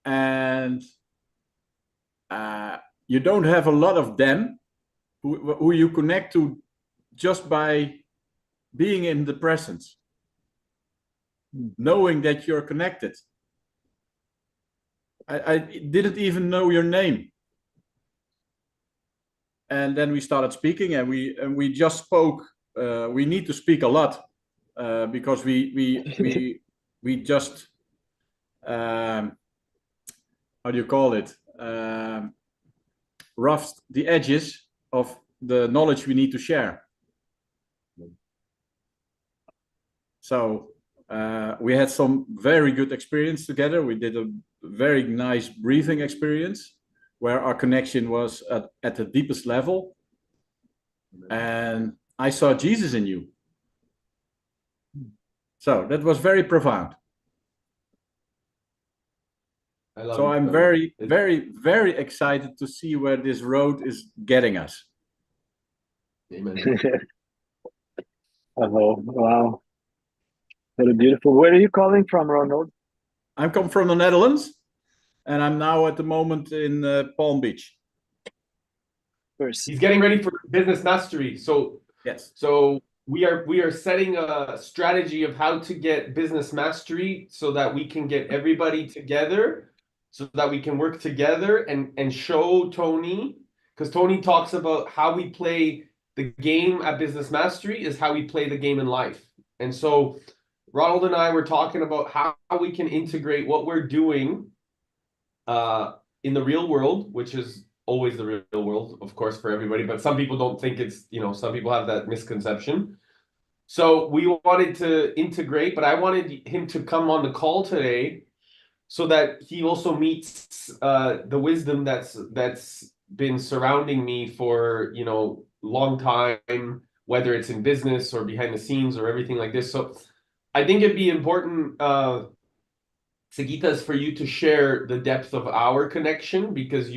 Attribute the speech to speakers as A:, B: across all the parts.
A: and you don't have a lot of them who you connect to just by being in the presence, knowing that you're connected. I didn't even know your name. And then we started speaking, and we just spoke. We need to speak a lot because we just how do you call it? Roughed the edges of the knowledge we need to share. So we had some very good experience together. We did a very nice breathing experience where our connection was at the deepest level. And I saw Jesus in you. So that was very profound. So I'm very, very, very excited to see where this road is getting us.
B: Amen.
C: Oh, wow. What a beautiful. Where are you calling from, Ronald?
A: I'm come from the Netherlands, and I'm now at the moment in Palm Beach.
B: He's getting ready for business mastery. So
A: yes.
B: So we are setting a strategy of how to get business mastery so that we can get everybody together, so that we can work together and show Tony, because Tony talks about how we play the game at business mastery is how we play the game in life. And so Ronald and I were talking about how we can integrate what we're doing in the real world, which is always the real world, of course, for everybody, but some people don't think it's, some people have that misconception. So we wanted to integrate, but I wanted him to come on the call today so that he also meets the wisdom that's been surrounding me for, long time, whether it's in business or behind the scenes or everything like this. So I think it'd be important, Sagitas, for you to share the depth of our connection, because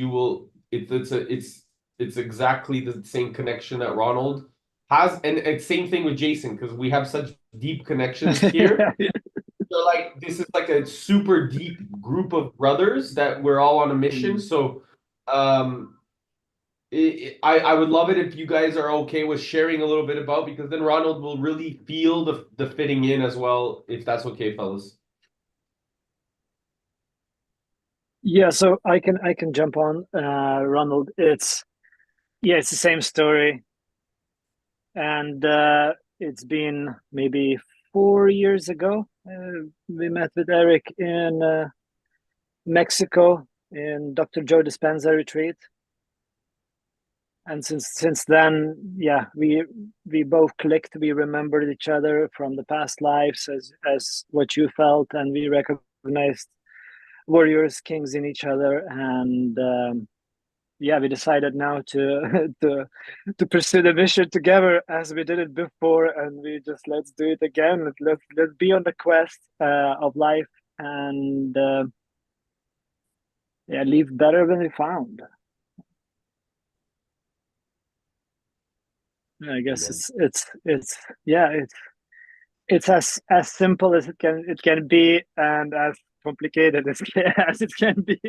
B: it's exactly the same connection that Ronald has, and it's same thing with Jason, because we have such deep connections here. So like this is like a super deep group of brothers that we're all on a mission. So I would love it if you guys are okay with sharing a little bit about, because then Ronald will really feel the fitting in as well, if that's okay, fellas.
C: Yeah, so I can jump on, Ronald. It's the same story, and it's been maybe 4 years ago. We met with Eric in Mexico in Dr. Joe Dispenza retreat, and since then, yeah, we both clicked. We remembered each other from the past lives as what you felt, and we recognized warriors, kings in each other, and yeah, we decided now to to pursue the mission together as we did it before, and we just let's do it again. Let's be on the quest of life, and yeah, leave better than we found. I guess it's as simple as it can be, and as complicated as it can be.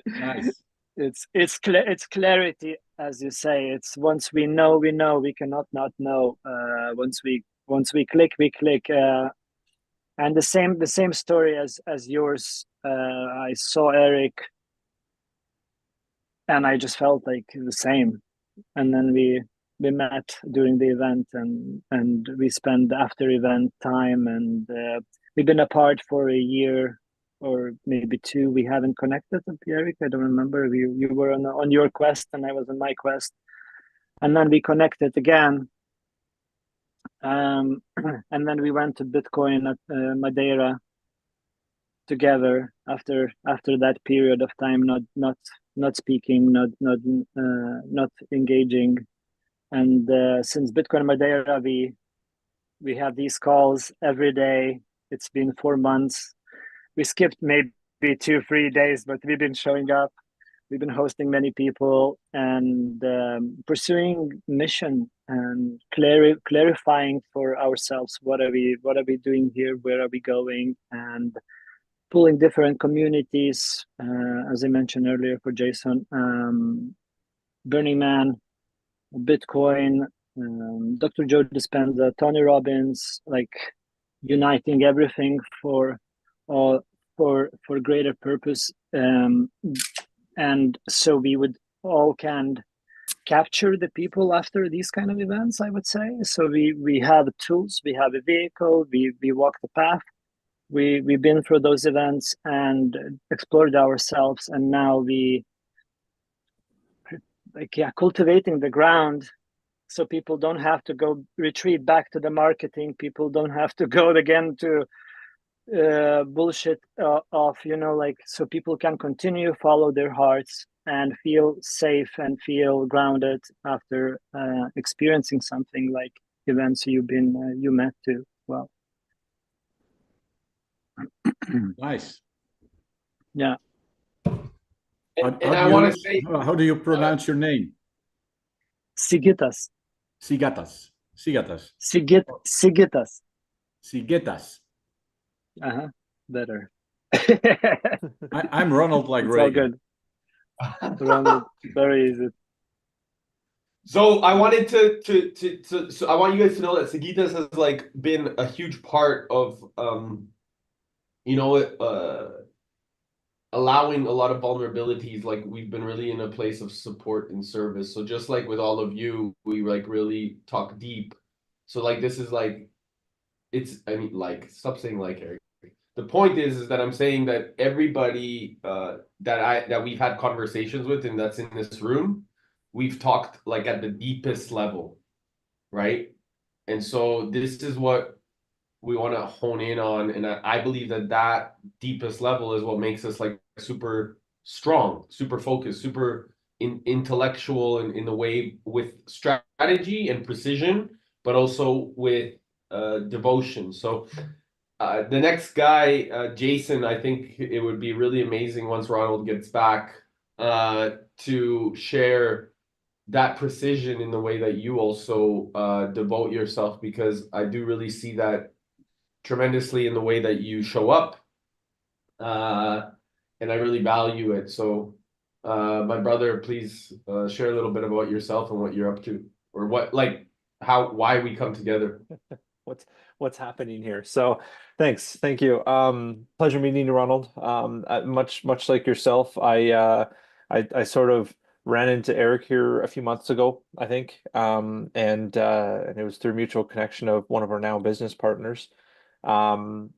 A: Nice.
C: It's clarity, as you say. It's once we know, we cannot not know. Once we click, we click. And the same story as yours. I saw Eric, and I just felt like the same. And then we met during the event, and we spent after event time, and we've been apart for a year or maybe two. We haven't connected with Eric. I don't remember. You were on your quest, and I was on my quest, and then we connected again. And then we went to Bitcoin at Madeira together after that period of time, not speaking, not engaging. And since Bitcoin Madeira, we have these calls every day. It's been 4 months. We skipped maybe 2-3 days, but we've been showing up. We've been hosting many people and pursuing mission and clarifying for ourselves what are we doing here, where are we going, and pulling different communities, as I mentioned earlier for Jason, Burning Man, Bitcoin, Dr. Joe Dispenza, Tony Robbins, like uniting everything for all for greater purpose. And so we would all can capture the people after these kind of events, I would say. So we have tools, we have a vehicle, we walk the path. We've been through those events and explored ourselves, and now we cultivating the ground so people don't have to go retreat back to the marketing. People don't have to go again to bullshit of like, so people can continue follow their hearts and feel safe and feel grounded after experiencing something like events you met too. Well,
A: Nice.
C: yeah.
B: And I want to say,
A: how do you pronounce your name?
C: Sigitas.
A: Sigatas. Sigatas.
C: Sigitas.
A: Sigetas.
C: Better.
A: I'm Ronald like
C: it's
A: Reagan.
C: All good. Ronald, very easy.
B: So I wanted so I want you guys to know that Sigitas has like been a huge part of allowing a lot of vulnerabilities. Like we've been really in a place of support and service. So just like with all of you, we like really talk deep. So like this is like stop saying like, Eric. The point is that I'm saying that everybody that we've had conversations with and that's in this room, we've talked like at the deepest level, right? And so this is what we want to hone in on, and I believe that deepest level is what makes us like super strong, super focused, super intellectual in the way with strategy and precision, but also with devotion. So the next guy, Jason, I think it would be really amazing once Ronald gets back to share that precision in the way that you also devote yourself, because I do really see that tremendously in the way that you show up, and I really value it. So my brother, please share a little bit about yourself and what you're up to, or why we come together.
D: What's happening here. So thank you. Pleasure meeting you, Ronald. Much like yourself, I sort of ran into Eric here a few months ago, I think, and it was through mutual connection of one of our now business partners. And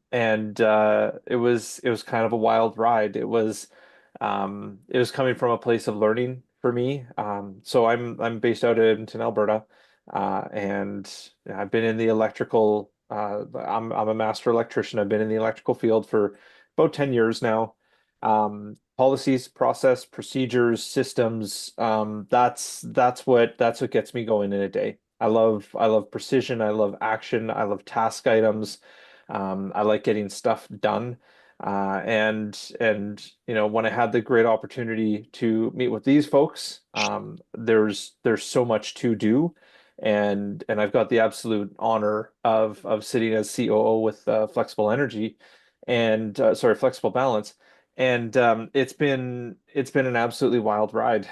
D: it was kind of a wild ride. It was coming from a place of learning for me. So I'm based out of Edmonton, Alberta, and I've been in the electrical. I'm a master electrician. I've been in the electrical field for about 10 years now. Policies, process, procedures, systems. That's what gets me going in a day. I love precision. I love action. I love task items. I like getting stuff done. And when I had the great opportunity to meet with these folks, there's so much to do, and I've got the absolute honor of sitting as COO with Flexible Energy, and Flexible Balance, and it's been an absolutely wild ride.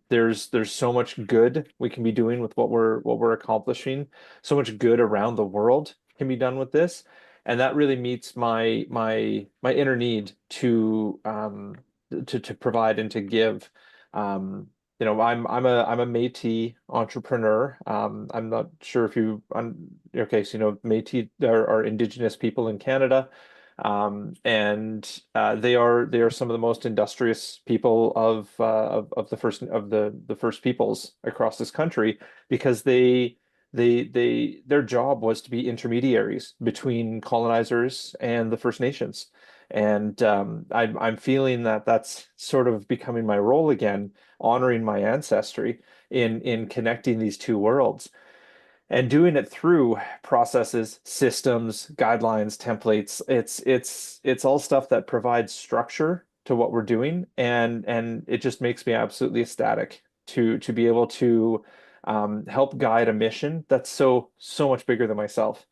D: There's so much good we can be doing with what we're accomplishing. So much good around the world can be done with this, and that really meets my inner need to provide and to give. I'm a Métis entrepreneur. I'm not sure if your case, Métis are Indigenous people in Canada. And they are some of the most industrious people of the first peoples across this country, because their job was to be intermediaries between colonizers and the First Nations. And I'm feeling that that's sort of becoming my role again, honoring my ancestry in connecting these two worlds, and doing it through processes, systems, guidelines, templates. It's all stuff that provides structure to what we're doing, and it just makes me absolutely ecstatic to be able to help guide a mission that's so much bigger than myself.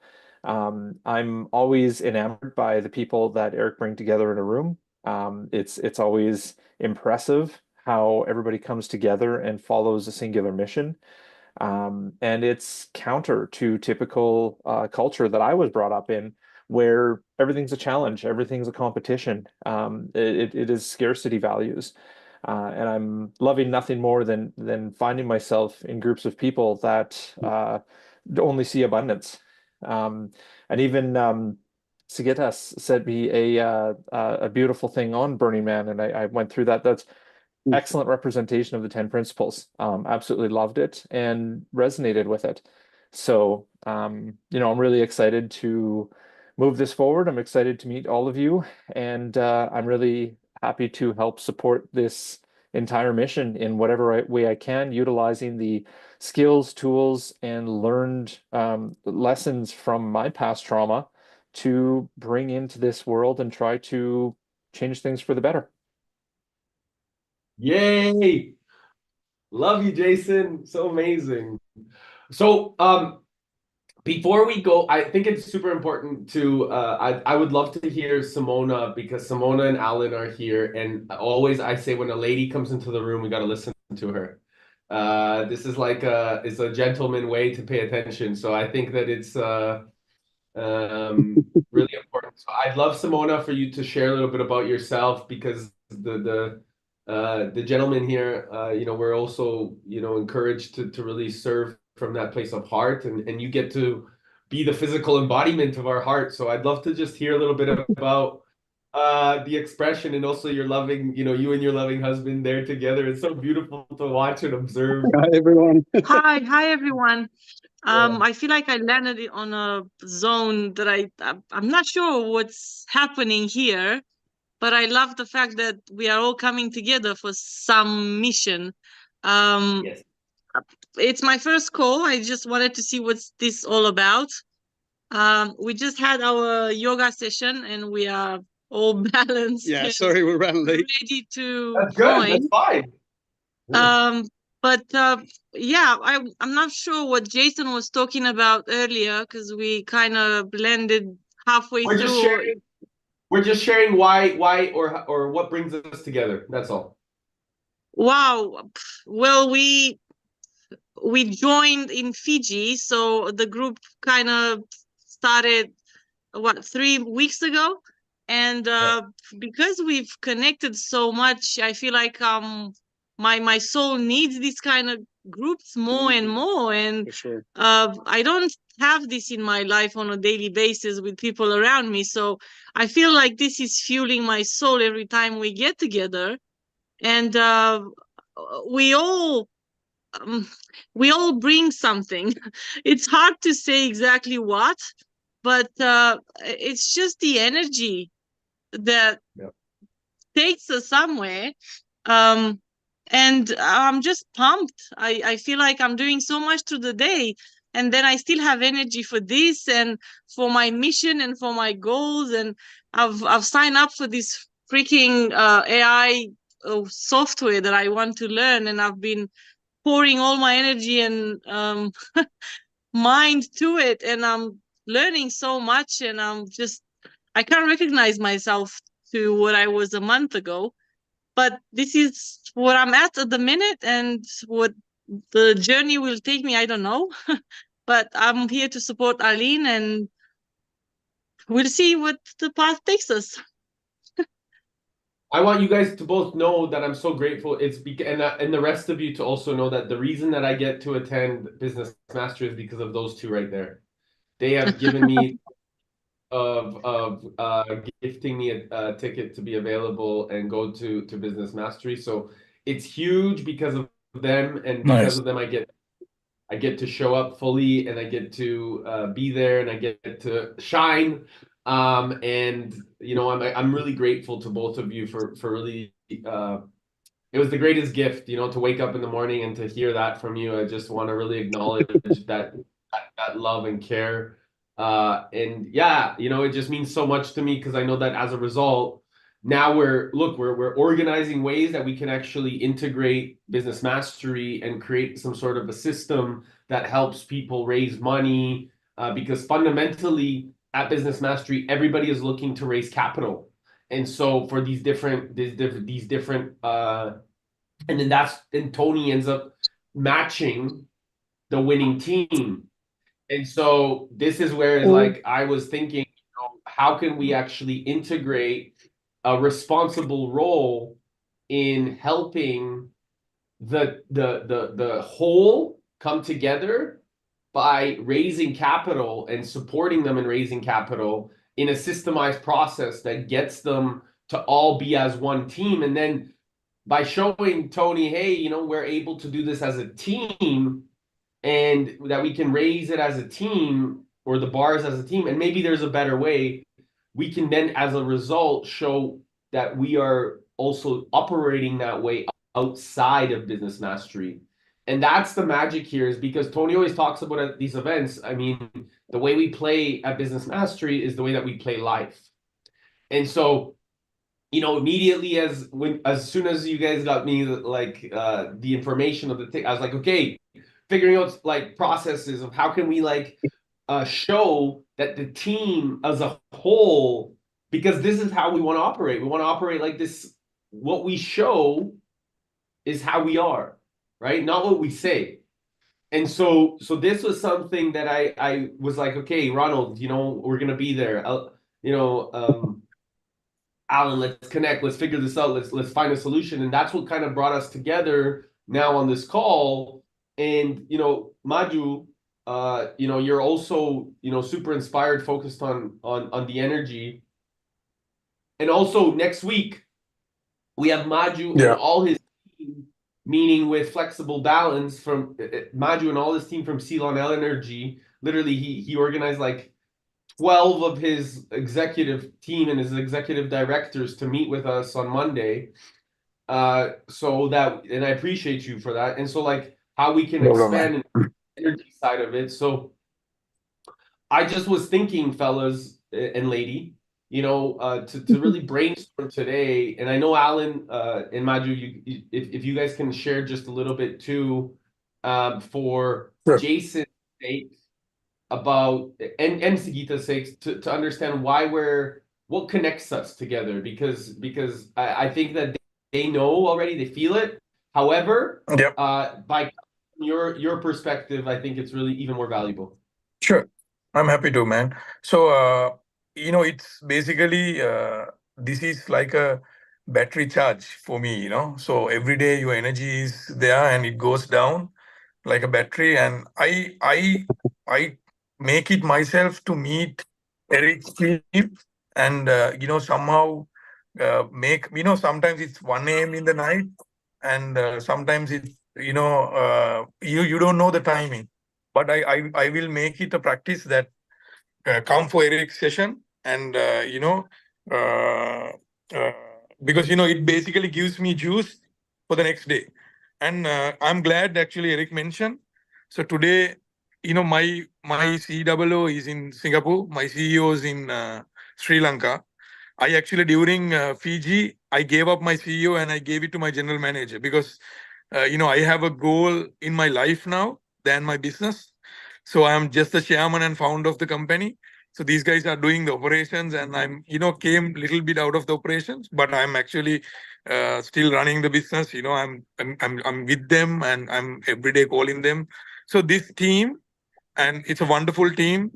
D: I'm always enamored by the people that Eric bring together in a room. It's always impressive how everybody comes together and follows a singular mission. And it's counter to typical culture that I was brought up in, where everything's a challenge, everything's a competition. It is scarcity values. And I'm loving nothing more than finding myself in groups of people that only see abundance. And even Sigitas sent me a beautiful thing on Burning Man, and I went through that. That's excellent representation of the 10 principles. Absolutely loved it and resonated with it. So, I'm really excited to move this forward. I'm excited to meet all of you, and I'm really happy to help support this entire mission in whatever way I can, utilizing the skills, tools, and learned lessons from my past trauma to bring into this world and try to change things for the better.
B: Yay! Love you, Jason. So amazing. So, before we go, I think it's super important to I would love to hear Simona, because Simona and Alan are here, and always I say when a lady comes into the room, we got to listen to her. This is like it's a gentleman way to pay attention. So I think that it's really important. So I'd love, Simona, for you to share a little bit about yourself, because the gentleman here, we're also, encouraged to really serve from that place of heart, and you get to be the physical embodiment of our heart. So I'd love to just hear a little bit about the expression, and also your loving, you and your loving husband there together. It's so beautiful to watch and observe.
E: Hi, everyone.
F: Hi everyone. I feel like I landed on a zone that I'm not sure what's happening here, but I love the fact that we are all coming together for some mission.
B: Yes.
F: It's my first call. I just wanted to see what's this all about. We just had our yoga session, and we are all balanced.
E: Yeah,
F: and
E: sorry, we ran late.
F: ready to
B: That's good.
F: join.
B: That's fine.
F: But yeah, I'm not sure what Jason was talking about earlier, because we kind of blended halfway
B: We're
F: through.
B: just sharing. We're just sharing why, or what brings us together. That's all.
F: Wow. Well, we joined in Fiji, so the group kind of started 3 weeks ago, and because we've connected so much, I feel like my soul needs this kind of groups more and more, and
E: For sure.
F: I don't have this in my life on a daily basis with people around me, so I feel like this is fueling my soul every time we get together. And we all bring something. It's hard to say exactly what, but it's just the energy that takes us somewhere. And I'm just pumped. I feel like I'm doing so much through the day, and then I still have energy for this and for my mission and for my goals. And I've signed up for this freaking AI software that I want to learn, and I've been pouring all my energy and mind to it, and I'm learning so much, and I can't recognize myself to what I was a month ago. But this is what I'm at the minute, and what the journey will take me, I don't know. But I'm here to support Arlene, and we'll see what the path takes us.
B: I want you guys to both know that I'm so grateful. It's and the rest of you to also know that the reason that I get to attend Business Mastery is because of those two right there. They have given me of gifting me a ticket to be available and go to Business Mastery. So it's huge because of them, and because of them I get to show up fully, and I get to be there, and I get to shine. And I'm really grateful to both of you for really it was the greatest gift, to wake up in the morning and to hear that from you. I just want to really acknowledge that love and care. And yeah, it just means so much to me, because I know that as a result, now we're organizing ways that we can actually integrate Business Mastery and create some sort of a system that helps people raise money, because fundamentally at Business Mastery, everybody is looking to raise capital. And so for these different, and then Tony ends up matching the winning team. And so this is where it's like I was thinking, how can we actually integrate a responsible role in helping the whole come together by raising capital and supporting them in raising capital in a systemized process that gets them to all be as one team. And then by showing Tony, hey, we're able to do this as a team, and that we can raise it as a team, or the bars as a team, and maybe there's a better way, we can then as a result show that we are also operating that way outside of Business Mastery. And that's the magic here, is because Tony always talks about at these events, I mean, the way we play at Business Mastery is the way that we play life. And so, immediately as soon as you guys got me the information of the thing, I was like, okay, figuring out like processes of how can we show that the team as a whole, because this is how we want to operate. We want to operate like this. What we show is how we are, right? Not what we say. And so this was something that I was like, okay, Ronald, we're gonna be there. Alan, let's connect. Let's figure this out. Let's find a solution. And that's what kind of brought us together now on this call. And Maju, you're also super inspired, focused on the energy. And also next week we have Maju and all his team meeting with Flexible Balance from Maju and all his team from Ceylon Energy. Literally, he organized like 12 of his executive team and his executive directors to meet with us on Monday. And I appreciate you for that. And so how we can expand the energy side of it. So I just was thinking, fellas and lady, to really brainstorm today. And I know Alan and Maju, if you guys can share just a little bit too, for Jason's sake, about and Sigita's sake, to understand what connects us together, because I think that they know already, they feel it. However, by your perspective, I think it's really even more valuable.
E: Sure, I'm happy to, man. So it's basically this is like a battery charge for me. So every day your energy is there and it goes down like a battery, and I make it myself to meet Eric's team, and somehow make sometimes it's 1 a.m. in the night, and sometimes it's you don't know the timing, but I will make it a practice that come for Eric's session, and because it basically gives me juice for the next day. And I'm glad actually Eric mentioned. So today, my COO is in Singapore, my CEO is in Sri Lanka. I actually, during Fiji, I gave up my CEO and I gave it to my general manager, because I have a goal in my life now than my business. So I'm just the chairman and founder of the company. So these guys are doing the operations, and I'm came a little bit out of the operations, but I'm actually still running the business. I'm with them, and I'm every day calling them. So this team, and it's a wonderful team,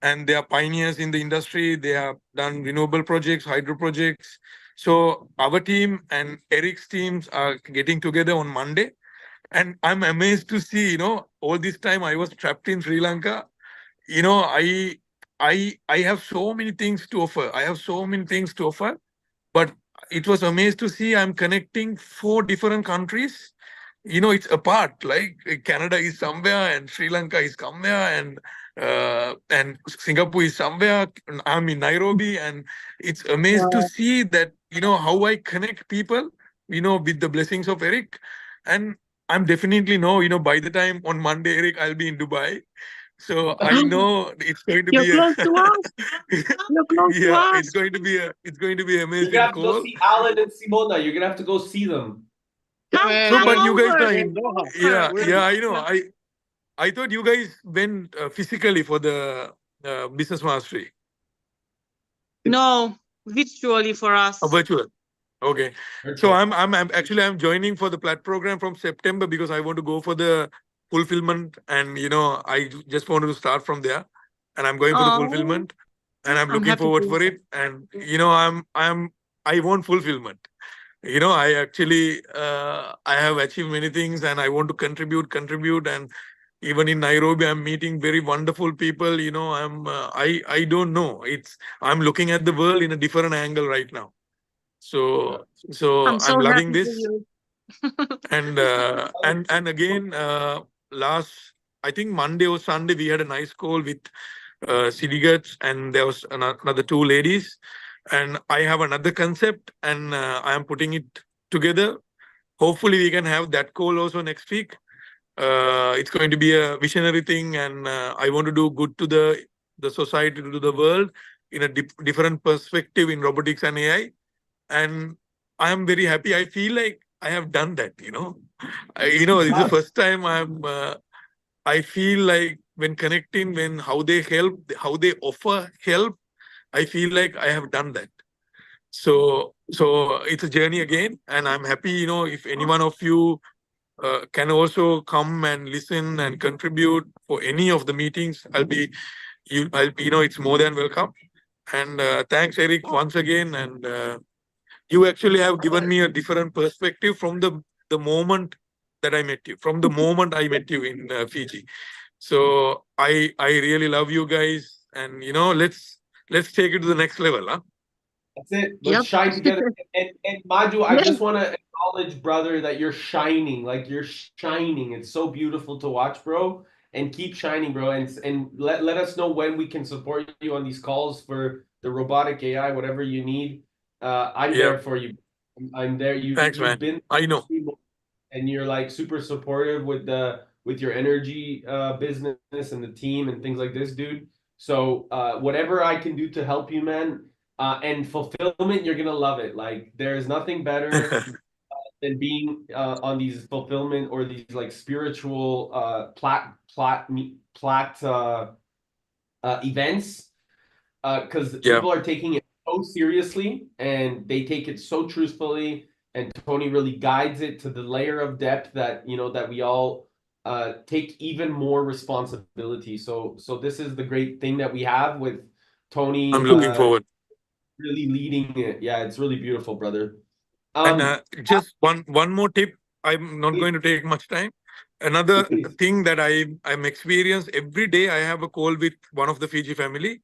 E: and they are pioneers in the industry. They have done renewable projects, hydro projects. So our team and Eric's teams are getting together on Monday, and I'm amazed to see, all this time I was trapped in Sri Lanka. I have so many things to offer. But it was amazed to see I'm connecting 4 different countries. It's apart. Like Canada is somewhere, and Sri Lanka is somewhere, and Singapore is somewhere. I'm in Nairobi, and it's amazed to see that how I connect people. With the blessings of Eric, and I'm definitely by the time on Monday, Eric, I'll be in Dubai. So I know it's going to
F: You're
E: be
F: close to us. You're close to us.
E: it's going to be amazing.
B: You're gonna have to go see Alan and Simona. You're gonna have to go see them.
E: No, but you guys are in
C: Doha.
E: yeah, I know. I thought you guys went physically for the business mastery.
F: No, virtually for us.
E: Virtual. Okay. So
B: Virtual.
E: I'm joining for the plat program from September because I want to go for the fulfillment, and I just wanted to start from there, and I'm going for the
F: Oh,
E: fulfillment, and I'm
F: I'm
E: looking
F: happy
E: forward
F: to.
E: for it, and I want fulfillment. I actually I have achieved many things, and I want to contribute, and even in Nairobi, I'm meeting very wonderful people. I don't know. I'm looking at the world in a different angle right now. So
F: I'm
E: I'm
F: so
E: loving
F: happy for
E: this,
F: you.
E: and again, last, I think Monday or Sunday, we had a nice call with Sidigats, and there was another two ladies, and I have another concept, and I am putting it together. Hopefully, we can have that call also next week. It's going to be a visionary thing, and I want to do good to the society, to the world, in a different perspective in robotics and AI. And I am very happy. I feel like I have done that. It's the first time I feel like when connecting, when how they help, how they offer help, I feel like I have done that. So it's a journey again, and I'm happy. If any one of you can also come and listen and contribute for any of the meetings, it's more than welcome. And thanks, Eric, once again. And you actually have given me a different perspective from the moment that I met you, from the moment I met you in Fiji. So I really love you guys, and let's take it to the next level, huh?
B: That's it.
F: Yep.
B: Let's shine together. And Maju, I
F: Yeah.
B: just want to acknowledge, brother, that you're shining. Like you're shining. It's so beautiful to watch, bro. And keep shining, bro. And let us know when we can support you on these calls for the robotic AI, whatever you need. I'm
E: Yeah.
B: there for you. I'm there.
E: Thanks,
B: You've
E: man.
B: been,
E: I know.
B: and you're like super supportive with your energy business and the team and things like this, dude. So whatever I can do to help you, man, and fulfillment, you're gonna love it. Like there's nothing better than being on these fulfillment or these like spiritual events, because
E: Yeah.
B: people are taking it so seriously and they take it so truthfully, and Tony really guides it to the layer of depth that that we all take even more responsibility. So this is the great thing that we have with Tony
E: I'm looking forward.
B: really leading it. Yeah, it's really beautiful, brother.
E: And just one more tip. I'm not going to take much time. Another thing that I'm experienced every day, I have a call with one of the Fiji family.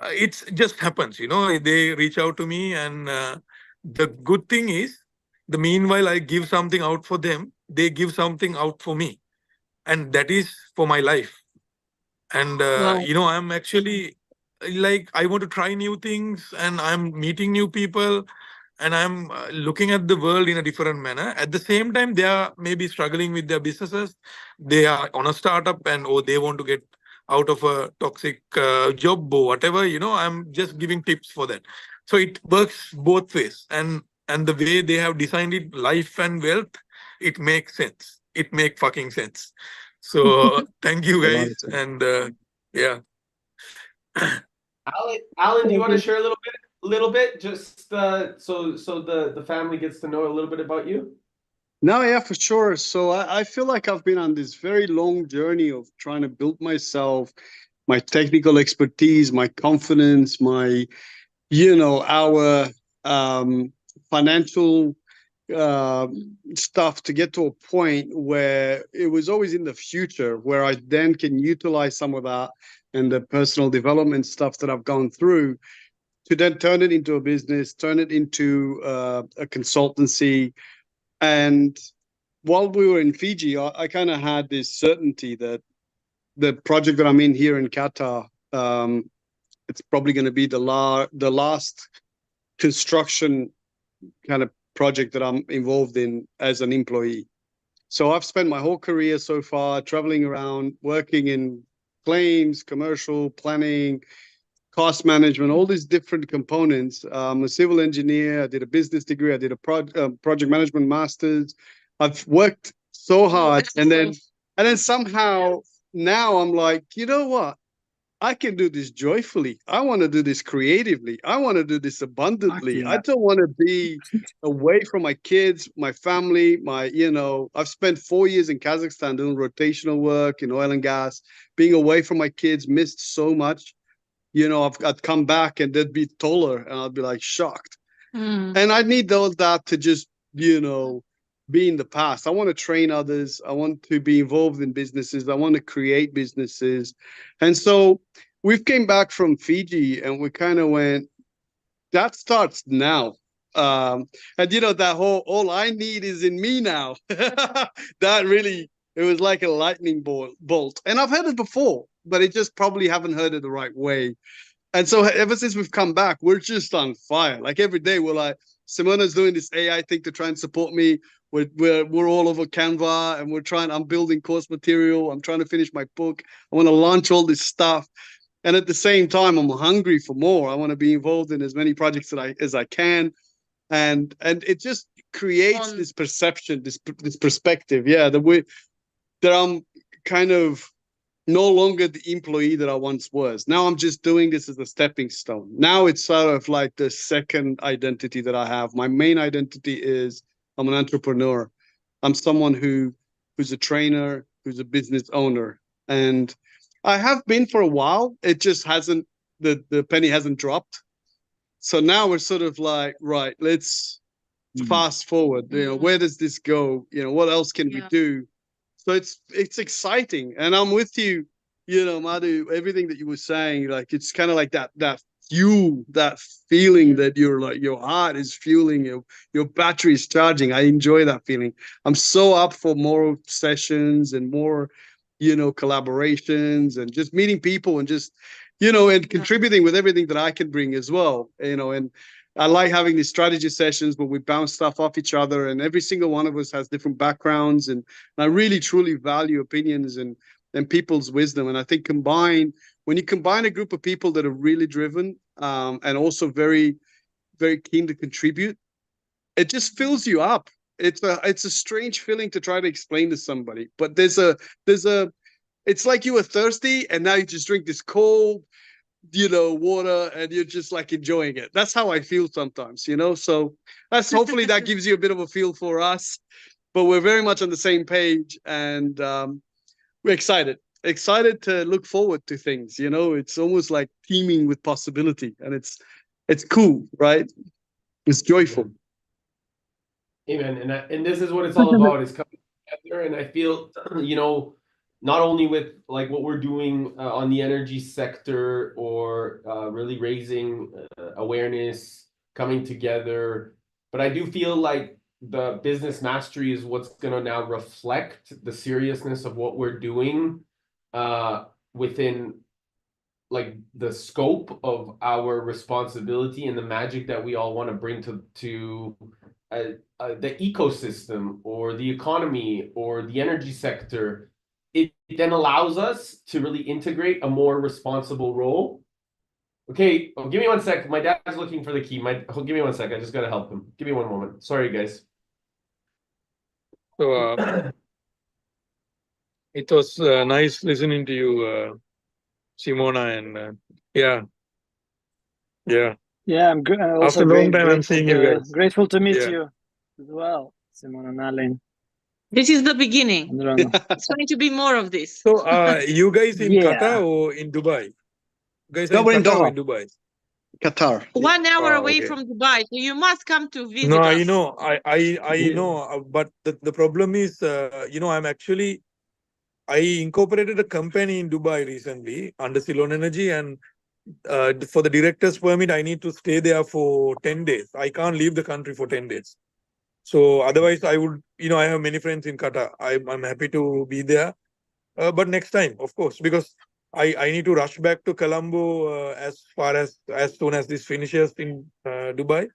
E: It just happens, they reach out to me, and the good thing is, the meanwhile I give something out for them, they give something out for me, and that is for my life. And
F: Wow.
E: I'm actually, like, I want to try new things, and I'm meeting new people, and I'm looking at the world in a different manner. At the same time, they are maybe struggling with their businesses. They are on a startup, and they want to get out of a toxic job or whatever. I'm just giving tips for that. So it works both ways, and the way they have designed it, life and wealth, it makes sense. It makes fucking sense. So thank you guys, and yeah.
B: Alan, do you want to share a little bit, just so the family gets to know a little bit about you?
G: No, yeah, for sure. So I feel like I've been on this very long journey of trying to build myself, my technical expertise, my confidence, my, our financial stuff, to get to a point where it was always in the future, where I then can utilize some of that and the personal development stuff that I've gone through to then turn it into a business, turn it into a consultancy. And while we were in Fiji, I kind of had this certainty that the project that I'm in here in Qatar, it's probably going to be the last construction kind of project that I'm involved in as an employee. So I've spent my whole career so far traveling around, working in claims, commercial planning, cost management, all these different components. I'm a civil engineer. I did a business degree. I did a project management master's. I've worked so hard, and then somehow now I'm like, you know what? I can do this joyfully. I want to do this creatively. I want to do this abundantly. I don't want to be away from my kids, my family, I've spent 4 years in Kazakhstan doing rotational work in oil and gas, being away from my kids, missed so much. I'd come back and they'd be taller and I'd be like shocked. And I need that to just, be in the past. I want to train others. I want to be involved in businesses. I want to create businesses. And so we've came back from Fiji and we kind of went, that starts now. And that whole, all I need is in me now. That really, it was like a lightning bolt. And I've heard it before, but it just probably haven't heard it the right way. And so ever since we've come back, we're just on fire. Like every day we're like, Simona's doing this AI thing to try and support me. We're all over Canva and I'm building course material. I'm trying to finish my book. I want to launch all this stuff. And at the same time, I'm hungry for more. I want to be involved in as many projects as I can. And it just creates this perception, this perspective. Yeah, that I'm kind of no longer the employee that I once was. Now I'm just doing this as a stepping stone. Now it's sort of like the second identity that I have. My main identity is I'm an entrepreneur. I'm someone who's a trainer, who's a business owner. And I have been for a while. It just hasn't, the penny hasn't dropped. So now we're sort of like, right, let's fast forward. Where does this go? What else can we do? So it's exciting. And I'm with you, Madhu, everything that you were saying, like it's kind of like that fuel, that feeling that your heart is fueling, your battery is charging. I enjoy that feeling. I'm so up for more sessions and more, collaborations and just meeting people and just, and contributing with everything that I can bring as well, and I like having these strategy sessions where we bounce stuff off each other and every single one of us has different backgrounds. And I really, truly value opinions and people's wisdom. And I think when you combine a group of people that are really driven and also very, very keen to contribute, it just fills you up. It's a strange feeling to try to explain to somebody, but it's like you were thirsty and now you just drink this cold, water and you're just like enjoying it. That's how I feel sometimes, so hopefully that gives you a bit of a feel for us, but we're very much on the same page and we're excited to look forward to things. It's almost like teeming with possibility and it's cool, right? It's joyful.
B: Amen. And this is what it's all about, is coming together. And I feel, not only with like what we're doing on the energy sector or really raising awareness, coming together, but I do feel like the business mastery is what's going to now reflect the seriousness of what we're doing within like the scope of our responsibility and the magic that we all want to bring to the ecosystem or the economy or the energy sector. It then allows us to really integrate a more responsible role. Okay, give me 1 sec. My dad's looking for the key. Give me 1 sec. I just got to help him. Give me 1 moment. Sorry, guys.
E: So it was nice listening to you, Simona, and yeah.
C: I'm good.
E: After a long time, I'm seeing you guys.
C: Grateful to meet you as well, Simona and Alin.
F: This is the beginning. It's going to be more of this.
E: So, you guys in Qatar or in Dubai? You guys
G: No,
E: in
G: we're in
E: Qatar or
G: Doha.
E: in Dubai?
G: Qatar.
F: 1 hour away
E: okay.
F: from Dubai, so you must come to visit
E: No,
F: us.
E: I know, I know, but the problem is, I'm actually, I incorporated a company in Dubai recently under Ceylon Energy, and for the director's permit, I need to stay there for 10 days. I can't leave the country for 10 days. So otherwise, I would, I have many friends in Qatar. I'm happy to be there, but next time, of course, because I need to rush back to Colombo as soon as this finishes in Dubai.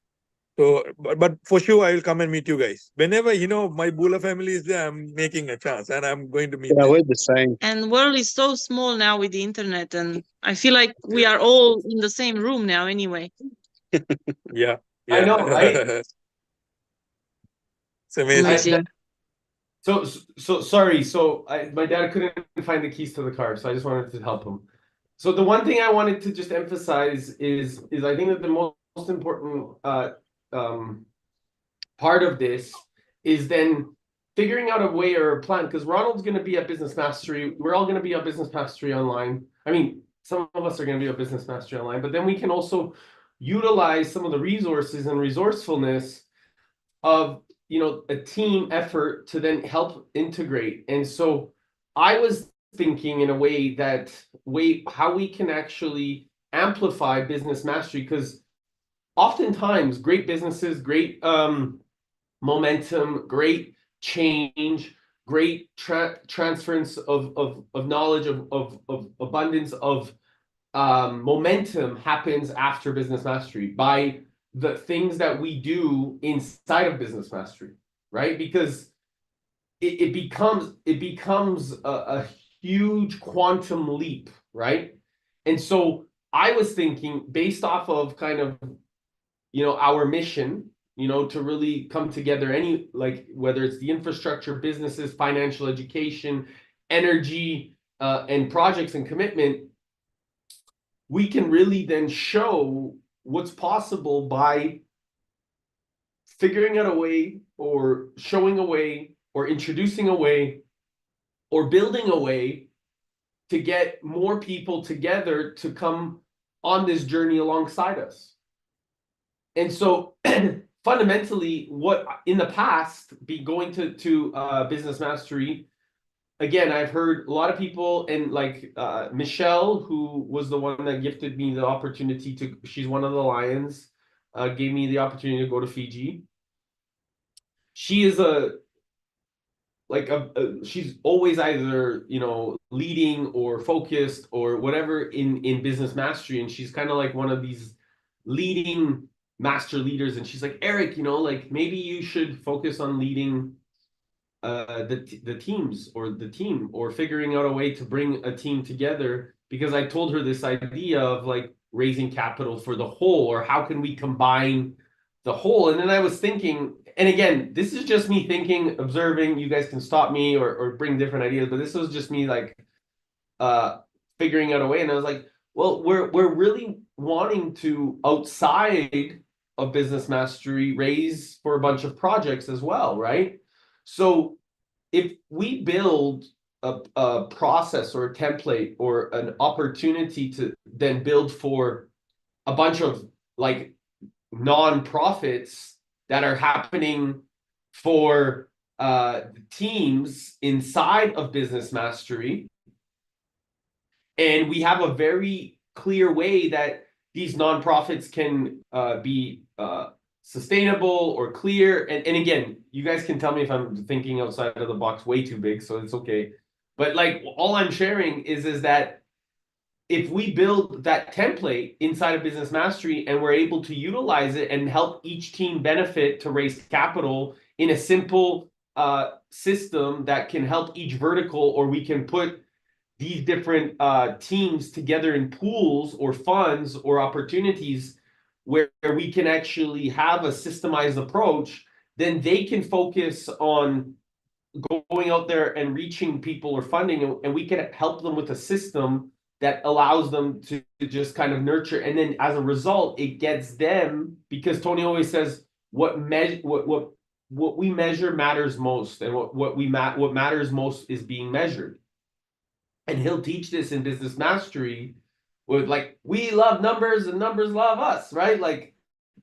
E: So, but for sure, I will come and meet you guys. Whenever, my Bula family is there, I'm making a chance and I'm going to meet them.
G: We're the same.
F: And world is so small now with the internet, and I feel like we are all in the same room now anyway.
E: Yeah.
B: I know, right?
E: It's amazing.
B: So sorry. So my dad couldn't find the keys to the car, so I just wanted to help him. So the one thing I wanted to just emphasize is I think that the most important part of this is then figuring out a way or a plan, because Ronald's going to be at Business Mastery. We're all going to be at Business Mastery online. I mean, some of us are going to be at Business Mastery online, but then we can also utilize some of the resources and resourcefulness of, you know, a team effort to then help integrate. And so I was thinking in a way that how we can actually amplify business mastery, because oftentimes great businesses, great momentum, great change, great transference of knowledge, of abundance of momentum happens after business mastery by the things that we do inside of business mastery, right? Because it becomes a huge quantum leap, right? And so I was thinking, based off of kind of, you know, our mission, you know, to really come together, any, like, whether it's the infrastructure, businesses, financial education, energy, and projects and commitment, we can really then show what's possible by figuring out a way, or showing a way, or introducing a way, or building a way to get more people together to come on this journey alongside us. And so fundamentally, what in the past, be going to Business Mastery, again, I've heard a lot of people, and like Michelle, who was the one that gifted me the opportunity to, she's one of the Lions, gave me the opportunity to go to Fiji. She is she's always either, you know, leading or focused or whatever in business mastery, and she's kind of like one of these leading master leaders. And she's like, Eric, you know, like, maybe you should focus on leading the teams, or the team, or figuring out a way to bring a team together, because I told her this idea of like raising capital for the whole, or how can we combine the whole. And then I was thinking, and again, this is just me thinking, observing, you guys can stop me or bring different ideas, but this was just me like figuring out a way. And I was like, well, we're really wanting to, outside of business mastery, raise for a bunch of projects as well, right? So if we build a process or a template or an opportunity to then build for a bunch of like nonprofits that are happening for teams inside of business mastery, and we have a very clear way that these nonprofits can be sustainable or clear. And again, you guys can tell me if I'm thinking outside of the box way too big, so it's okay. But like, all I'm sharing is that if we build that template inside of business mastery, and we're able to utilize it and help each team benefit to raise capital in a simple system that can help each vertical, or we can put these different teams together in pools or funds or opportunities where we can actually have a systemized approach, then they can focus on going out there and reaching people or funding, and we can help them with a system that allows them to just kind of nurture. And then as a result, it gets them, because Tony always says what we measure matters most, and what matters most is being measured. And he'll teach this in business mastery with like, we love numbers and numbers love us, right? Like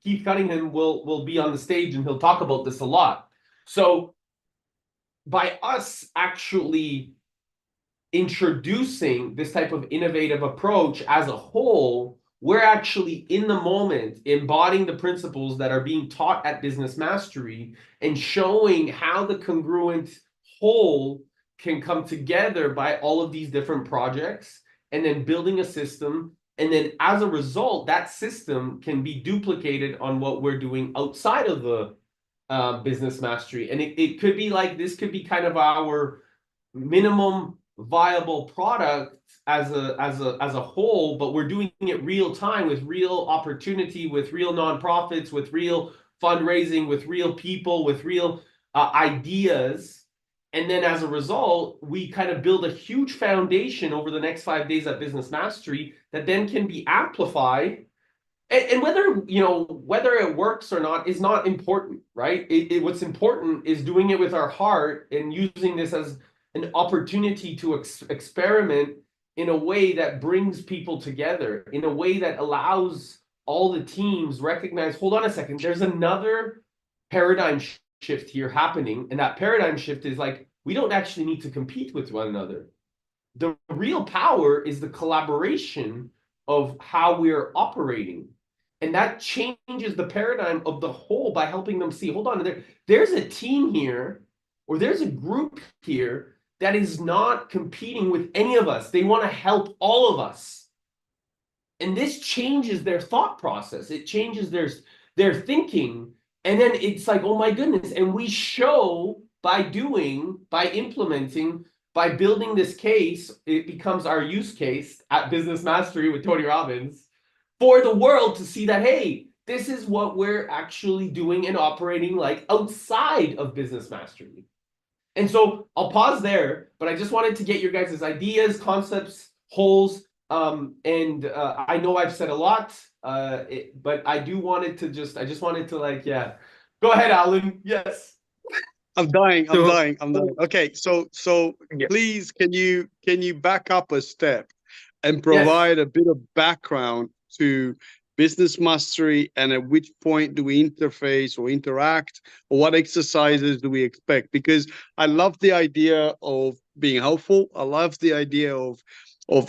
B: Keith Cunningham will be on the stage and he'll talk about this a lot. So by us actually introducing this type of innovative approach as a whole, we're actually in the moment embodying the principles that are being taught at business mastery, and showing how the congruent whole can come together by all of these different projects, and then building a system. And then as a result, that system can be duplicated on what we're doing outside of the business mastery. And it could be like, this could be kind of our minimum viable product as a whole, but we're doing it real time, with real opportunity, with real nonprofits, with real fundraising, with real people, with real ideas. And then as a result, we kind of build a huge foundation over the next 5 days at Business Mastery that then can be amplified. And whether, you know, whether it works or not is not important, right? What's important is doing it with our heart and using this as an opportunity to experiment in a way that brings people together, in a way that allows all the teams recognize, hold on a second, there's another paradigm shift here happening. And that paradigm shift is like, we don't actually need to compete with one another. The real power is the collaboration of how we're operating. And that changes the paradigm of the whole by helping them see, hold on, there's a team here, or there's a group here that is not competing with any of us. They want to help all of us. And this changes their thought process. It changes their thinking. And then it's like, oh my goodness. And we show by doing, by implementing, by building this case, it becomes our use case at Business Mastery with Tony Robbins for the world to see that, hey, this is what we're actually doing and operating like outside of Business Mastery. And so I'll pause there, but I just wanted to get your guys' ideas, concepts, holes. I know I've said a lot, but I just wanted to like, yeah. Go ahead, Alan. Yes.
G: I'm dying. Okay, so
E: Yeah.
G: please, can you back up a step and provide a bit of background to Business Mastery, and at which point do we interface or interact, or what exercises do we expect? Because I love the idea of being helpful. I love the idea of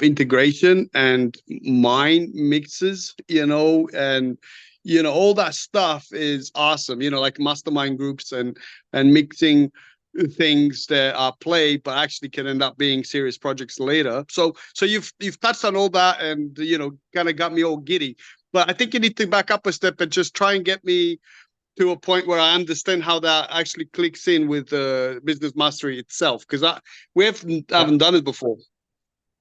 G: integration and mind mixes, and all that stuff is awesome, like mastermind groups and mixing things that are play but actually can end up being serious projects later. So you've touched on all that, and kind of got me all giddy. But I think you need to back up a step and just try and get me to a point where I understand how that actually clicks in with Business Mastery itself, because we haven't done it before.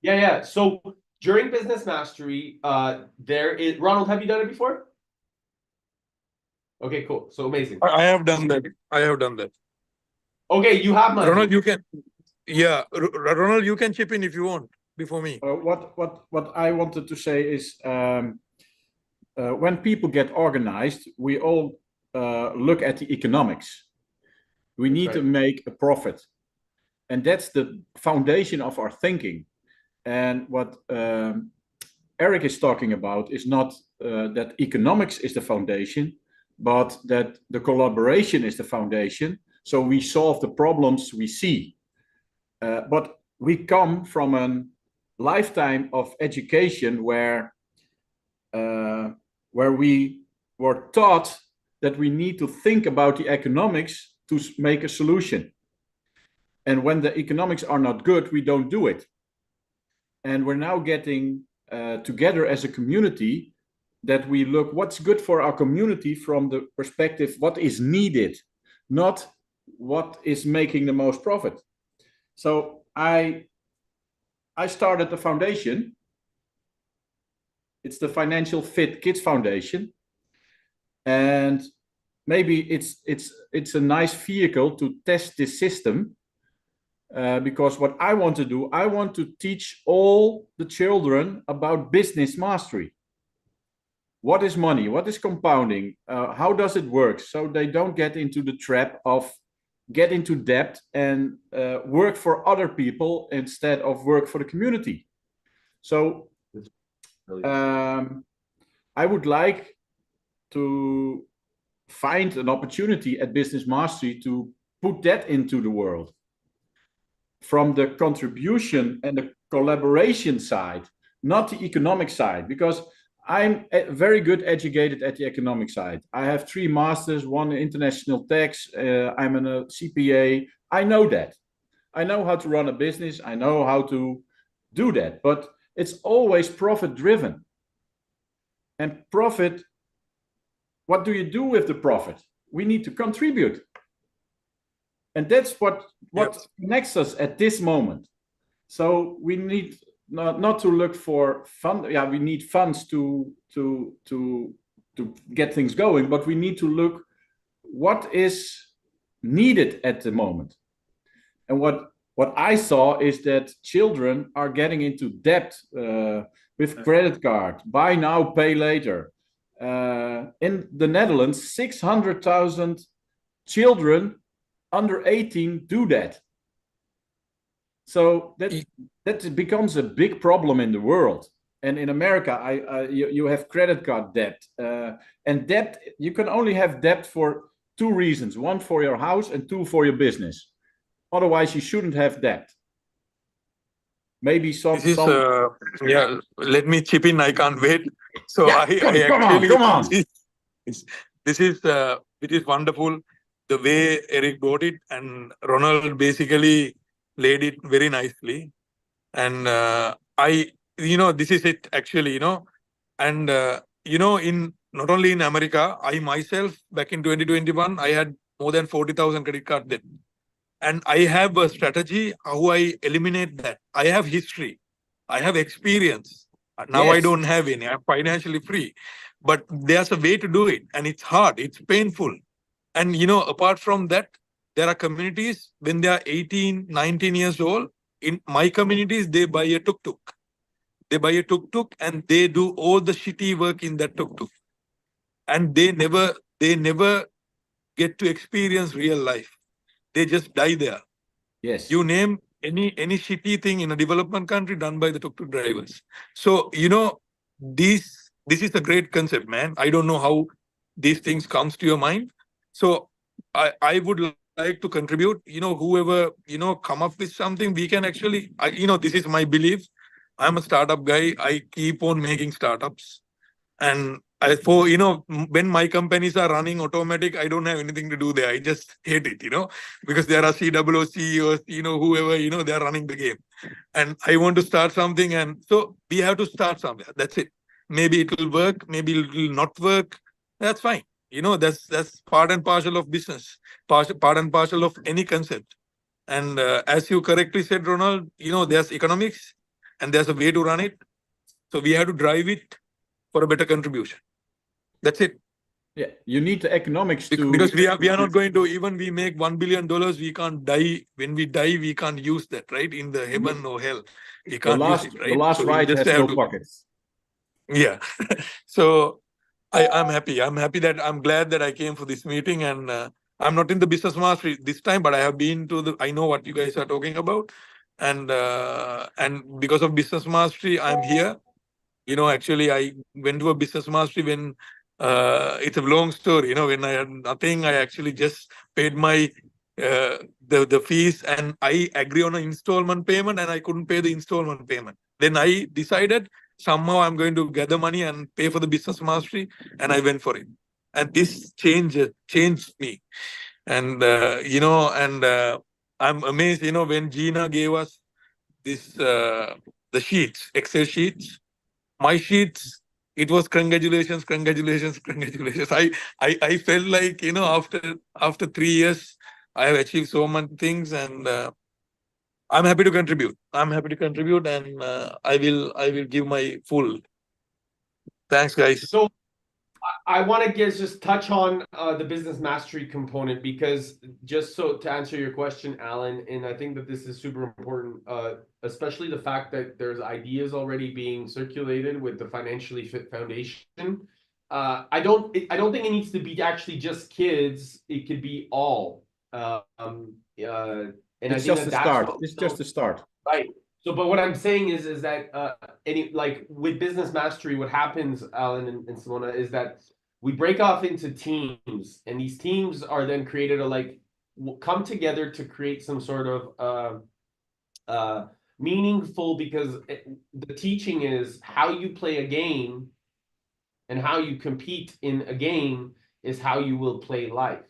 B: Yeah. So during Business Mastery, Ronald, have you done it before? Okay, cool. So amazing.
E: I have done that.
B: Okay, you have my
E: Ronald, you can. Yeah, Ronald, you can chip in if you want before me.
A: What I wanted to say is, when people get organized, we all look at the economics. We need to make a profit, and that's the foundation of our thinking. And what Eric is talking about is not that economics is the foundation, but that the collaboration is the foundation. So we solve the problems we see. But we come from a lifetime of education where we were taught that we need to think about the economics to make a solution. And when the economics are not good, we don't do it. And we're now getting together as a community that we look what's good for our community from the perspective what is needed, not what is making the most profit. So I started the foundation. It's the Financial Fit Kids Foundation, and maybe it's a nice vehicle to test this system, because what I want to do, I want to teach all the children about business mastery. What is money? What is compounding? How does it work? So they don't get into the trap of get into debt and work for other people instead of work for the community. So I would like to find an opportunity at Business Mastery to put that into the world from the contribution and the collaboration side, not the economic side, because I'm very good educated at the economic side. I have 3 masters, 1 in international tax. I'm a CPA. I know that. I know how to run a business. I know how to do that, but it's always profit driven. And profit, what do you do with the profit? We need to contribute. And that's what connects us at this moment. So we need not to look for fund. Yeah, we need funds to get things going, but we need to look what is needed at the moment. And what I saw is that children are getting into debt with credit card, buy now, pay later. In the Netherlands, 600,000 children under 18 do that. So that becomes a big problem in the world. And in America, you have credit card debt. And debt, you can only have debt for two reasons. One for your house and two for your business. Otherwise, you shouldn't have debt. Maybe some...
E: This is, yeah, let me chip in. I can't wait. So
A: yeah, come on.
E: This is wonderful. The way Eric brought it, and Ronald basically laid it very nicely. And this is it actually, and in not only in America, I myself back in 2021, I had more than 40,000 credit card debt. And I have a strategy how I eliminate that. I have history. I have experience. Now I don't have any. I'm financially free. But there's a way to do it. And it's hard. It's painful. And, apart from that, there are communities when they are 18, 19 years old. In my communities, they buy a tuk-tuk. They buy a tuk-tuk and they do all the shitty work in that tuk-tuk. And they never get to experience real life. They just die there.
A: Yes.
E: You name any shitty thing in a development country done by the tuk-tuk drivers. So, this is a great concept, man. I don't know how these things comes to your mind. So I would like to contribute, whoever, come up with something, we can actually, this is my belief. I'm a startup guy. I keep on making startups. And when my companies are running automatic, I don't have anything to do there. I just hate it, because there are COO, CEOs, whoever, they are running the game. And I want to start something. And so we have to start somewhere. That's it. Maybe it will work. Maybe it will not work. That's fine. That's part and parcel of business, part and parcel of any concept. And as you correctly said, Ronald, there's economics and there's a way to run it. So we have to drive it for a better contribution. That's it.
A: Yeah, you need the economics to...
E: Because we are not going to, even we make $1 billion, we can't die. When we die, we can't use that, right? In the heaven or hell. We can't use it, right?
A: The last ride has no pockets.
E: Yeah. So I'm happy. I'm happy that I'm glad that I came for this meeting, and I'm not in the business mastery this time, but I have been to I know what you guys are talking about. And because of business mastery, I'm here. Actually, I went to a business mastery when it's a long story. When I had nothing, I actually just paid my the fees, and I agree on an installment payment, and I couldn't pay the installment payment. Then I decided somehow I'm going to gather money and pay for the business mastery, and I went for it. And this changed me. And I'm amazed. When Gina gave us this the sheets, Excel sheets. My sheets, it was congratulations. I felt like, after 3 years, I have achieved so many things, and I'm happy to contribute. And I will give my full. Thanks, guys.
B: So I want to just touch on the business mastery component, because just so to answer your question, Alan, and I think that this is super important, especially the fact that there's ideas already being circulated with the Financially Fit Foundation. I don't think it needs to be actually just kids. It could be all. And
A: it's just a start. It's just a start.
B: Right. So, but what I'm saying is that like with business mastery, what happens, Alan and Simona, is that we break off into teams, and these teams are then created to come together to create some sort of meaningful, because the teaching is how you play a game and how you compete in a game is how you will play life.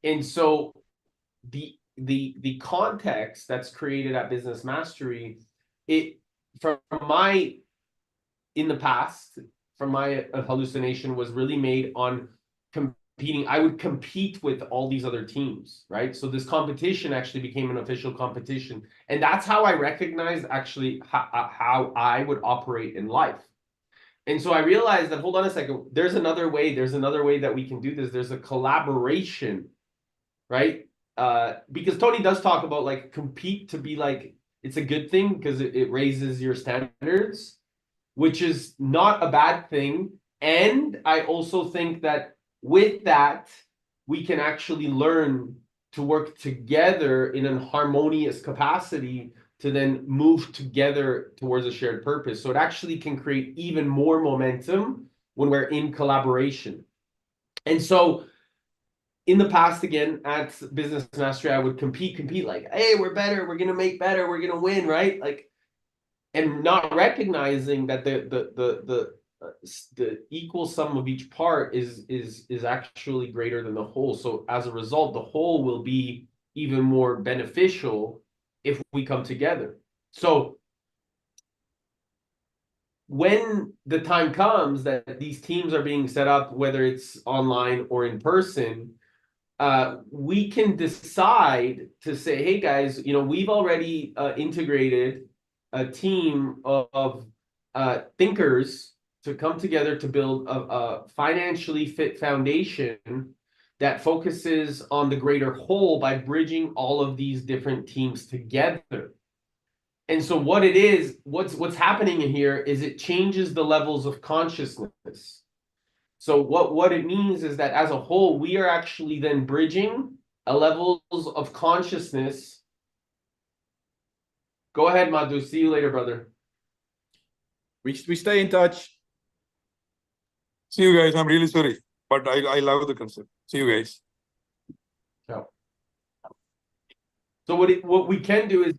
B: And so the context that's created at Business Mastery, in the past, from my hallucination, was really made on competing. I would compete with all these other teams, right? So this competition actually became an official competition. And that's how I recognized actually how I would operate in life. And so I realized that, hold on a second, there's another way that we can do this. There's a collaboration, right? because Tony does talk about like compete to be like, it's a good thing because it raises your standards, which is not a bad thing. And I also think that with that, we can actually learn to work together in a harmonious capacity to then move together towards a shared purpose. So it actually can create even more momentum when we're in collaboration. And so in the past, again, at Business Mastery, I would compete like, hey, we're better, we're gonna make better, we're gonna win, right? Like, and not recognizing that the equal sum of each part is actually greater than the whole. So as a result, the whole will be even more beneficial if we come together. So when the time comes that these teams are being set up, whether it's online or in person, we can decide to say, hey guys, you know, we've already integrated a team of thinkers to come together to build a financially fit foundation that focuses on the greater whole by bridging all of these different teams together. And so what it is, what's happening in here is it changes the levels of consciousness. So what it means is that as a whole, we are actually then bridging a levels of consciousness. Go ahead, Madhu. See you later, brother.
A: We stay in touch.
E: See you guys. I'm really sorry, but I love the concept. See you guys.
B: Ciao. So what we can do is,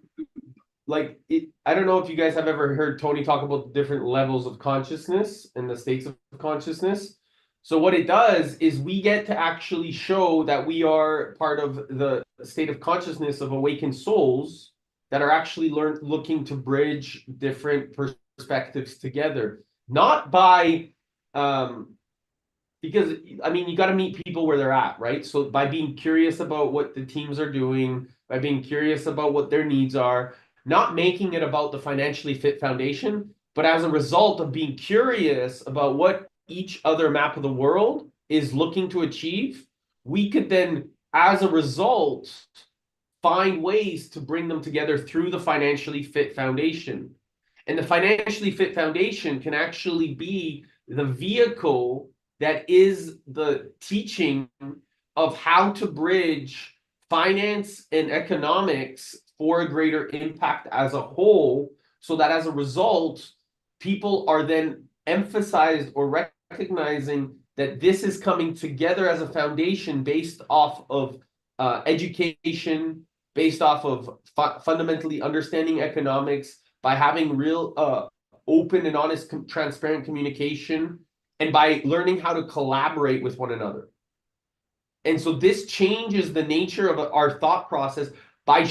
B: like, I don't know if you guys have ever heard Tony talk about the different levels of consciousness and the states of consciousness. So what it does is we get to actually show that we are part of the state of consciousness of awakened souls that are actually looking to bridge different perspectives together. Not by, because, I mean, you got to meet people where they're at, right? So by being curious about what the teams are doing, by being curious about what their needs are, not making it about the financially fit foundation, but as a result of being curious about what each other map of the world is looking to achieve, we could then, as a result, find ways to bring them together through the financially fit foundation. And the financially fit foundation can actually be the vehicle that is the teaching of how to bridge finance and economics for a greater impact as a whole, so that as a result, people are then emphasized or recognizing that this is coming together as a foundation based off of education, based off of fundamentally understanding economics, by having real open and honest, transparent communication, and by learning how to collaborate with one another. And so this changes the nature of our thought process by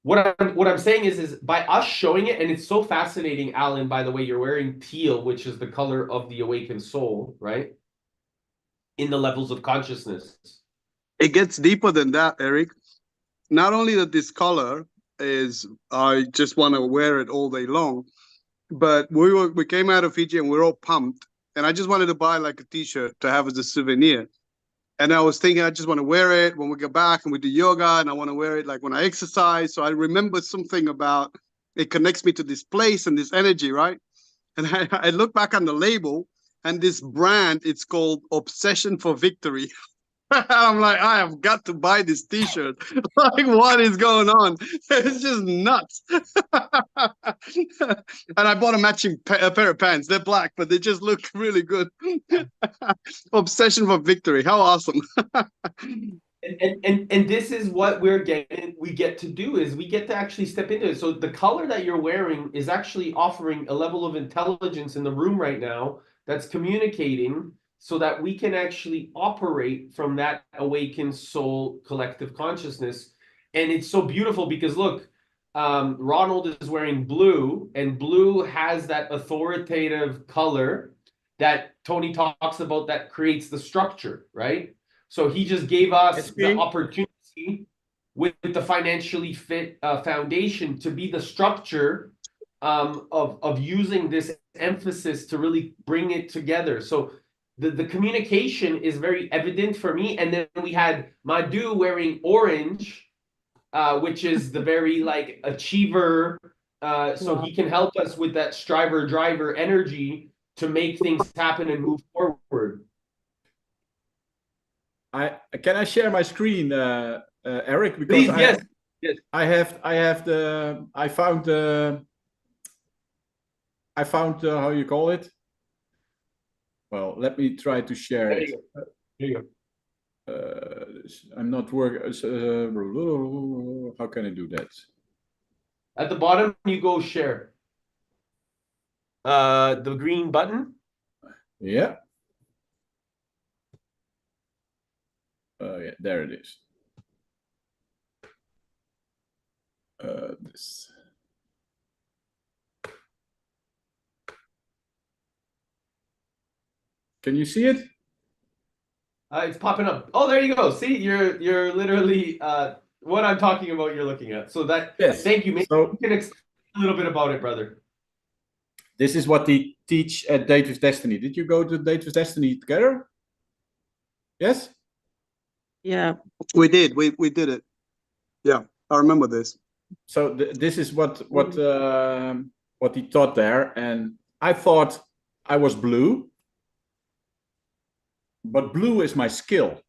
B: what I'm saying is by us showing it. And it's so fascinating, Alan, by the way, you're wearing teal, which is the color of the awakened soul, right? In the levels of consciousness.
G: It gets deeper than that, Eric. Not only that this color is, I just want to wear it all day long, but we came out of Fiji and we're all pumped. And I just wanted to buy like a t-shirt to have as a souvenir. And I was thinking, I just want to wear it when we go back and we do yoga, and I want to wear it like when I exercise. So I remember something about it connects me to this place and this energy, right? And I look back on the label, and this brand, it's called Obsession for Victory. I'm like, I have got to buy this t-shirt. Like, what is going on? It's just nuts. And I bought a matching pair of pants. They're black, but they just look really good. Obsession for Victory. How awesome.
B: And this is what we get to do, is we get to actually step into it. So the color that you're wearing is actually offering a level of intelligence in the room right now that's communicating, so that we can actually operate from that awakened soul collective consciousness. And it's so beautiful because look, Ronald is wearing blue, and blue has that authoritative color that Tony talks about that creates the structure, right? So he just gave us the opportunity with the financially fit foundation to be the structure of using this emphasis to really bring it together. So the communication is very evident for me. And then we had Madhu wearing orange, which is the very like achiever. So he can help us with that striver driver energy to make things happen and move forward.
A: Can I share my screen, Eric? Because
B: Please, yes. Yes.
A: I found how you call it. Well, let me try to share
B: There
A: it.
B: you go. There you go.
A: I'm not working. How can I do that?
B: At the bottom, you go share. The green button.
A: Yeah. Yeah, there it is. This. Can you see it?
B: It's popping up. Oh, there you go. See, you're literally what I'm talking about. You're looking at. So that.
A: Yes.
B: Thank you. Maybe
A: So,
B: you can explain a little bit about it, brother.
A: this is what they teach at Date with Destiny. Did you go to Date with Destiny together? Yes.
F: Yeah.
G: We did. We did it. Yeah, I remember this.
A: So this is what he taught there, and I thought I was blue, but blue is my skill.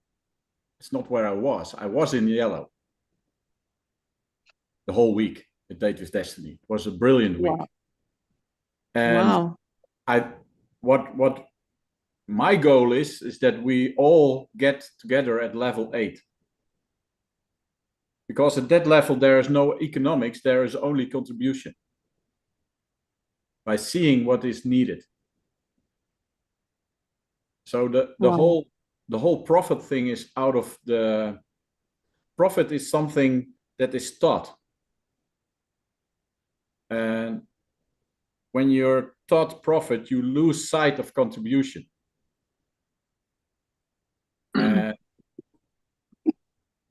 A: It's not where I was. I was in yellow the whole week at Date with Destiny. It was a brilliant week.
F: Wow.
A: And
F: Wow.
A: what my goal is that we all get together at level 8. Because at that level, there is no economics, there is only contribution. By seeing what is needed. So the whole profit thing is out of the profit is something that is taught. And when you're taught profit, you lose sight of contribution. And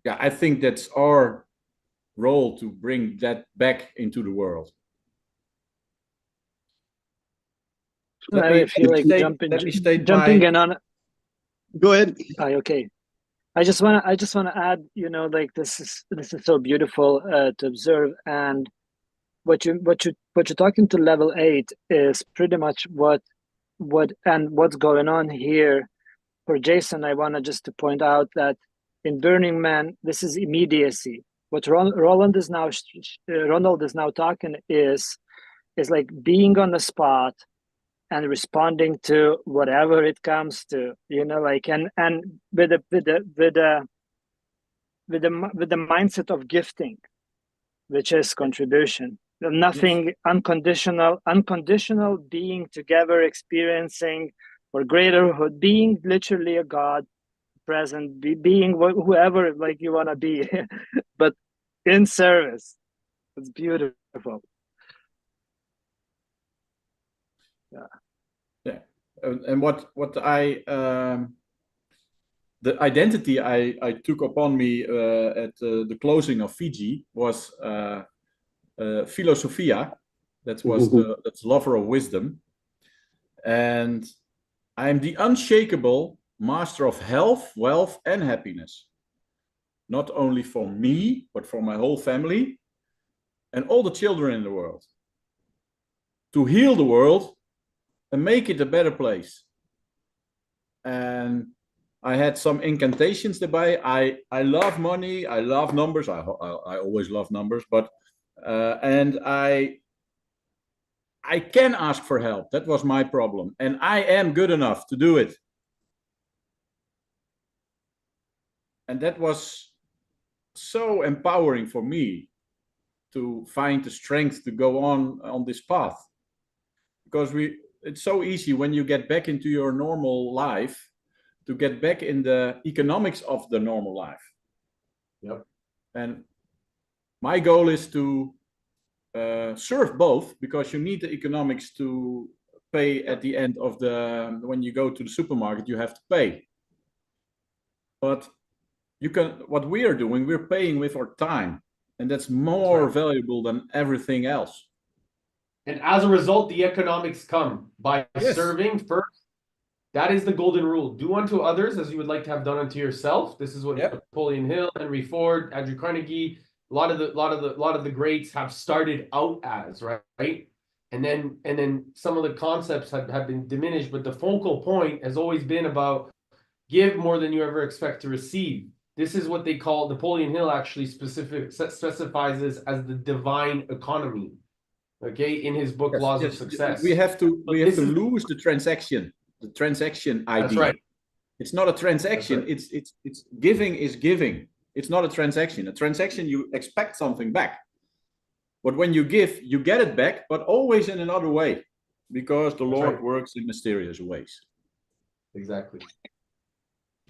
A: yeah, I think that's our role to bring that back into the world.
C: I feel like jumping in on.
G: Go ahead.
C: Okay. I just wanna add, you know, like this is so beautiful to observe, and what you're talking to level 8 is pretty much what's going on here. For Jason, I wanna just to point out that in Burning Man, this is immediacy. What Ronald is now talking is like being on the spot and responding to whatever it comes to, you know, like and with the mindset of gifting, which is contribution. Nothing unconditional being together, experiencing or greaterhood, being literally a God present, being whoever like you want to be, but in service. It's beautiful.
A: Yeah, and what I the identity I took upon me at the closing of Fiji was philosophia. That's lover of wisdom, and I'm the unshakable master of health, wealth, and happiness. Not only for me, but for my whole family and all the children in the world. To heal the world and make it a better place. And I had some incantations thereby. I love money. I love numbers. I always love numbers, but and I can ask for help. That was my problem, and I am good enough to do it. And that was so empowering for me to find the strength to go on this path, because it's so easy when you get back into your normal life to get back in the economics of the normal life.
B: Yep.
A: And my goal is to serve both, because you need the economics to pay at the end of when you go to the supermarket, you have to pay. But what we are doing, we're paying with our time, and that's more valuable than everything else.
B: And as a result, the economics come by serving first That is the golden rule. Do unto others as you would like to have done unto yourself. This is what Napoleon Hill, Henry Ford, Andrew Carnegie, a lot of the greats have started out as, right? And then some of the concepts have been diminished, but the focal point has always been about give more than you ever expect to receive. This is what they call, Napoleon Hill actually specifies this as the divine economy. Okay, in his book Laws of Success.
A: We have to lose the transaction idea.
B: That's right.
A: It's not a transaction.
B: Right.
A: It's giving is giving. It's not a transaction. A transaction, you expect something back. But when you give, you get it back, but always in another way, because the Lord works in mysterious ways.
B: Exactly.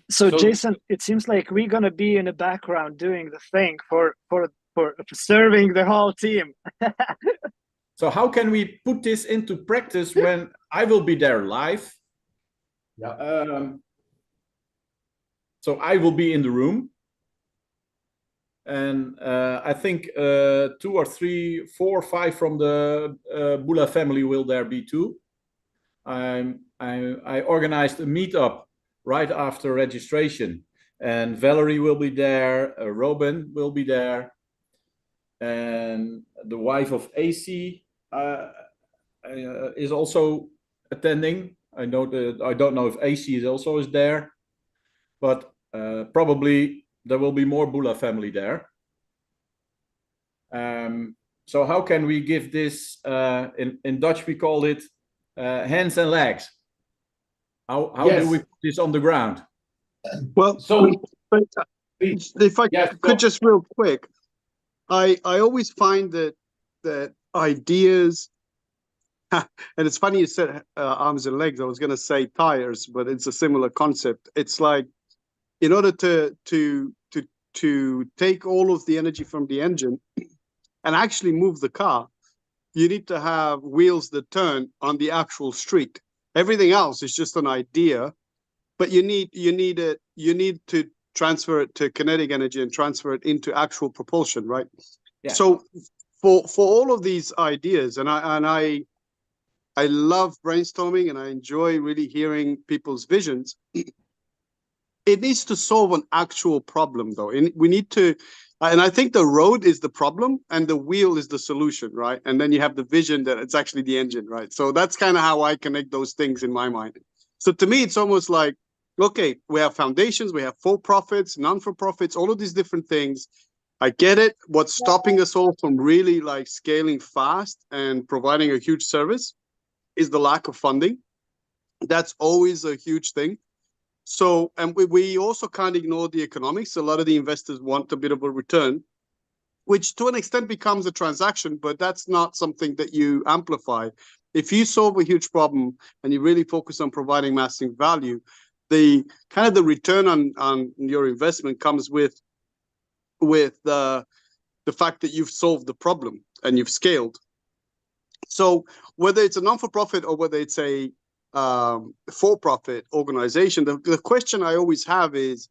C: So Jason, it seems like we're gonna be in the background doing the thing for serving the whole team.
A: So how can we put this into practice when I will be there live?
B: Yeah.
A: So I will be in the room. And I think 2 or 3, 4 or 5 from the Bula family will there be too. I organized a meetup right after registration, and Valerie will be there, Robin will be there, and the wife of AC is also attending. I don't know if AC is also there, but probably there will be more Bula family there. So how can we give this, in Dutch we call it hands and legs? How do we put this on the ground?
G: Well, so if I could just real quick, I always find that ideas, and it's funny you said arms and legs. I was going to say tires, but it's a similar concept. It's like, in order to take all of the energy from the engine and actually move the car, you need to have wheels that turn on the actual street. Everything else is just an idea, but you need to transfer it to kinetic energy and transfer it into actual propulsion, right? Yeah. So for all of these ideas, and I love brainstorming, and I enjoy really hearing people's visions. It needs to solve an actual problem, though. And we need to, and I think the road is the problem and the wheel is the solution, right? And then you have the vision that it's actually the engine, right? So that's kind of how I connect those things in my mind. So to me, it's almost like, okay, we have foundations, we have for-profits, non-for-profits, all of these different things. I get it. What's stopping us all from really like scaling fast and providing a huge service is the lack of funding. That's always a huge thing. So, and we also can't ignore the economics. A lot of the investors want a bit of a return, which to an extent becomes a transaction, but that's not something that you amplify. If you solve a huge problem and you really focus on providing massive value, the kind of the return on your investment comes with the fact that you've solved the problem and you've scaled. So whether it's a non-for-profit or whether it's a for-profit organization, the question I always have is,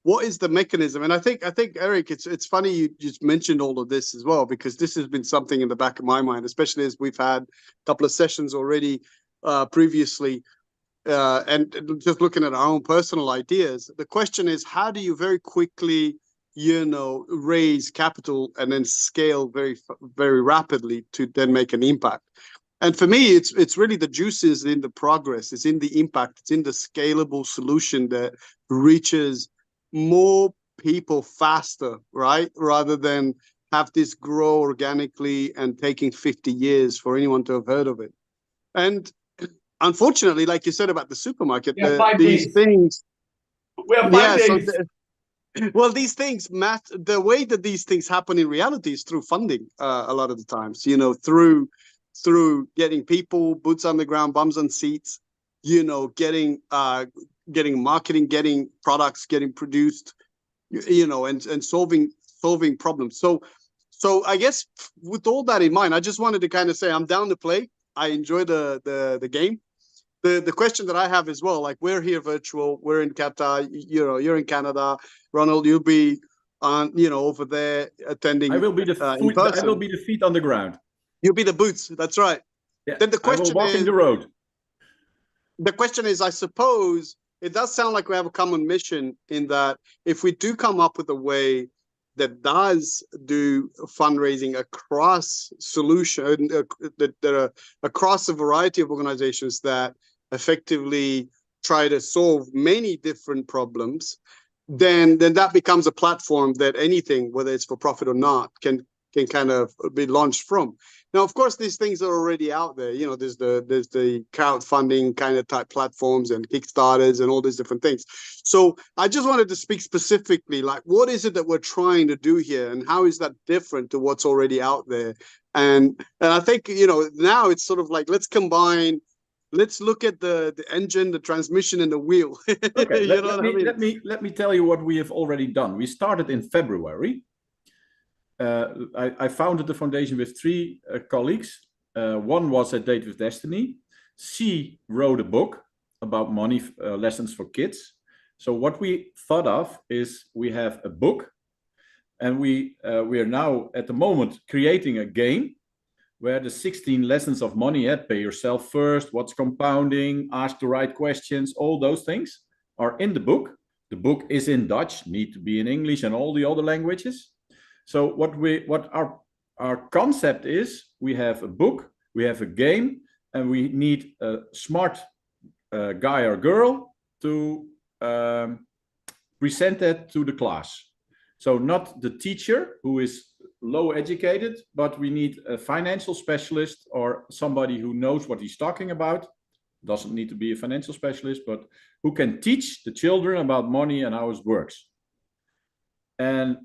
G: what is the mechanism? And I think Eric, it's funny you just mentioned all of this as well, because this has been something in the back of my mind, especially as we've had a couple of sessions already previously, and just looking at our own personal ideas. The question is, how do you very quickly raise capital and then scale very, very rapidly to then make an impact? And for me, it's really the juice is in the progress. It's in the impact. It's in the scalable solution that reaches more people faster, right? Rather than have this grow organically and taking 50 years for anyone to have heard of it. And unfortunately, like you said about the supermarket, these things.
B: We have 5 days.
G: Well, these things, Matt, the way that these things happen in reality is through funding a lot of the times, through getting people, boots on the ground, bums on seats, getting marketing, getting products, getting produced, and solving problems. So I guess with all that in mind, I just wanted to kind of say I'm down to play. I enjoy the game. The question that I have as well, like we're here virtual, we're in Qatar, you're in Canada, Ronald, you'll be on, over there attending.
A: I will be the feet on the ground.
G: You'll be the boots. That's right.
A: Yeah.
G: Then the question
A: I will walk in the road.
G: the question is, I suppose it does sound like we have a common mission in that if we do come up with a way that does do fundraising across solution across a variety of organizations that effectively try to solve many different problems, then that becomes a platform that anything, whether it's for profit or not, can kind of be launched from. Now, of course, these things are already out there. You know, there's the crowdfunding kind of type platforms and Kickstarters and all these different things. So I just wanted to speak specifically, like, what is it that we're trying to do here, and how is that different to what's already out there? And I think, you know, now it's sort of like, let's combine. Let's look at the engine, the transmission, and the wheel.
A: Okay,
G: You know what I mean?
A: let me tell you what we have already done. We started in February. I founded the foundation with three colleagues. One was at Date with Destiny. She wrote a book about money lessons for kids. So what we thought of is we have a book, and we are now at the moment creating a game where the 16 lessons of money, pay yourself first, what's compounding, ask the right questions, all those things are in the book. The book is in Dutch, need to be in English and all the other languages. So what our concept is, we have a book, we have a game, and we need a smart guy or girl to present that to the class. So not the teacher who is low educated, but we need a financial specialist or somebody who knows what he's talking about. Doesn't need to be a financial specialist, but who can teach the children about money and how it works. And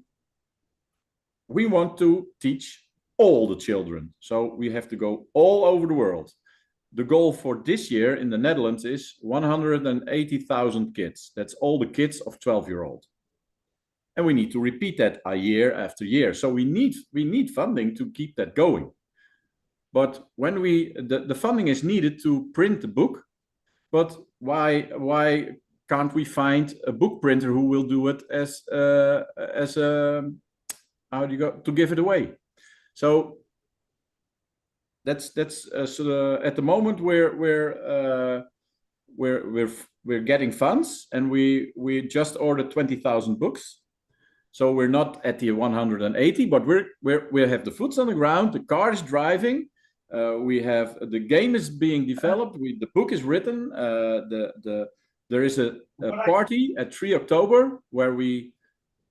A: we want to teach all the children. So we have to go all over the world. The goal for this year in the Netherlands is 180,000 kids. That's all the kids of 12-year-old. And we need to repeat that year after year. So we need funding to keep that going. But when the funding is needed to print the book, but why can't we find a book printer who will do it as a how do you go to give it away? So that's at the moment we're getting funds, and we just ordered 20,000 books. So we're not at the 180, but we have the foots on the ground. The car is driving. We have the game is being developed. The book is written. There is a party at 3 October where we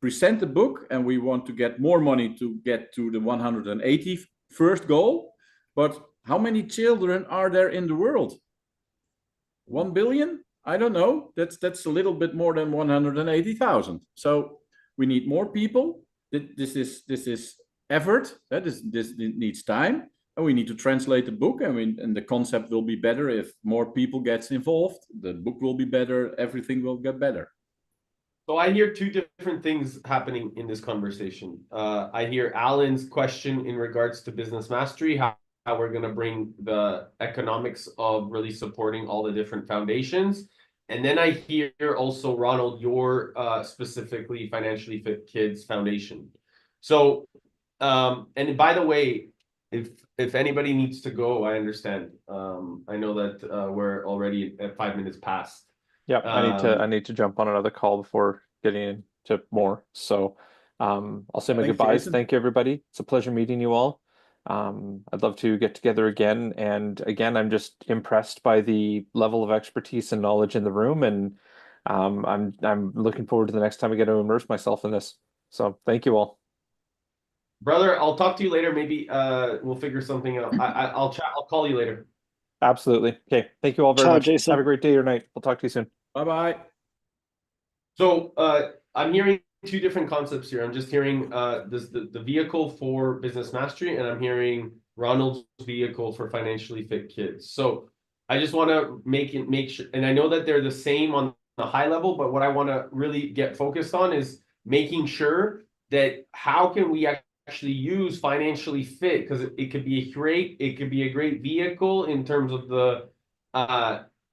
A: present the book, and we want to get more money to get to the 180 first goal. But how many children are there in the world? 1 billion? I don't know. That's a little bit more than 180,000. So we need more people. This is effort. This needs time, and we need to translate the book. And the concept will be better if more people gets involved. The book will be better. Everything will get better.
B: So I hear two different things happening in this conversation. I hear Alan's question in regards to business mastery, how we're going to bring the economics of really supporting all the different foundations. And then I hear also, Ronald, your specifically Financially Fit Kids Foundation. So, and by the way, if anybody needs to go, I understand. I know that we're already at 5 minutes past.
D: Yeah, I need to jump on another call before getting into more. So I'll say my goodbyes.
A: Jason.
D: Thank you, everybody. It's a pleasure meeting you all. I'd love to get together again. And again, I'm just impressed by the level of expertise and knowledge in the room. And I'm looking forward to the next time I get to immerse myself in this. So thank you all.
B: Brother, I'll talk to you later. Maybe we'll figure something out. I'll chat. I'll call you later.
D: Absolutely. Okay. Thank you all very much.
C: Jason.
D: Have a great day or night. We'll talk to you soon.
A: Bye-bye.
B: So I'm hearing two different concepts here. I'm just hearing the vehicle for business mastery, and I'm hearing Ronald's vehicle for financially fit kids. So I just want to make sure, and I know that they're the same on the high level, but what I want to really get focused on is making sure that how can we actually use financially fit, because it could be a great vehicle in terms of the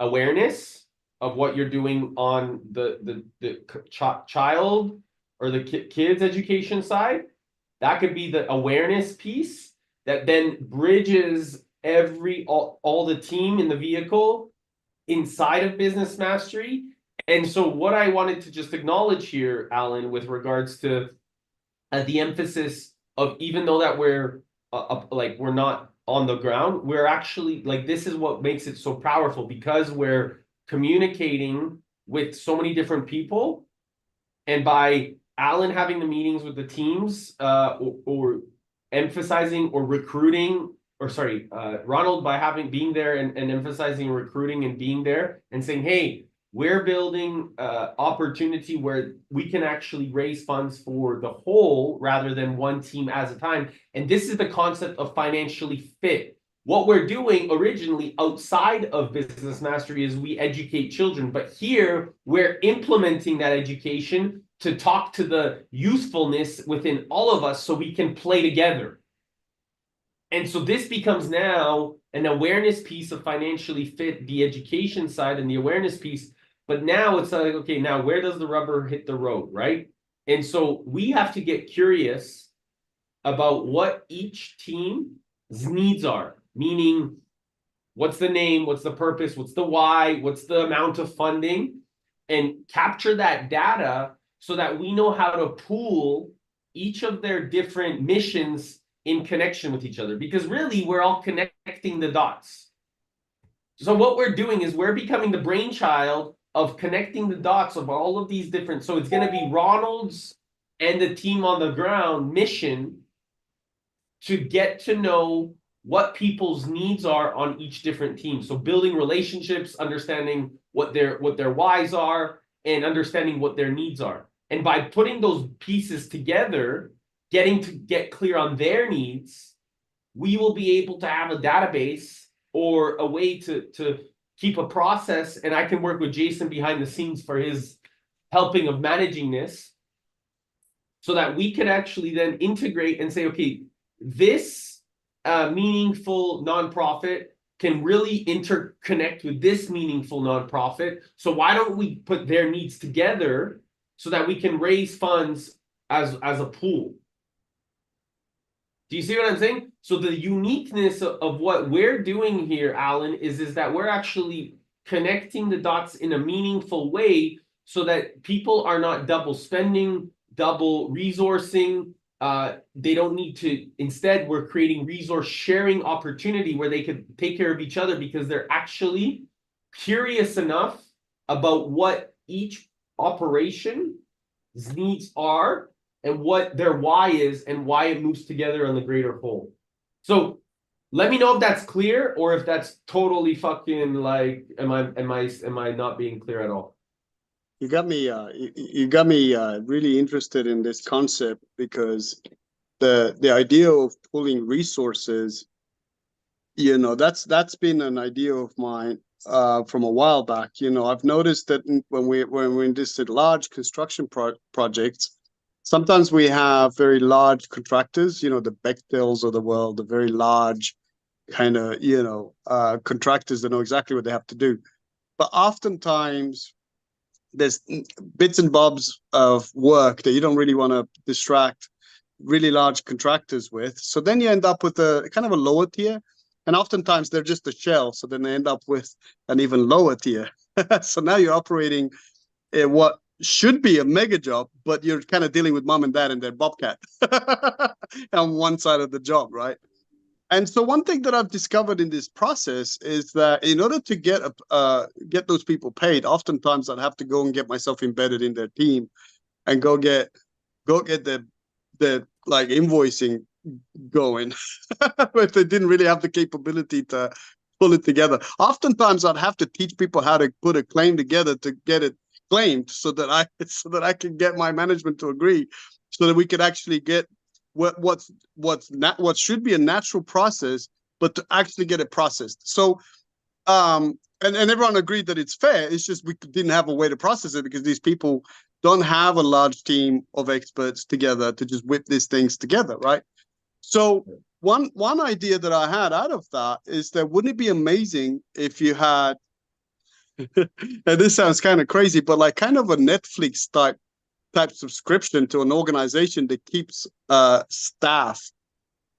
B: awareness of what you're doing on the child or the kids education side. That could be the awareness piece that then bridges all the team in the vehicle inside of Business Mastery. And so what I wanted to just acknowledge here, Alan, with regards to the emphasis of, even though that we're like we're not on the ground, we're actually like, this is what makes it so powerful, because we're communicating with so many different people. And by Alan having the meetings with the teams, or emphasizing or recruiting, or sorry, Ronald by being there and emphasizing recruiting and being there and saying, hey, we're building opportunity where we can actually raise funds for the whole rather than one team at a time. And this is the concept of financially fit. What we're doing originally outside of Business Mastery is we educate children, but here we're implementing that education to talk to the usefulness within all of us so we can play together. And so this becomes now an awareness piece of financially fit, the education side and the awareness piece. But now it's like, okay, now where does the rubber hit the road, right? And so we have to get curious about what each team's needs are, meaning what's the name, what's the purpose, what's the why, what's the amount of funding, and capture that data so that we know how to pool each of their different missions in connection with each other, because really we're all connecting the dots. So what we're doing is we're becoming the brainchild of connecting the dots of all of these different, so it's going to be Ronald's and the team on the ground mission to get to know what people's needs are on each different team. So building relationships, understanding what their whys are, and understanding what their needs are. And by putting those pieces together, getting to get clear on their needs, we will be able to have a database or a way to keep a process. And I can work with Jason behind the scenes for his helping of managing this, so that we can actually then integrate and say, okay, this meaningful nonprofit can really interconnect with this meaningful nonprofit. So why don't we put their needs together so that we can raise funds as a pool? Do you see what I'm saying? So the uniqueness of what we're doing here, Alan, is that we're actually connecting the dots in a meaningful way so that people are not double spending, double resourcing. They don't need to, instead, we're creating resource sharing opportunity where they could take care of each other because they're actually curious enough about what each operation's needs are and what their why is and why it moves together on the greater whole. So let me know if that's clear or if that's totally fucking like, am I not being clear at all?
G: You got me really interested in this concept, because the idea of pulling resources, you know, that's been an idea of mine from a while back. You know, I've noticed that when we're in this large construction projects, sometimes we have very large contractors, you know, the Bechtels of the world, the very large kind of, you know, contractors that know exactly what they have to do. But oftentimes there's bits and bobs of work that you don't really want to distract really large contractors with. So then you end up with a kind of a lower tier. And oftentimes they're just a shell. So then they end up with an even lower tier. So now you're operating what should be a mega job, but you're kind of dealing with mom and dad and their bobcat on one side of the job, right? And so one thing that I've discovered in this process is that in order to get those people paid, oftentimes I'd have to go and get myself embedded in their team and go get the like invoicing going, but they didn't really have the capability to pull it together. Oftentimes I'd have to teach people how to put a claim together to get it claimed, so that I can get my management to agree, so that we could actually get what should be a natural process, but to actually get it processed. So and everyone agreed that it's fair. It's just we didn't have a way to process it because these people don't have a large team of experts together to just whip these things together, right? So one idea that I had out of that is that wouldn't it be amazing if you had, and this sounds kind of crazy, but like kind of a Netflix type subscription to an organization that keeps staff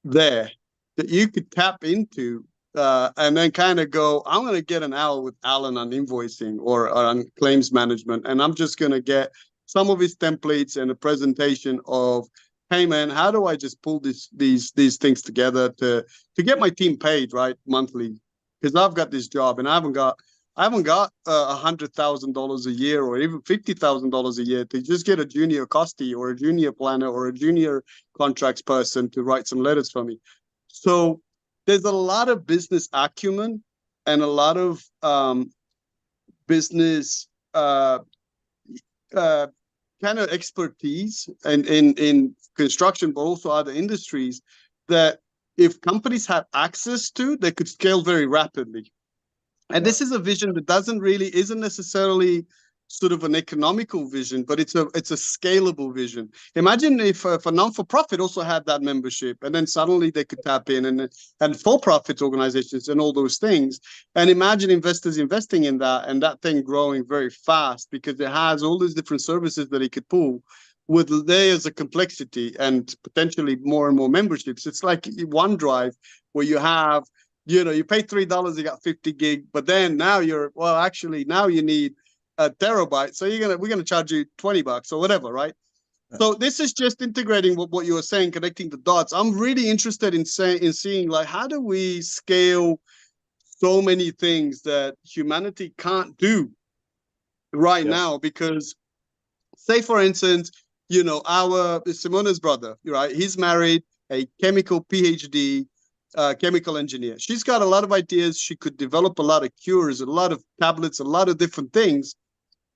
G: there that you could tap into and then kind of go, I'm going to get an hour with Alan on invoicing or on claims management, and I'm just going to get some of his templates and a presentation of, hey man, how do I just pull these things together to get my team paid right monthly? Because I've got this job and I haven't got $100,000 a year or even $50,000 a year to just get a junior costy or a junior planner or a junior contracts person to write some letters for me. So there's a lot of business acumen and a lot of business kind of expertise and in construction, but also other industries that if companies had access to, they could scale very rapidly. And this is a vision that isn't necessarily sort of an economical vision, but it's a scalable vision. Imagine if a non-for-profit also had that membership, and then suddenly they could tap in, and for-profit organizations and all those things. And imagine investors investing in that, and that thing growing very fast because it has all these different services that it could pull with layers of complexity and potentially more and more memberships. It's like OneDrive, where you have, you pay $3, you got 50 gig, but then now now you need a terabyte, so we're gonna charge you $20 or whatever, right? Yeah. So this is just integrating what you were saying, connecting the dots. I'm really interested in seeing like, how do we scale so many things that humanity can't do right now? Because say for instance, our Simona's brother, right? He's married a chemical PhD, chemical engineer. She's got a lot of ideas. She could develop a lot of cures, a lot of tablets, a lot of different things.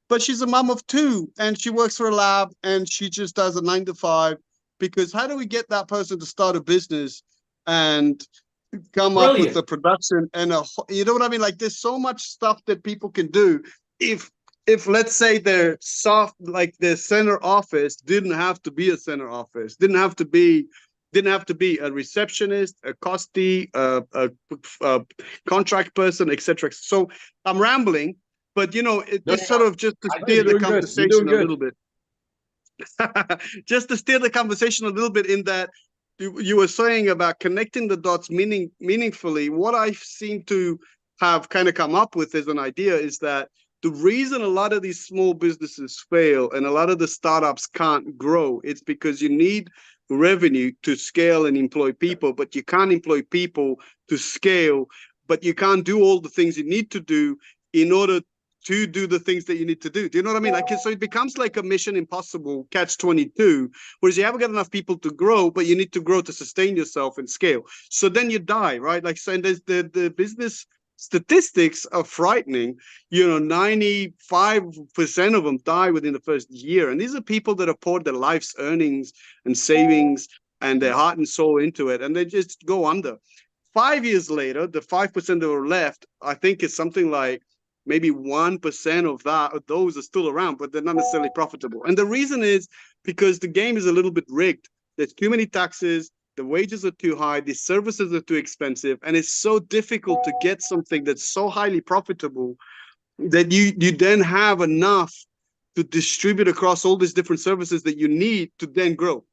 G: But she's a mom of two, and she works for a lab, and she just does a 9 to 5. Because how do we get that person to start a business and come up with the production and you know what I mean? Like, there's so much stuff that people can do. If let's say their center office didn't have to be a center office, didn't have to be a receptionist, a costy, a contract person, etc. So I'm rambling, but it's sort of just to steer the conversation a little bit. Just to steer the conversation a little bit in that you were saying about connecting the dots meaningfully. What I seem to have kind of come up with as an idea is that the reason a lot of these small businesses fail and a lot of the startups can't grow, it's because you need revenue to scale and employ people, but you can't employ people to scale, but you can't do all the things you need to do in order to do the things that you need to do. Do you know what I mean? Like, so it becomes like a Mission Impossible catch-22, whereas you haven't got enough people to grow, but you need to grow to sustain yourself and scale. So then you die, right? Like, so, and there's the business statistics are frightening. 95% of them die within the first year. And these are people that have poured their life's earnings and savings and their heart and soul into it, and they just go under. 5 years later, the 5% that were left, I think is something like maybe 1% of those are still around, but they're not necessarily profitable. And the reason is because the game is a little bit rigged. There's too many taxes, the wages are too high, the services are too expensive, and it's so difficult to get something that's so highly profitable that you then have enough to distribute across all these different services that you need to then grow.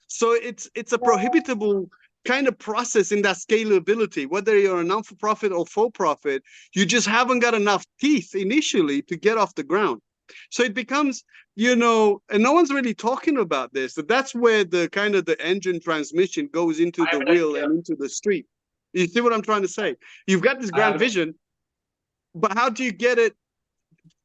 G: So it's a prohibitable kind of process in that scalability. Whether you're a non-for-profit or for-profit, you just haven't got enough teeth initially to get off the ground. So it becomes, and no one's really talking about this, but that's where the kind of the engine transmission goes into the wheel and into the street. You see what I'm trying to say? You've got this grand vision, but how do you get it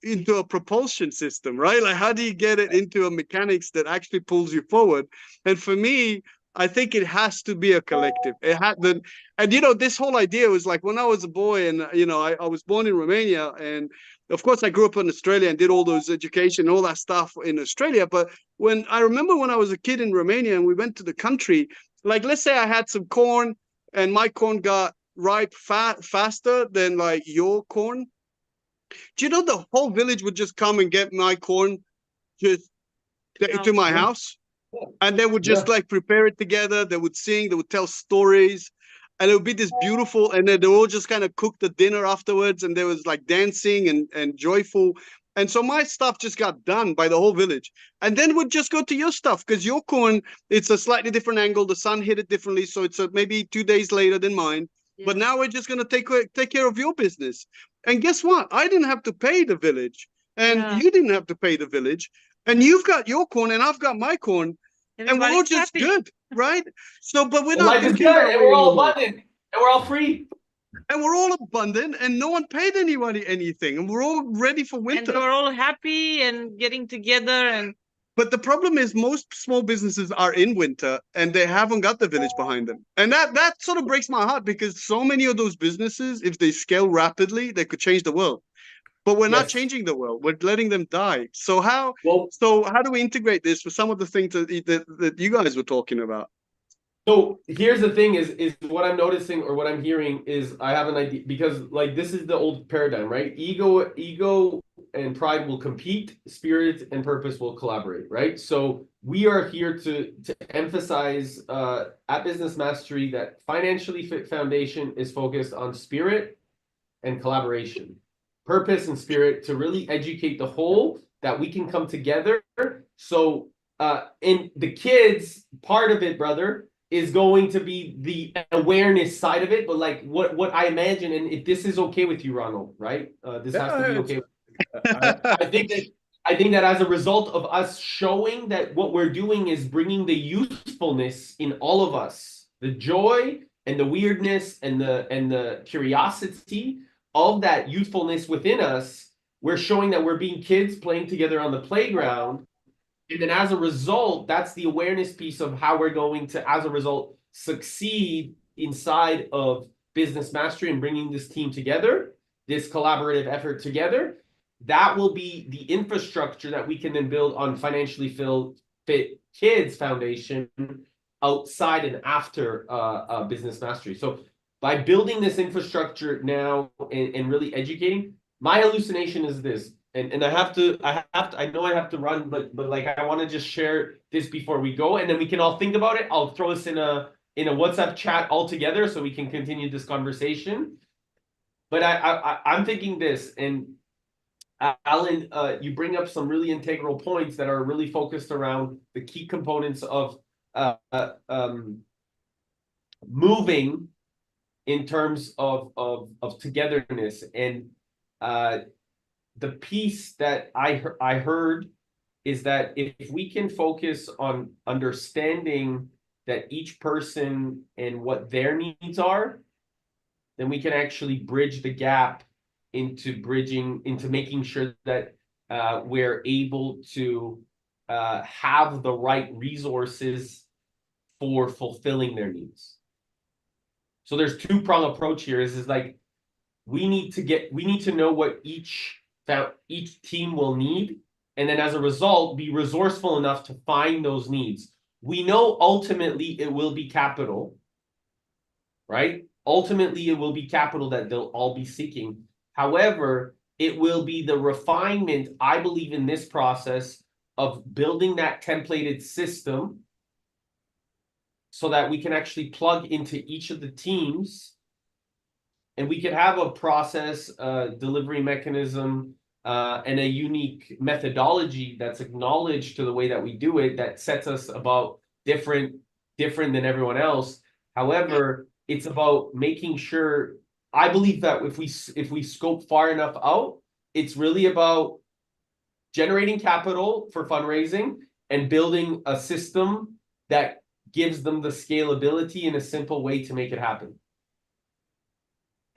G: into a propulsion system, right? Like, how do you get it into a mechanics that actually pulls you forward? And for me, I think it has to be a collective. This whole idea was like when I was a boy, and I was born in Romania, and of course I grew up in Australia and did all those education, all that stuff in Australia. But when I was a kid in Romania and we went to the country, like let's say I had some corn and my corn got ripe faster than like your corn. Do you know the whole village would just come and get my corn just to my house? And they would just like prepare it together. They would sing, they would tell stories, and it would be this beautiful. And then they all just kind of cook the dinner afterwards, and there was like dancing and joyful. And so my stuff just got done by the whole village. And then we'd just go to your stuff because your corn, it's a slightly different angle. The sun hit it differently. So it's maybe 2 days later than mine. but now we're just going to take care of your business. And guess what? I didn't have to pay the village, and you didn't have to pay the village, and you've got your corn and I've got my corn, and we're all just good, right? So, but we're not thinking that
B: and
G: way
B: we're all
G: anymore.
B: abundant, and we're all free.
G: And we're all abundant, and no one paid anybody anything, and we're all ready for winter.
F: And we're all happy and getting together. And
G: But the problem is most small businesses are in winter and they haven't got the village behind them. And that sort of breaks my heart, because so many of those businesses, if they scale rapidly, they could change the world. But we're not changing the world. We're letting them die. So how do we integrate this with some of the things that you guys were talking about?
B: So here's the thing is what I'm noticing, or what I'm hearing is, I have an idea, because like this is the old paradigm, right? Ego and pride will compete, spirit and purpose will collaborate, right? So we are here to emphasize at Business Mastery that Financially Fit Foundation is focused on spirit and collaboration, purpose and spirit, to really educate the whole, that we can come together. So in the kids part of it, brother, is going to be the awareness side of it, but like what I imagine, and if this is okay with you, Ronald, right? This has to be okay. I think that as a result of us showing that what we're doing is bringing the youthfulness in all of us, the joy and the weirdness and the curiosity of that youthfulness within us, we're showing that we're being kids playing together on the playground. And then as a result, that's the awareness piece of how we're going to, as a result, succeed inside of Business Mastery and bringing this team together, this collaborative effort together. That will be the infrastructure that we can then build on Financially Fit Kids Foundation outside and after Business Mastery. So by building this infrastructure now and really educating, my hallucination is this. And I know I have to run, but like I want to just share this before we go, and then we can all think about it. I'll throw us in a WhatsApp chat all together so we can continue this conversation. But I'm thinking this, and Alan, you bring up some really integral points that are really focused around the key components of moving in terms of togetherness, and the piece that I heard is that if we can focus on understanding that each person and what their needs are, then we can actually bridge the gap into making sure that we're able to have the right resources for fulfilling their needs. So there's two-prong approach here. Is like we need to know what each team will need, and then as a result be resourceful enough to find those needs. We know ultimately it will be capital, right? Ultimately it will be capital that they'll all be seeking. However, it will be the refinement, I believe, in this process of building that templated system so that we can actually plug into each of the teams. And we could have a process, delivery mechanism, and a unique methodology that's acknowledged to the way that we do it, that sets us about different than everyone else. However, it's about making sure, I believe that if we scope far enough out, it's really about generating capital for fundraising and building a system that gives them the scalability in a simple way to make it happen.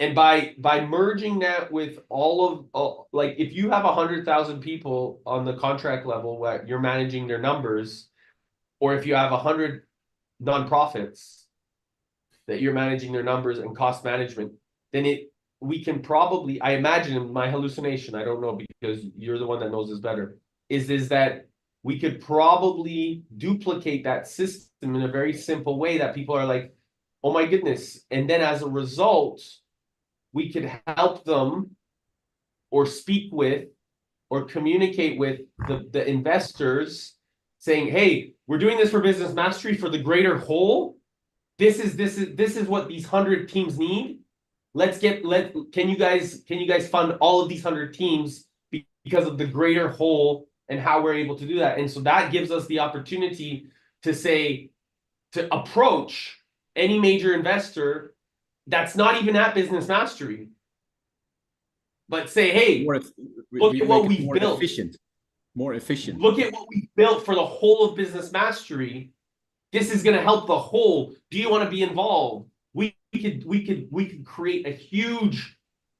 B: And by merging that with all of, like, if you have 100,000 people on the contract level where you're managing their numbers, or if you have 100 nonprofits that you're managing their numbers and cost management, then we can probably, I imagine, my hallucination, I don't know because you're the one that knows this better, is that we could probably duplicate that system in a very simple way that people are like, oh my goodness. And then as a result, we could help them or speak with or communicate with the investors saying, hey, we're doing this for Business Mastery for the greater whole. This is what these 100 teams need. Can you guys fund all of these 100 teams because of the greater whole and how we're able to do that? And so that gives us the opportunity to approach any major investor that's not even at Business Mastery. But say, hey, look at what we've built.
A: More efficient.
B: Look at what we've built for the whole of Business Mastery. This is going to help the whole. Do you want to be involved? We could create a huge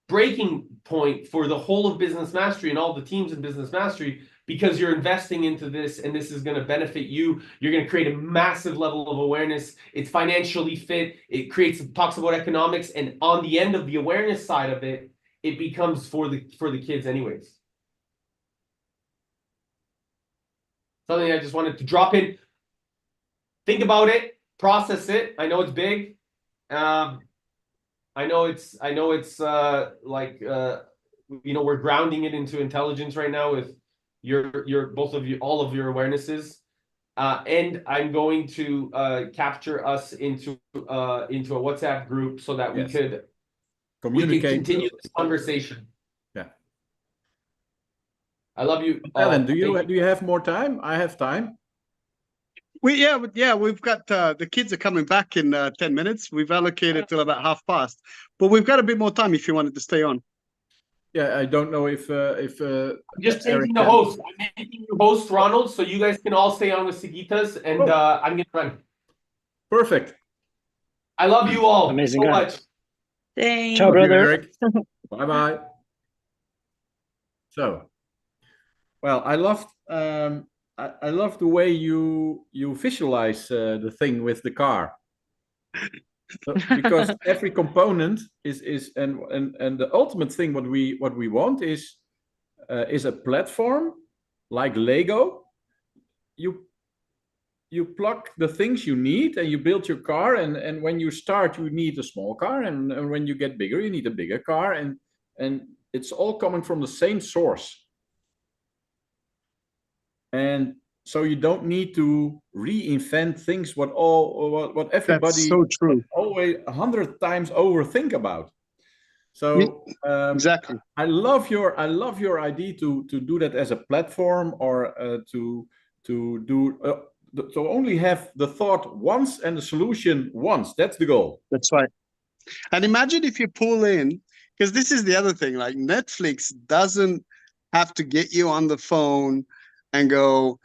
B: breaking point for the whole of Business Mastery and all the teams in Business Mastery, because you're investing into this and this is going to benefit you. You're going to create a massive level of awareness. It's financially fit. It talks about economics, and on the end of the awareness side of it, it becomes for the kids anyways. Something I just wanted to drop in. Think about it, process it. I know it's big. I know it's like we're grounding it into intelligence right now with all of your awarenesses. And I'm going to capture us into a WhatsApp group so that we could continue this conversation.
A: Yeah.
B: I love you.
A: Alan, do you have more time? I have time.
G: We've got the kids are coming back in 10 minutes. We've allocated till about past, but we've got a bit more time if you wanted to stay on.
A: Yeah, I don't know if
B: I'm just taking the host. I'm making you host, Ronald, so you guys can all stay on with Sigitas, and I'm gonna run.
A: Perfect.
B: I love you all
C: Amazing
B: so
C: guy.
B: much.
F: Thanks.
C: Ciao, brother.
A: Bye bye. So, well, I loved the way you visualize the thing with the car. So, because every component is and the ultimate thing what we want is a platform like Lego. You plug the things you need and you build your car, and when you start you need a small car, and when you get bigger you need a bigger car, and it's all coming from the same source. And so you don't need to reinvent things what everybody
G: That's so true.
A: always 100 times overthink about. So
G: exactly.
A: I love your idea to do that as a platform, or to only have the thought once and the solution once. That's the goal.
G: That's right. And imagine if you pull in, because this is the other thing, like Netflix doesn't have to get you on the phone and go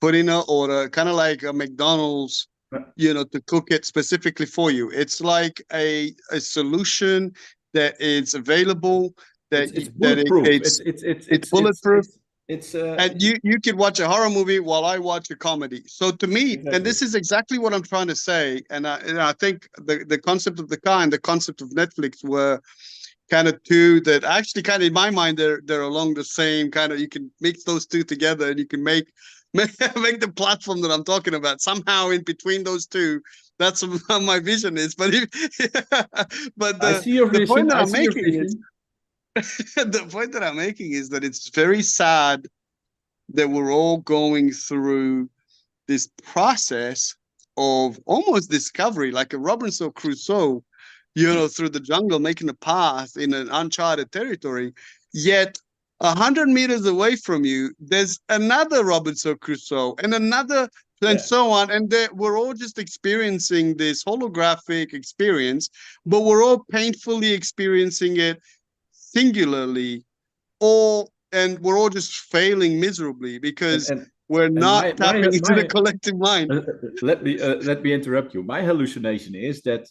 G: put in an order, kind of like a McDonald's, to cook it specifically for you. It's like a solution that is available,
A: it's bulletproof.
G: It's bulletproof.
A: It's
G: and you can watch a horror movie while I watch a comedy. So to me, and this is exactly what I'm trying to say, and I think the concept of the car and the concept of Netflix were kind of two that actually kind of in my mind they're along the same kind of. You can mix those two together and you can make the platform that I'm talking about. Somehow in between those two, that's how my vision is. But the point that I'm making is the point that I'm making is that it's very sad that we're all going through this process of almost discovery, like a Robinson Crusoe, through the jungle, making a path in an uncharted territory. Yet 100 meters away from you, there's another Robinson Crusoe and another, and so on. And we're all just experiencing this holographic experience, but we're all painfully experiencing it singularly, and we're all just failing miserably because we're not tapping into the collective mind.
A: Let me interrupt you. My hallucination is that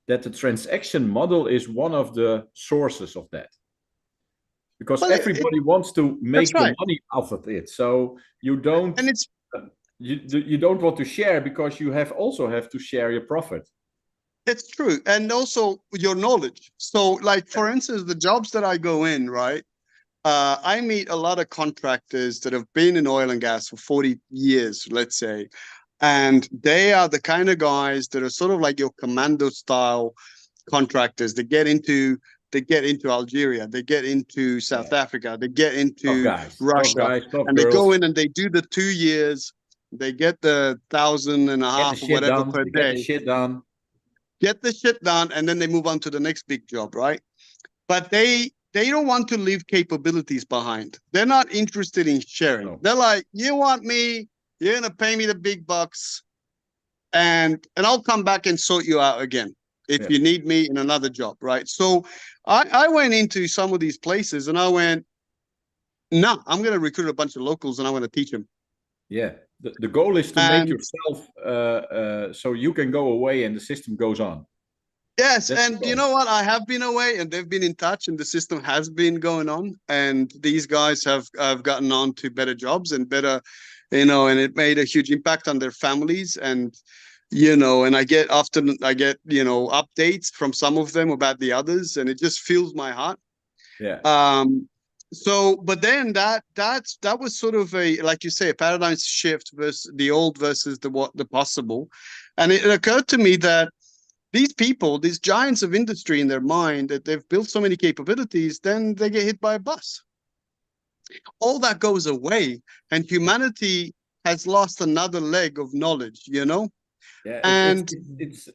A: the transaction model is one of the sources of that, because everybody wants to make the money off of it. So you don't, and it's you don't want to share because you also have to share your profit.
G: It's true. And also your knowledge. So like, for instance, the jobs that I go in, right? I meet a lot of contractors that have been in oil and gas for 40 years, let's say. And they are the kind of guys that are sort of like your commando style contractors. They get into Algeria, they get into South Africa, they get into Russia, and they go in and they do the 2 years. They get the 1,500 or whatever per day.
A: Get the shit done.
G: Get the shit done, and then they move on to the next big job, right? But they don't want to leave capabilities behind. They're not interested in sharing. No. They're like, you want me, you're gonna pay me the big bucks, and I'll come back and sort you out again. if you need me in another job, right? So I went into some of these places and I went, no, I'm going to recruit a bunch of locals and I'm going to teach them.
A: Yeah, the goal is to make yourself so you can go away and the system goes on.
G: Yes,
A: That's
G: and you know what? I have been away, and they've been in touch, and the system has been going on, and these guys have gotten on to better jobs and better, and it made a huge impact on their families, and and I get updates from some of them about the others, and it just fills my heart.
A: Yeah.
G: So, but then that was sort of a, like you say, a paradigm shift versus the old versus the possible, and it occurred to me that these people, these giants of industry in their mind, that they've built so many capabilities, then they get hit by a bus. All that goes away, and humanity has lost another leg of knowledge,
A: Yeah,
G: and
A: it's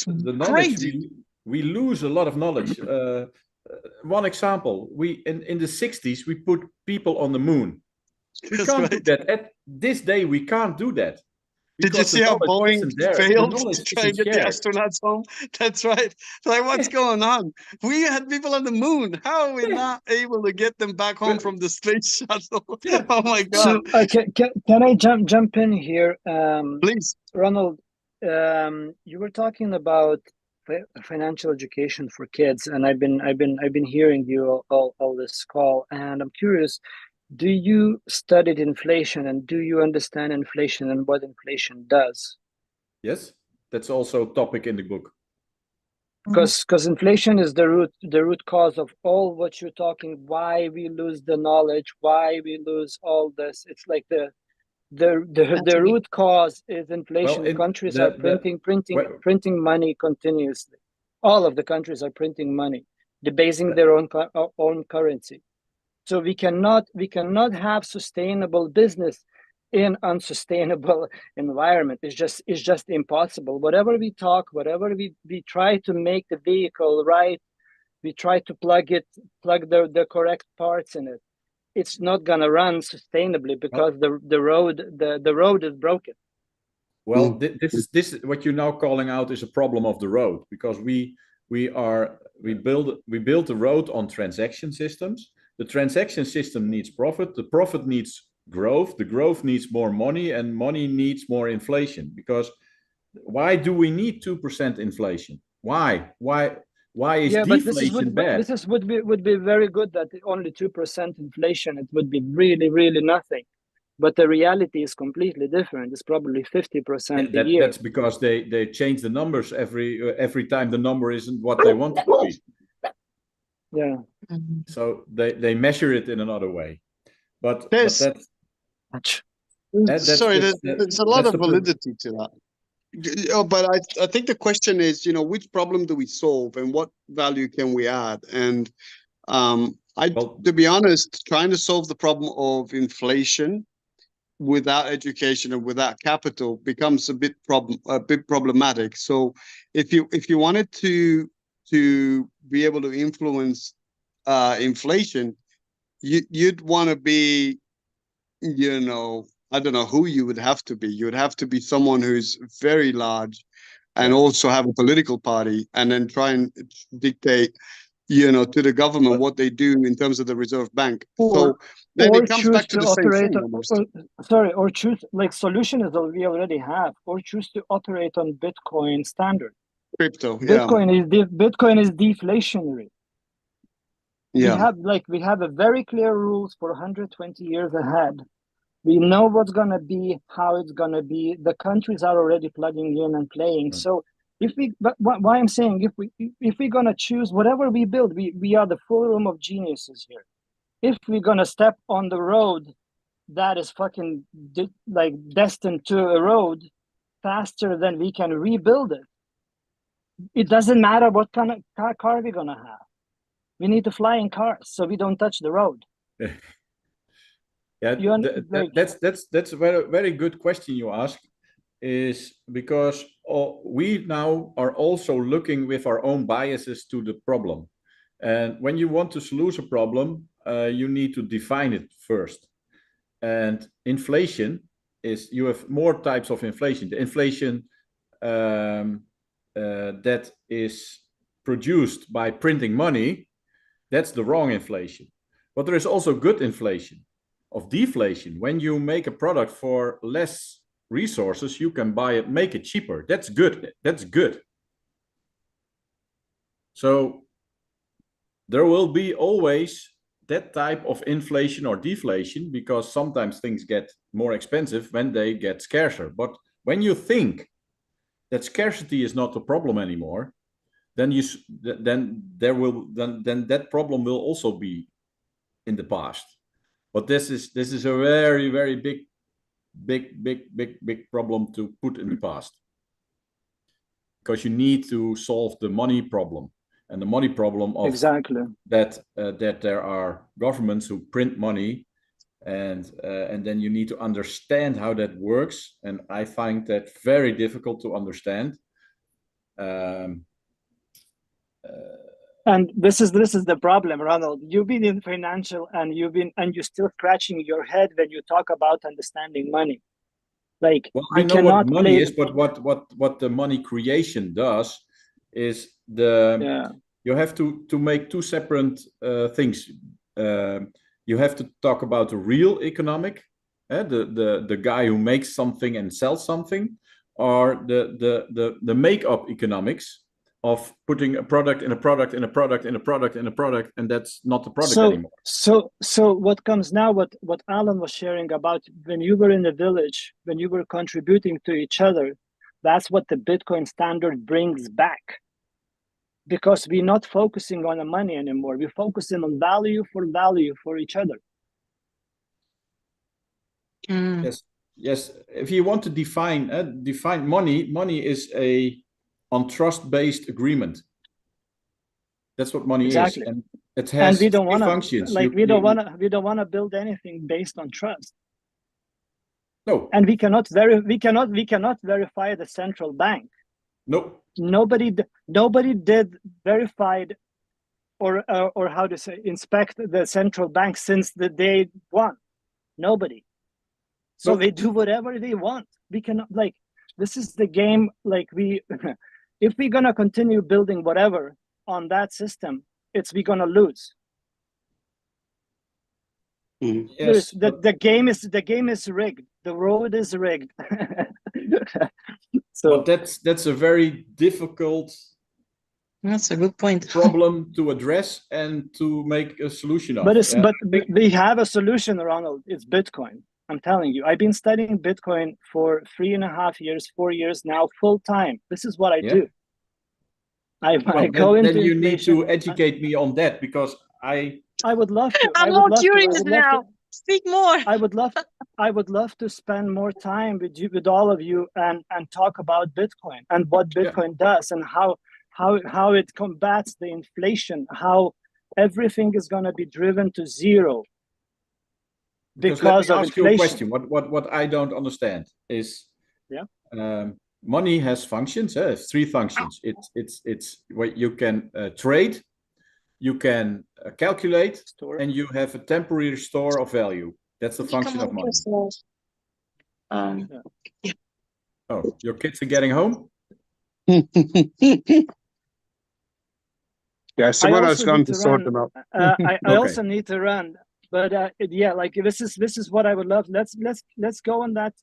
G: the
A: knowledge.
G: crazy.
A: We lose a lot of knowledge. One example: in the 60s we put people on the moon. We can't do that. At this day, we can't do that.
G: Did you see how Boeing failed to try and get the
A: shared.
G: astronauts home? That's right. Like, what's going on? We had people on the moon. How are we not able to get them back home from the space shuttle? Oh my God!
C: So can I jump in here?
G: Please,
C: Ronald. You were talking about financial education for kids, and I've been hearing you all this call, and I'm curious. Do you studied inflation, and do you understand inflation and what inflation does?
A: Yes, that's also a topic in the book.
C: Because inflation is the root cause of all what you're talking. Why we lose the knowledge? Why we lose all this? It's like the root cause is inflation.
A: Well,
C: countries are printing money continuously. All of the countries are printing money, debasing their own currency. So we cannot have sustainable business in unsustainable environment. It's just impossible. Whatever we talk, whatever we try to make the vehicle right, we try to plug the correct parts in it. It's not gonna run sustainably because the road is broken.
A: Well, this what you're now calling out is a problem of the road, because we build the road on transaction systems. The transaction system needs profit. The profit needs growth. The growth needs more money, and money needs more inflation. Because why do we need 2% inflation? Why is deflation bad?
C: This would be very good that only 2% inflation. It would be really nothing. But the reality is completely different. It's probably 50% a year.
A: That's because they change the numbers every time the number isn't what they want it to be.
C: Yeah.
A: So they measure it in another way. But that's
G: sorry, there's a lot of validity to that. But I think the question is, which problem do we solve and what value can we add? And to be honest, trying to solve the problem of inflation without education and without capital becomes a bit problematic. So if you wanted to be able to influence inflation, you'd want to be, I don't know who you would have to be. You would have to be someone who's very large and also have a political party, and then try and dictate, to the government what they do in terms of the Reserve Bank. So then it comes back to the same thing.
C: Or choose, like, solution is that we already have, or choose to operate on Bitcoin standard.
G: Crypto,
C: Bitcoin is deflationary.
G: Yeah.
C: We have a very clear rules for 120 years ahead. We know what's gonna be, how it's gonna be. The countries are already plugging in and playing. So why I'm saying, if we're gonna choose whatever we build, we are the full room of geniuses here. If we're gonna step on the road that is fucking destined to erode faster than we can rebuild it, it doesn't matter what kind of car we're gonna have. We need to fly in cars so we don't touch the road.
A: Yeah, that's a very, very good question you ask, is because we now are also looking with our own biases to the problem. And when you want to solve a problem, you need to define it first. And inflation is, you have more types of inflation. The inflation that is produced by printing money, that's the wrong inflation. But there is also good inflation, of deflation. When you make a product for less resources, you can buy it, make it cheaper. That's good. That's good. So there will be always that type of inflation or deflation, because sometimes things get more expensive when they get scarcer. But when you think that scarcity is not the problem anymore, then that problem will also be in the past. But this is a very, very big problem to put in the past, because you need to solve the money problem, and the money problem of
C: Exactly.
A: that there are governments who print money, and then you need to understand how that works, and I find that very difficult to understand.
C: And this is the problem, Ronald. You've been in financial, and you're still scratching your head when you talk about understanding money. Like,
A: well,
C: we
A: I know
C: cannot
A: what money
C: play...
A: is, but what the money creation does is you have to make two separate things. You have to talk about the real economic, the guy who makes something and sells something, or the make-up economics of putting a product in a product in a product in a product in a product, and that's not the product anymore.
C: So what comes now, what Alan was sharing about when you were in the village, when you were contributing to each other, that's what the Bitcoin standard brings back. Because we're not focusing on the money anymore. We're focusing on value for each other.
A: Yes. If you want to define money is on trust-based agreement. That's what money
C: Exactly.
A: is, and it has
C: we don't
A: three
C: want
A: functions.
C: to, like, we don't want to build anything based on trust.
A: No.
C: And we cannot verify the central bank.
A: No.
C: Nobody did verified or how to say, inspect the central bank since the day one. Nobody. So they do whatever they want. We cannot, like, this is the game. Like, if we're gonna continue building whatever on that system, we're gonna lose.
A: Yes,
C: the game is rigged. The road is rigged.
A: So, but that's a very difficult.
F: That's a good point.
A: Problem to address and to make a solution of.
C: But we have a solution, Ronald. It's Bitcoin. I'm telling you, I've been studying Bitcoin for 3.5 years, 4 years now, full time. This is what I do. I go into
A: then you
C: inflation.
A: Need to educate me on that, because I
C: would love to.
F: I'm more curious now. Speak more.
C: I would love to spend more time with all of you and talk about Bitcoin and what Bitcoin does and how it combats the inflation, how everything is going to be driven to zero because
A: let me
C: of
A: ask
C: inflation.
A: You a question. What I don't understand is money has functions. It has 3 functions. It's what you can trade, you can calculate, store, and you have a temporary store of value. That's the function of money. Oh, your kids are getting home?
G: Yeah, someone has gone to sort them out.
C: I also need to run, but like this is what I would love. Let's go on that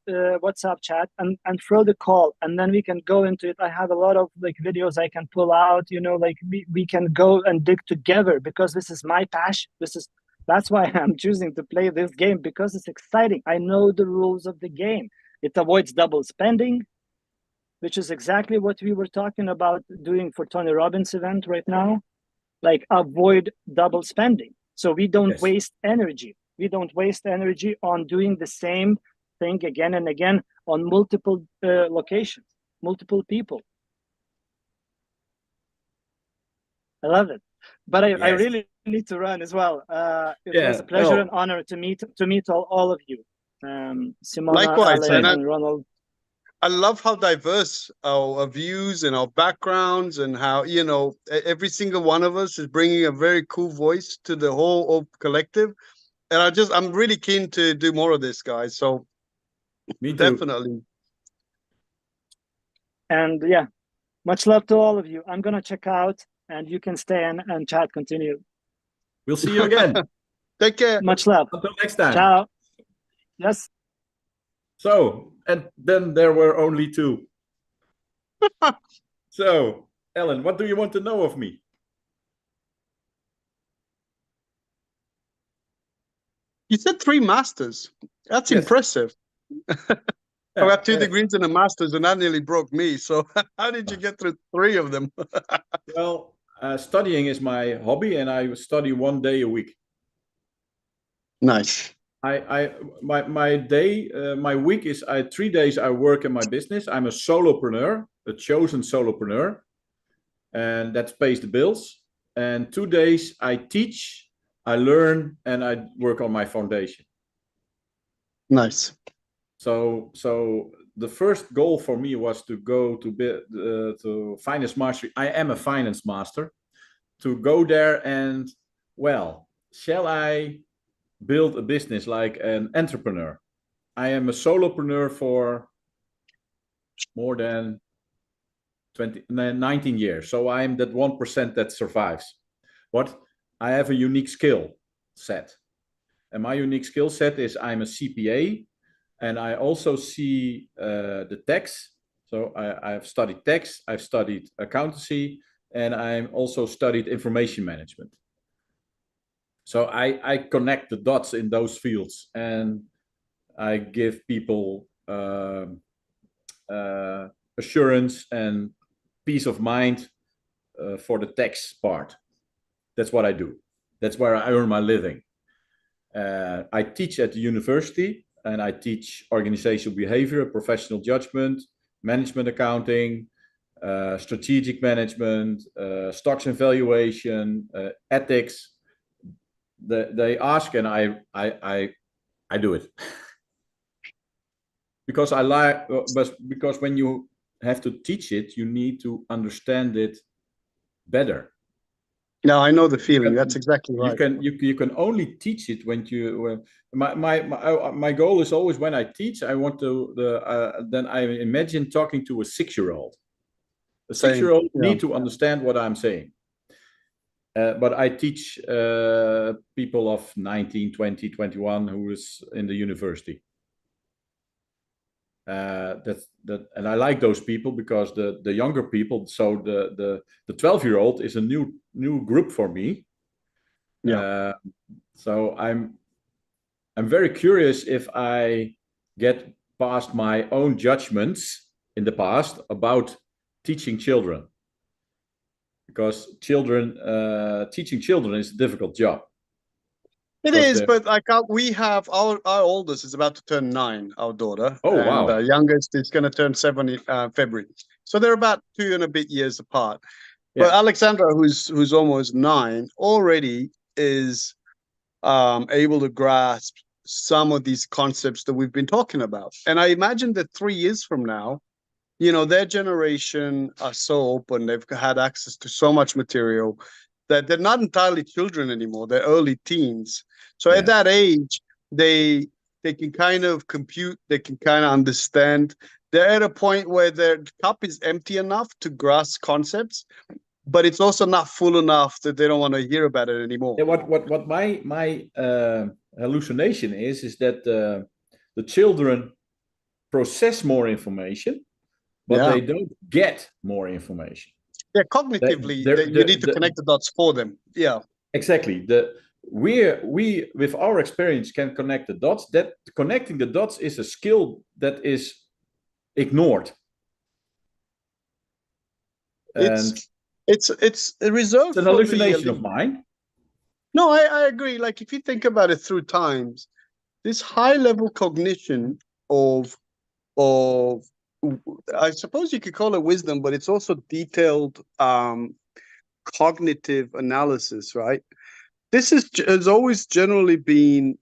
C: WhatsApp chat and throw the call, and then we can go into it. I have a lot of like videos I can pull out. Like we can go and dig together, because this is my passion. That's why I'm choosing to play this game, because it's exciting. I know the rules of the game. It avoids double spending, which is exactly what we were talking about doing for Tony Robbins' event right now. Like, avoid double spending. So we don't waste energy. We don't waste energy on doing the same thing again and again on multiple locations, multiple people. I love it. But I really need to run as well. It was a pleasure and honor to meet all of you. Simona,
G: likewise,
C: Ale, and Ronald.
G: I love how diverse our views and our backgrounds, and how, every single one of us is bringing a very cool voice to the whole collective. And I'm really keen to do more of this, guys. So
A: me too.
G: Definitely.
C: And Much love to all of you. I'm gonna check out, and you can stay and chat continue.
A: We'll see you again.
G: Take care.
C: Much love.
A: Until next time.
C: Ciao. Yes.
A: So, and then there were only two. So, Ellen, what do you want to know of me?
G: You said 3 masters. That's
A: Yes.
G: impressive. I have 2 degrees and a master's, and that nearly broke me. So how did you get through 3 of them?
A: Well, studying is my hobby, and I study 1 day a week.
G: Nice.
A: My week is 3 days I work in my business. I'm a solopreneur, a chosen solopreneur, and that pays the bills. And 2 days I teach, I learn, and I work on my foundation.
G: Nice.
A: So the first goal for me was to go to finance mastery. I am a finance master. To go there and, well, shall I build a business like an entrepreneur? I am a solopreneur for more than 19 years. So I am that 1% that survives. What? I have a unique skill set. And my unique skill set is I'm a CPA, and I also see the tax. So I've studied tax, I've studied accountancy, and I'm also studied information management. So I connect the dots in those fields, and I give people assurance and peace of mind for the tax part. That's what I do. That's where I earn my living. I teach at the university, and I teach organizational behavior, professional judgment, management accounting, strategic management, stocks and valuation, ethics. They ask, and I do it. Because I like, because when you have to teach it, you need to understand it better.
G: No, I know the feeling. That's exactly right.
A: You can only teach it when you. My goal is always when I teach, I want to then I imagine talking to a 6-year-old. A 6-year-old need to understand what I'm saying. But I teach people of 19, 20, 21 who is in the university. And I like those people because the younger people. So the 12-year-old is a new group for me.
G: Yeah.
A: So I'm very curious if I get past my own judgments in the past about teaching children, because teaching children is a difficult job.
G: It is, but like we have our oldest is about to turn 9, our daughter.
A: Oh,
G: and
A: wow.
G: the youngest is going to turn 7 in February. So they're about 2 and a bit years apart.
A: Yeah.
G: But Alexandra, who's almost 9, already is able to grasp some of these concepts that we've been talking about. And I imagine that 3 years from now, their generation are so open, they've had access to so much material that they're not entirely children anymore. They're early teens. So at that age, they can kind of compute, they can kind of understand. They're at a point where their cup is empty enough to grasp concepts, but it's also not full enough that they don't want to hear about it anymore.
A: Yeah, what my hallucination is that the children process more information, but they don't get more information.
G: Yeah, cognitively, you need to connect the dots for them. Yeah,
A: exactly. We with our experience can connect the dots. That connecting the dots is a skill that is ignored.
G: It's a reserve.
A: It's an hallucination of mine.
G: No, I agree. Like if you think about it through times, this high level cognition of I suppose you could call it wisdom, but it's also detailed cognitive analysis, right? This has always generally been,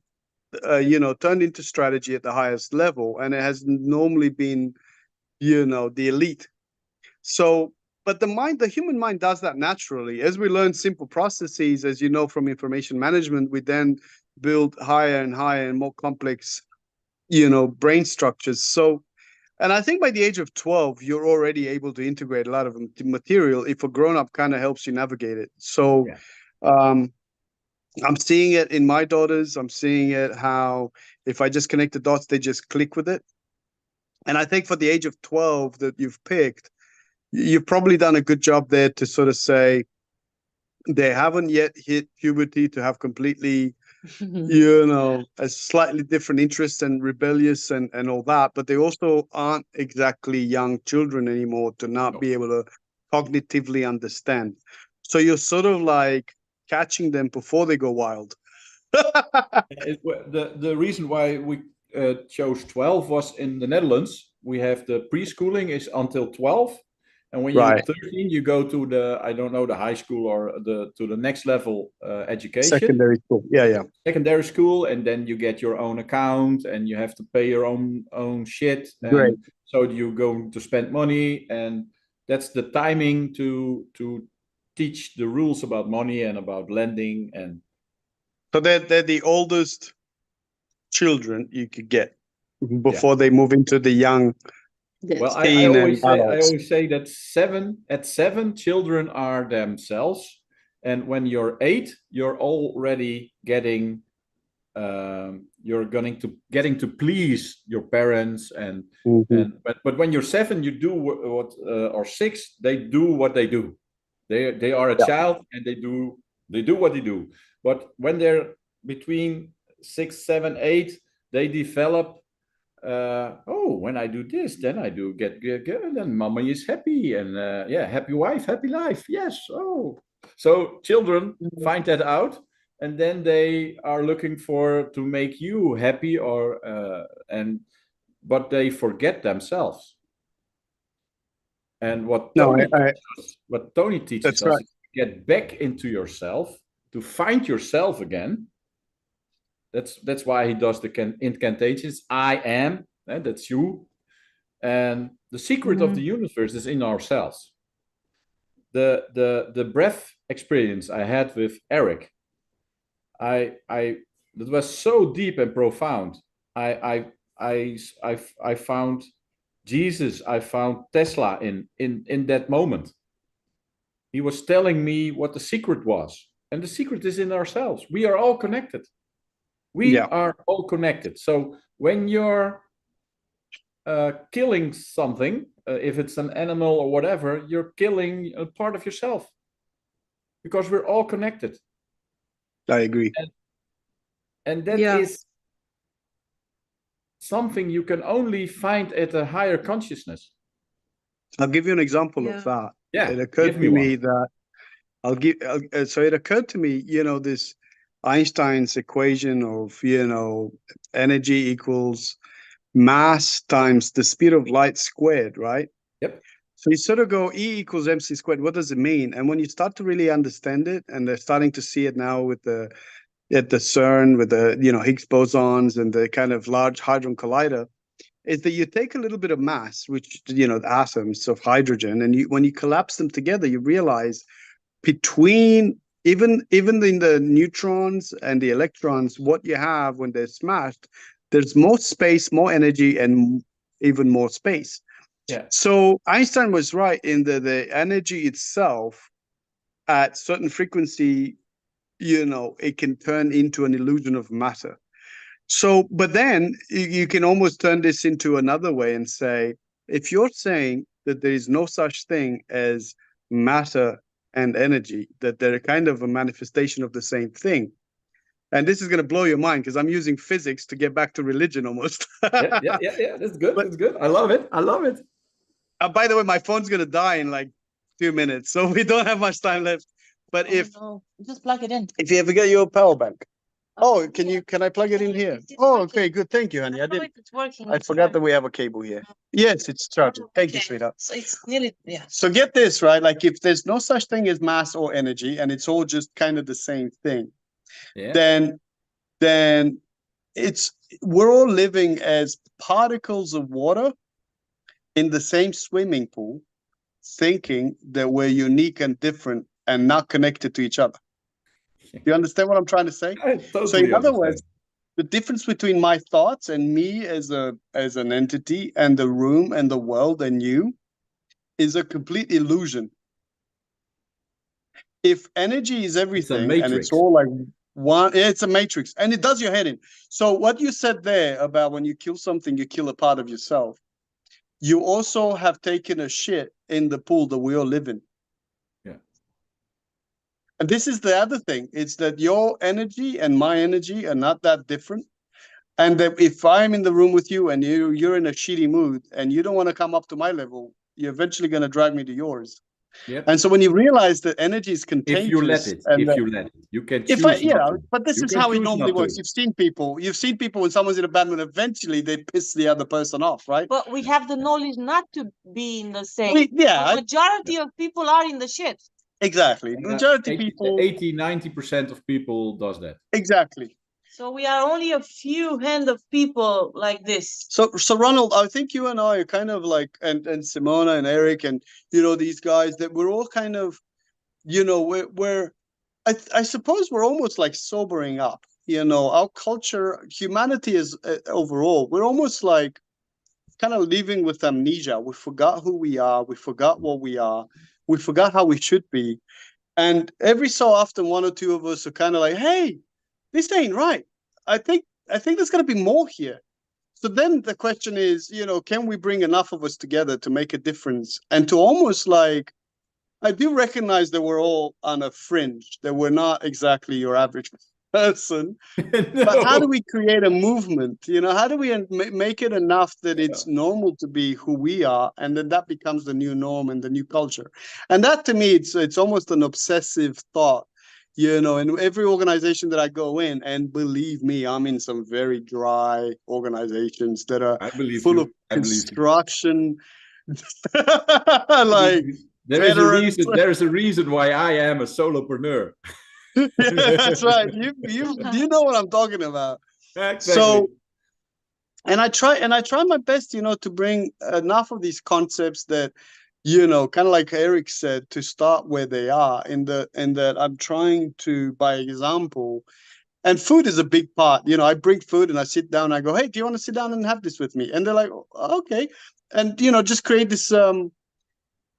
G: turned into strategy at the highest level, and it has normally been, the elite. So, but the human mind does that naturally. As we learn simple processes, as you know from information management, we then build higher and higher and more complex, brain structures. So And I think by the age of 12, you're already able to integrate a lot of material if a grown-up kind of helps you navigate it. So
A: Yeah.
G: I'm seeing it in my daughters. I'm seeing it how if I just connect the dots, they just click with it. And I think for the age of 12 that you've picked, you've probably done a good job there to sort of say they haven't yet hit puberty to have completely, you know, a slightly different interests and rebellious and all that, but they also aren't exactly young children anymore to not be able to cognitively understand. So you're sort of like catching them before they go wild.
A: The reason why we chose 12 was in the Netherlands. We have the preschooling is until 12. And when
G: Right.
A: you're 13, you go to the, I don't know, the high school or to the next level education.
G: Secondary school. Yeah, yeah.
A: Secondary school, and then you get your own account and you have to pay your own shit. And
G: Great.
A: so you go to spend money, and that's the timing to teach the rules about money and about lending. And
G: so they're the oldest children you could get before they move into the young
A: well, I
G: teen and
A: always say
G: adults.
A: that at seven children are themselves, and when you're 8, you're already getting you're getting to please your parents and but when you're 7, you do what or 6, they do what they do. They are a child and they do what they do. But when they're between 6, 7, 8, they develop. When I do this, then I do get good, and mommy is happy, and happy wife, happy life. Yes. So children find that out, and then they are looking to make you happy, but they forget themselves. And what Tony teaches us is to get back into yourself, to find yourself again. That's why he does the incantations. I am, that's you. And the secret of the universe is in ourselves. The breath experience I had with Eric, that was so deep and profound. I found Jesus, I found Tesla in that moment. He was telling me what the secret was. And the secret is in ourselves. We are all connected. We are all connected. So when you're killing something, if it's an animal or whatever, you're killing a part of yourself, because we're all connected.
G: I agree.
A: And that is something you can only find at a higher consciousness.
G: I'll give you an example of that.
A: Yeah,
G: it occurred to me that it occurred to me, this Einstein's equation of, energy equals mass times the speed of light squared, right?
A: Yep.
G: So you sort of go E equals mc squared. What does it mean? And when you start to really understand it, and they're starting to see it now at the CERN with the Higgs bosons and the kind of Large Hadron Collider, is that you take a little bit of mass, which the atoms of hydrogen, and when you collapse them together, you realize between even in the neutrons and the electrons, what you have when they're smashed, there's more space, more energy, and even more space.
A: Yeah.
G: So Einstein was right in the energy itself at certain frequency, it can turn into an illusion of matter. So, but then you can almost turn this into another way and say, if you're saying that there is no such thing as matter and energy, that they're kind of a manifestation of the same thing. And this is going to blow your mind because I'm using physics to get back to religion almost.
A: Yeah. That's good. That's good. I love it.
G: By the way, my phone's going to die in like 2 minutes, so we don't have much time left. But
F: just plug it in.
G: If you ever get your power bank. Oh, can I plug it in here? Oh, okay, good. Thank you, honey. I forgot that we have a cable here. Yes, it's charging. Thank you, sweetheart.
F: So it's nearly,
G: So get this, right? Like if there's no such thing as mass or energy, and it's all just kind of the same thing, then we're all living as particles of water in the same swimming pool, thinking that we're unique and different and not connected to each other. Do you understand what I'm trying to say?
A: I totally
G: so in other
A: understand.
G: words, the difference between my thoughts and me as an entity and the room and the world and you is a complete illusion. If energy is everything and it's all like one, it's a matrix and it does your head in. So what you said there about when you kill something, you kill a part of yourself. You also have taken a shit in the pool that we all live in.
A: Yeah.
G: And this is the other thing. It's that your energy and my energy are not that different. And that if I'm in the room with you and you're in a shitty mood and you don't want to come up to my level, you're eventually going to drag me to yours.
A: Yep.
G: And so when you realize that energy is contagious,
A: if you let it, you can choose.
G: But this is how it normally works. You've seen people when someone's in a bad mood, eventually they piss the other person off, right?
F: But we have the knowledge not to be in the same.
G: The
F: majority of people are in the shit.
G: Exactly. Majority
A: 80-90% of people does that.
G: Exactly.
F: So we are only a few hand of people like this.
G: So Ronald, I think you and I are kind of like, and Simona and Eric and, you know, these guys that we're all kind of, you know, I suppose we're almost like sobering up, you know, our culture, humanity is overall, we're almost like kind of living with amnesia. We forgot who we are. We forgot what we are. We forgot how we should be. And every so often, one or two of us are kind of like, hey, this ain't right. I think there's going to be more here. So then the question is, you know, can we bring enough of us together to make a difference and to almost like, I do recognize that we're all on a fringe, that we're not exactly your average person. No. But how do we create a movement? You know, how do we make it enough that it's normal to be who we are, and then that becomes the new norm and the new culture? And that to me, it's almost an obsessive thought. You know, in every organization that I go in, and believe me, I'm in some very dry organizations that are full of construction. Like
A: there is a reason why I am a solopreneur.
G: Yeah, that's right. You know what I'm talking about.
A: Exactly.
G: So, and I try my best, you know, to bring enough of these concepts that, you know, kind of like Eric said, to start where they are. In that I'm trying to, by example, and food is a big part. You know, I bring food and I sit down. And I go, hey, do you want to sit down and have this with me? And they're like, oh, okay, and you know, just create this.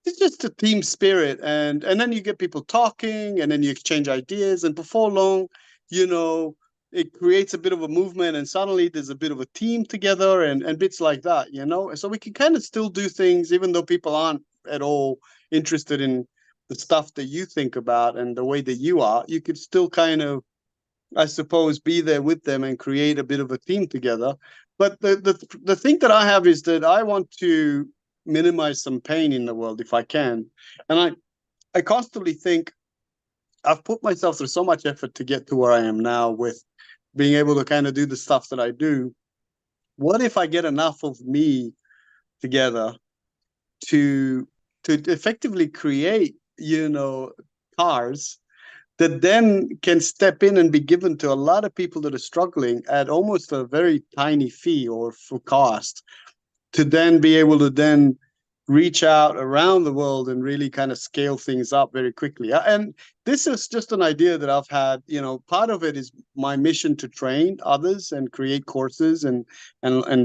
G: It's just a team spirit, and then you get people talking, and then you exchange ideas, and before long, you know, it creates a bit of a movement, and suddenly there's a bit of a team together, and bits like that, you know. So we can kind of still do things, even though people aren't at all interested in the stuff that you think about and the way that you are. You could still kind of, I suppose, be there with them and create a bit of a team together. But the thing that I have is that I want to minimize some pain in the world if I can. And I constantly think I've put myself through so much effort to get to where I am now with being able to kind of do the stuff that I do. What if I get enough of me together to effectively create, you know, cars that then can step in and be given to a lot of people that are struggling at almost a very tiny fee or for cost, to then be able to then reach out around the world and really kind of scale things up very quickly. And this is just an idea that I've had. You know, part of it is my mission to train others and create courses and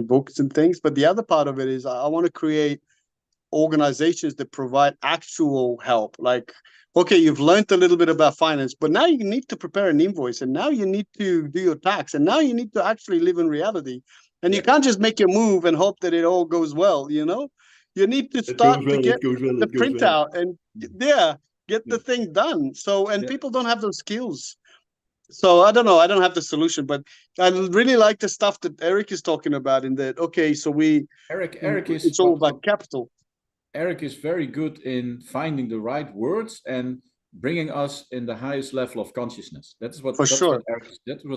G: books and things. But the other part of it is I want to create organizations that provide actual help. Like, okay, you've learned a little bit about finance, but now you need to prepare an invoice, and now you need to do your tax, and now you need to actually live in reality. And you can't just make your move and hope that it all goes well, you know? You need to start to get the printout and get the thing done. So, and people don't have those skills. So I don't know. I don't have the solution, but I really like the stuff that Eric is talking about in that, okay, so
A: Eric is,
G: it's all about capital.
A: Eric is very good in finding the right words and bringing us in the highest level of consciousness. That's what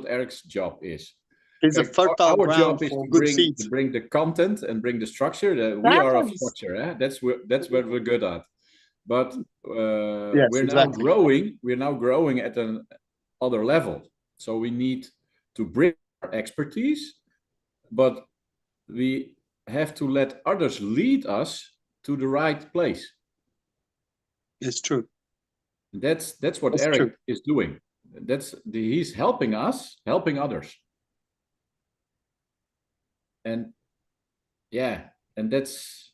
A: Eric's job is.
G: It's a fertile
A: our
G: ground
A: job is
G: for
A: to
G: good seeds.
A: bring the content and bring the structure. We are of structure. That's what we're good at. But we're now growing. We're now growing at an other level. So we need to bring our expertise, but we have to let others lead us to the right place.
G: It's true.
A: That's what Eric is doing. He's helping us, helping others. and yeah, and that's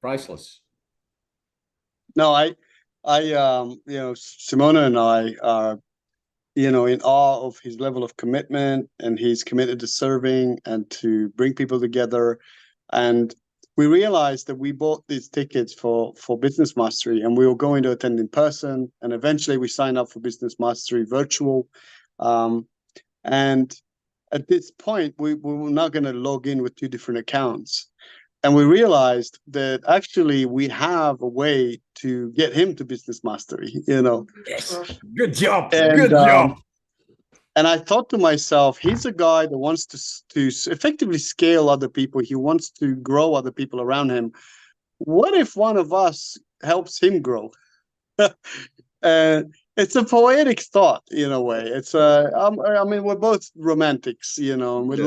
A: priceless.
G: No, you know, Simona and I are, you know, in awe of his level of commitment, and he's committed to serving and to bring people together. And we realized that we bought these tickets for Business Mastery, and we were going to attend in person, and eventually we signed up for Business Mastery virtual. And at this point, we were not going to log in with two different accounts. And we realized that actually we have a way to get him to Business Mastery, you know.
A: Yes, good job,
G: And,
A: good job.
G: And I thought to myself, he's a guy that wants to effectively scale other people. He wants to grow other people around him. What if one of us helps him grow? It's a poetic thought in a way. It's I mean, we're both romantics, you know, and we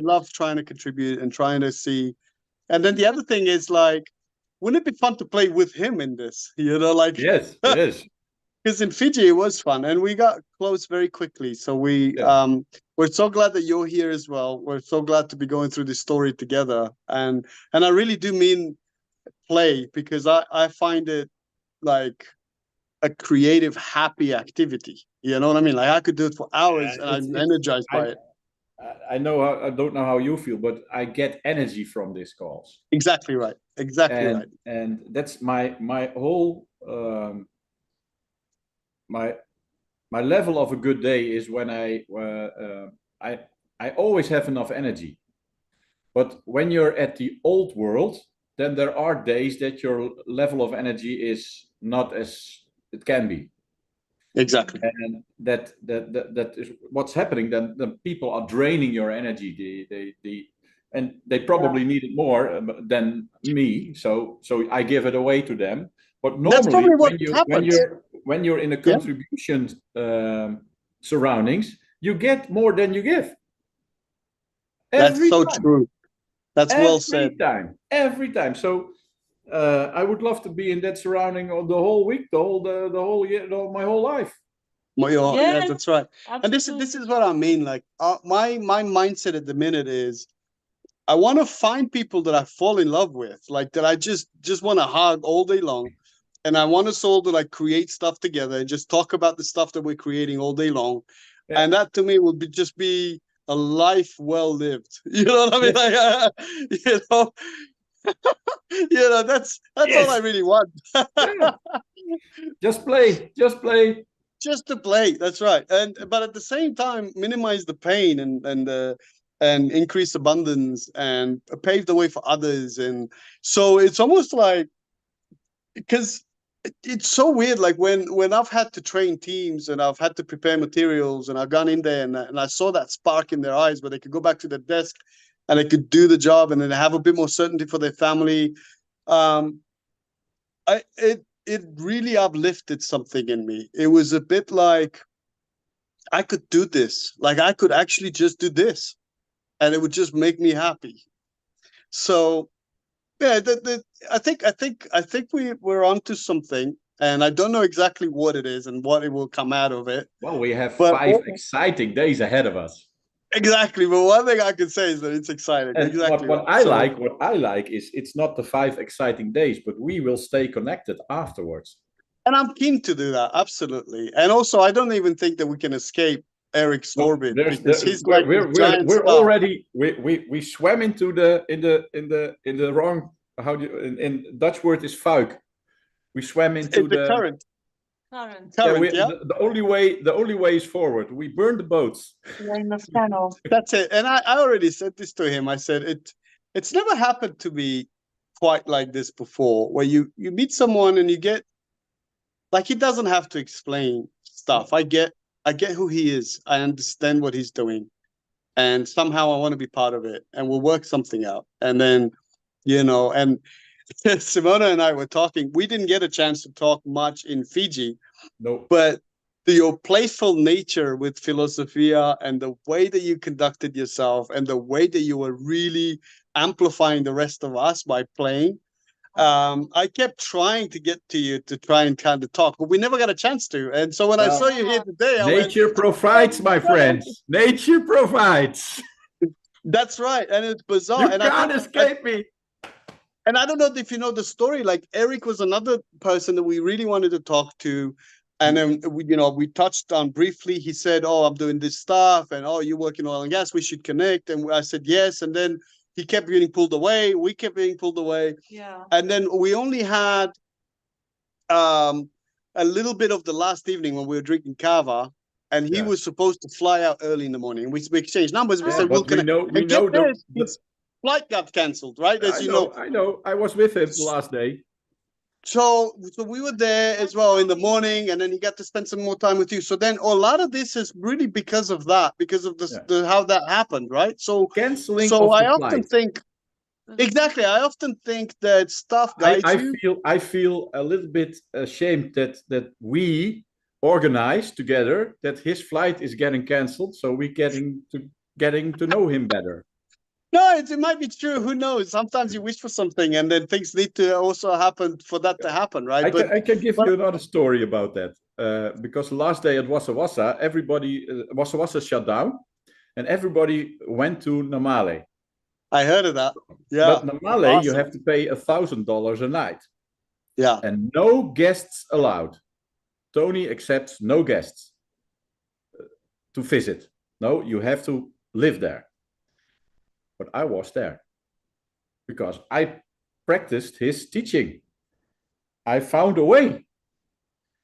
G: love trying to contribute and trying to see. And then the other thing is, like, wouldn't it be fun to play with him in this? You know, like,
A: yes, it is.
G: Because in Fiji it was fun, and we got close very quickly. So we're so glad that you're here as well. We're so glad to be going through this story together, and I really do mean play, because I find it like a creative, happy activity. You know what I mean? Like, I could do it for hours, and I'm energized by it.
A: I don't know how you feel, but I get energy from these calls.
G: Exactly right. Exactly right.
A: And that's my whole my level of a good day is when I always have enough energy. But when you're at the old world, then there are days that your level of energy is not as it can be.
G: Exactly.
A: And that is what's happening. Then the people are draining your energy. And they probably need it more than me. So I give it away to them. But normally, when you're in a contribution surroundings, you get more than you give.
G: That's so true. That's well said.
A: Every time. So I would love to be in that surrounding the whole week, the whole year, my whole life.
G: Yeah, that's right. Absolutely. And this is what I mean. Like, my mindset at the minute is, I want to find people that I fall in love with, like, that I just want to hug all day long. And I want us all to, like, create stuff together and just talk about the stuff that we're creating all day long. Yeah. And that to me will just be a life well lived. You know what I mean? Like, you know, you know, that's all I really want.
A: Just play.
G: Just to play. That's right. But at the same time, minimize the pain and increase abundance and pave the way for others. And so it's almost like, because it's so weird, like when I've had to train teams and I've had to prepare materials and I've gone in there and I saw that spark in their eyes where they could go back to their desk and they could do the job and then have a bit more certainty for their family. It really uplifted something in me. It was a bit like, I could do this. Like, I could actually just do this and it would just make me happy. So yeah, I think we're onto something, and I don't know exactly what it is and what it will come out of it.
A: Well, we have 5 exciting days ahead of us.
G: Exactly, but one thing I can say is that it's exciting.
A: And
G: exactly.
A: What I like is it's not the 5 exciting days, but we will stay connected afterwards.
G: And I'm keen to do that, absolutely. And also, I don't even think that we can escape Eric's orbit, because he's like
A: we're already we swam into in the wrong, how do you, in Dutch word is fuik. We swam into the
G: current.
A: The only way is forward. We burned the boats.
F: We're in the channel.
G: That's it. And I already said this to him. I said it's never happened to me quite like this before, where you meet someone and you get, like, he doesn't have to explain stuff. I get who he is. I understand what he's doing. And somehow I want to be part of it. And we'll work something out. And then, you know, and Simona and I were talking. We didn't get a chance to talk much in Fiji.
A: No.
G: But your playful nature with Philosophia and the way that you conducted yourself and the way that you were really amplifying the rest of us by playing, I kept trying to get to you to try and kind of talk, but we never got a chance to. And so when I saw you here today,
A: nature provides, my friends. Nature provides.
G: That's right, and it's bizarre.
A: You
G: And
A: can't escape me.
G: And I don't know if you know the story. Like Eric was another person that we really wanted to talk to, and then we touched on briefly. He said, "Oh, I'm doing this stuff," and "Oh, you're working oil and gas. We should connect." And I said yes, and then he kept getting pulled away. We kept getting pulled away.
F: Yeah.
G: And then we only had a little bit of the last evening when we were drinking kava, and he was supposed to fly out early in the morning. We exchanged numbers. We said, "We'll connect."
A: We know
G: his flight got cancelled, right? As
A: I know. I was with him the last day.
G: So we were there as well in the morning, and then he got to spend some more time with you. So then a lot of this is really because of that, because of the how that happened, right? So
A: canceling.
G: So
A: I
G: often think exactly. I often think that stuff guides you.
A: I feel a little bit ashamed that we organized together that his flight is getting cancelled, so we're getting to know him better.
G: No, it might be true. Who knows? Sometimes you wish for something, and then things need to also happen for that to happen, right?
A: I can give you another story about that. Because last day at Wassa Wassa, everybody Wassa Wassa shut down, and everybody went to Namale.
G: I heard of that. Yeah.
A: But Namale, you have to pay $1,000 a night.
G: Yeah.
A: And no guests allowed. Tony accepts no guests to visit. No, you have to live there. But I was there because I practiced his teaching. I found a way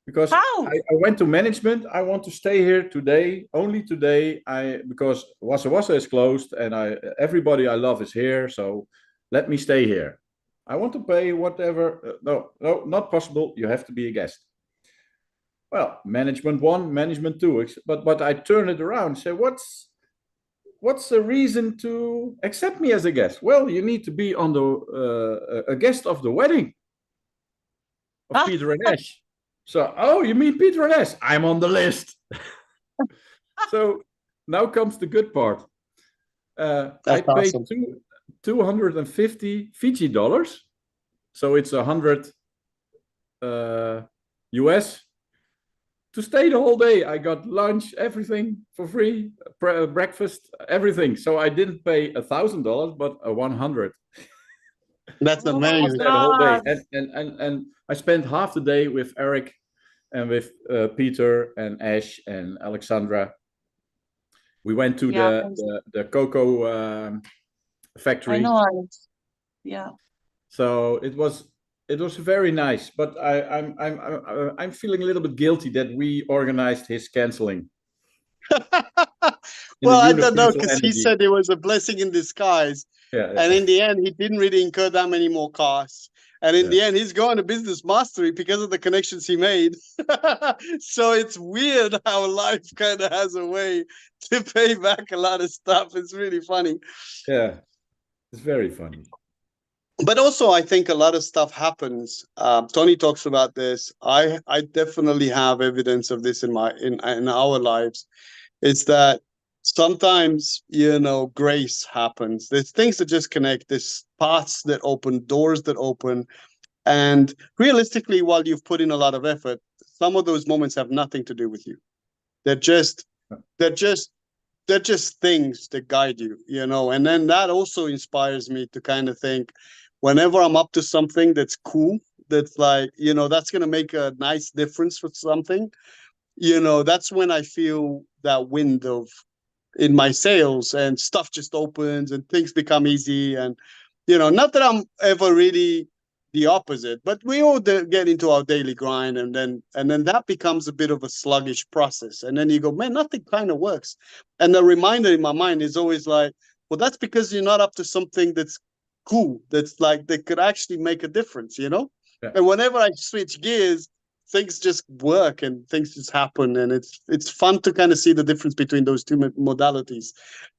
A: because I went to management. I want to stay here today, only today. Because Wassa Wassa is closed and everybody I love is here. So let me stay here. I want to pay whatever. No, not possible. You have to be a guest. Well, management 1, management 2. But I turn it around and say, what's the reason to accept me as a guest? Well, you need to be on a guest of the wedding of Peter and Ash. So, oh, you mean Peter and Ash? I'm on the list. So now comes the good part. I paid awesome. 250 Fiji dollars. So it's 100 US. To stay the whole day. I got lunch, everything for free, breakfast, everything. So I didn't pay $1,000, but 100.
G: That's amazing.
A: The whole day, and I spent half the day with Eric, and with Peter and Ash and Alexandra. We went to the cocoa factory.
F: I know, Alex. Yeah.
A: So it was very nice, but I'm feeling a little bit guilty that we organized his canceling.
G: Well, I don't know, because he said it was a blessing in disguise.
A: Yeah.
G: And in the end, he didn't really incur that many more costs. And in the end, he's going to business mastery because of the connections he made. So it's weird how life kind of has a way to pay back a lot of stuff. It's really funny.
A: Yeah, it's very funny.
G: But also, I think a lot of stuff happens. Tony talks about this. I definitely have evidence of this in our lives. It's that sometimes, grace happens. There's things that just connect. There's paths that open, doors that open. And realistically, while you've put in a lot of effort, some of those moments have nothing to do with you. They're just things that guide you, and then that also inspires me to kind of think, whenever I'm up to something that's cool, that's like, that's going to make a nice difference for something, that's when I feel that wind in my sails, and stuff just opens and things become easy. And, not that I'm ever really the opposite, but we all get into our daily grind, and then that becomes a bit of a sluggish process. And then you go, man, nothing kind of works. And the reminder in my mind is always like, well, that's because you're not up to something that's cool, that's like, that could actually make a difference, Yeah. And whenever I switch gears, things just work and things just happen. And it's fun to kind of see the difference between those two modalities.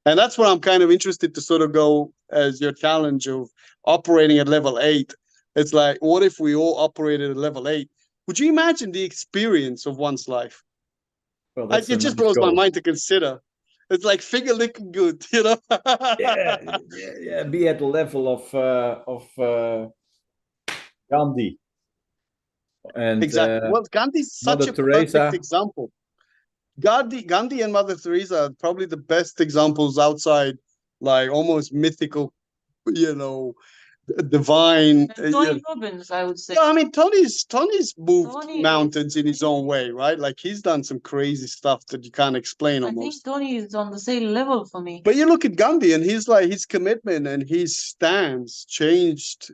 G: And that's where I'm kind of interested to sort of go as your challenge of operating at level 8. It's like, what if we all operated at level 8? Would you imagine the experience of one's life?
A: Well,
G: it just blows my mind to consider. It's like finger licking good,
A: Yeah. Be at the level of Gandhi. And
G: exactly. Well, Gandhi's such a perfect example. Gandhi and Mother Teresa are probably the best examples outside like almost mythical, divine.
F: Tony Robbins, I would say.
G: Yeah, I mean, Tony's moved
F: Tony
G: mountains in his own
F: crazy.
G: way, right? Like he's done some crazy stuff that you can't explain
F: I think
G: almost.
F: Tony is on the same level for me.
G: But you look at Gandhi, and he's like his commitment and his stance changed.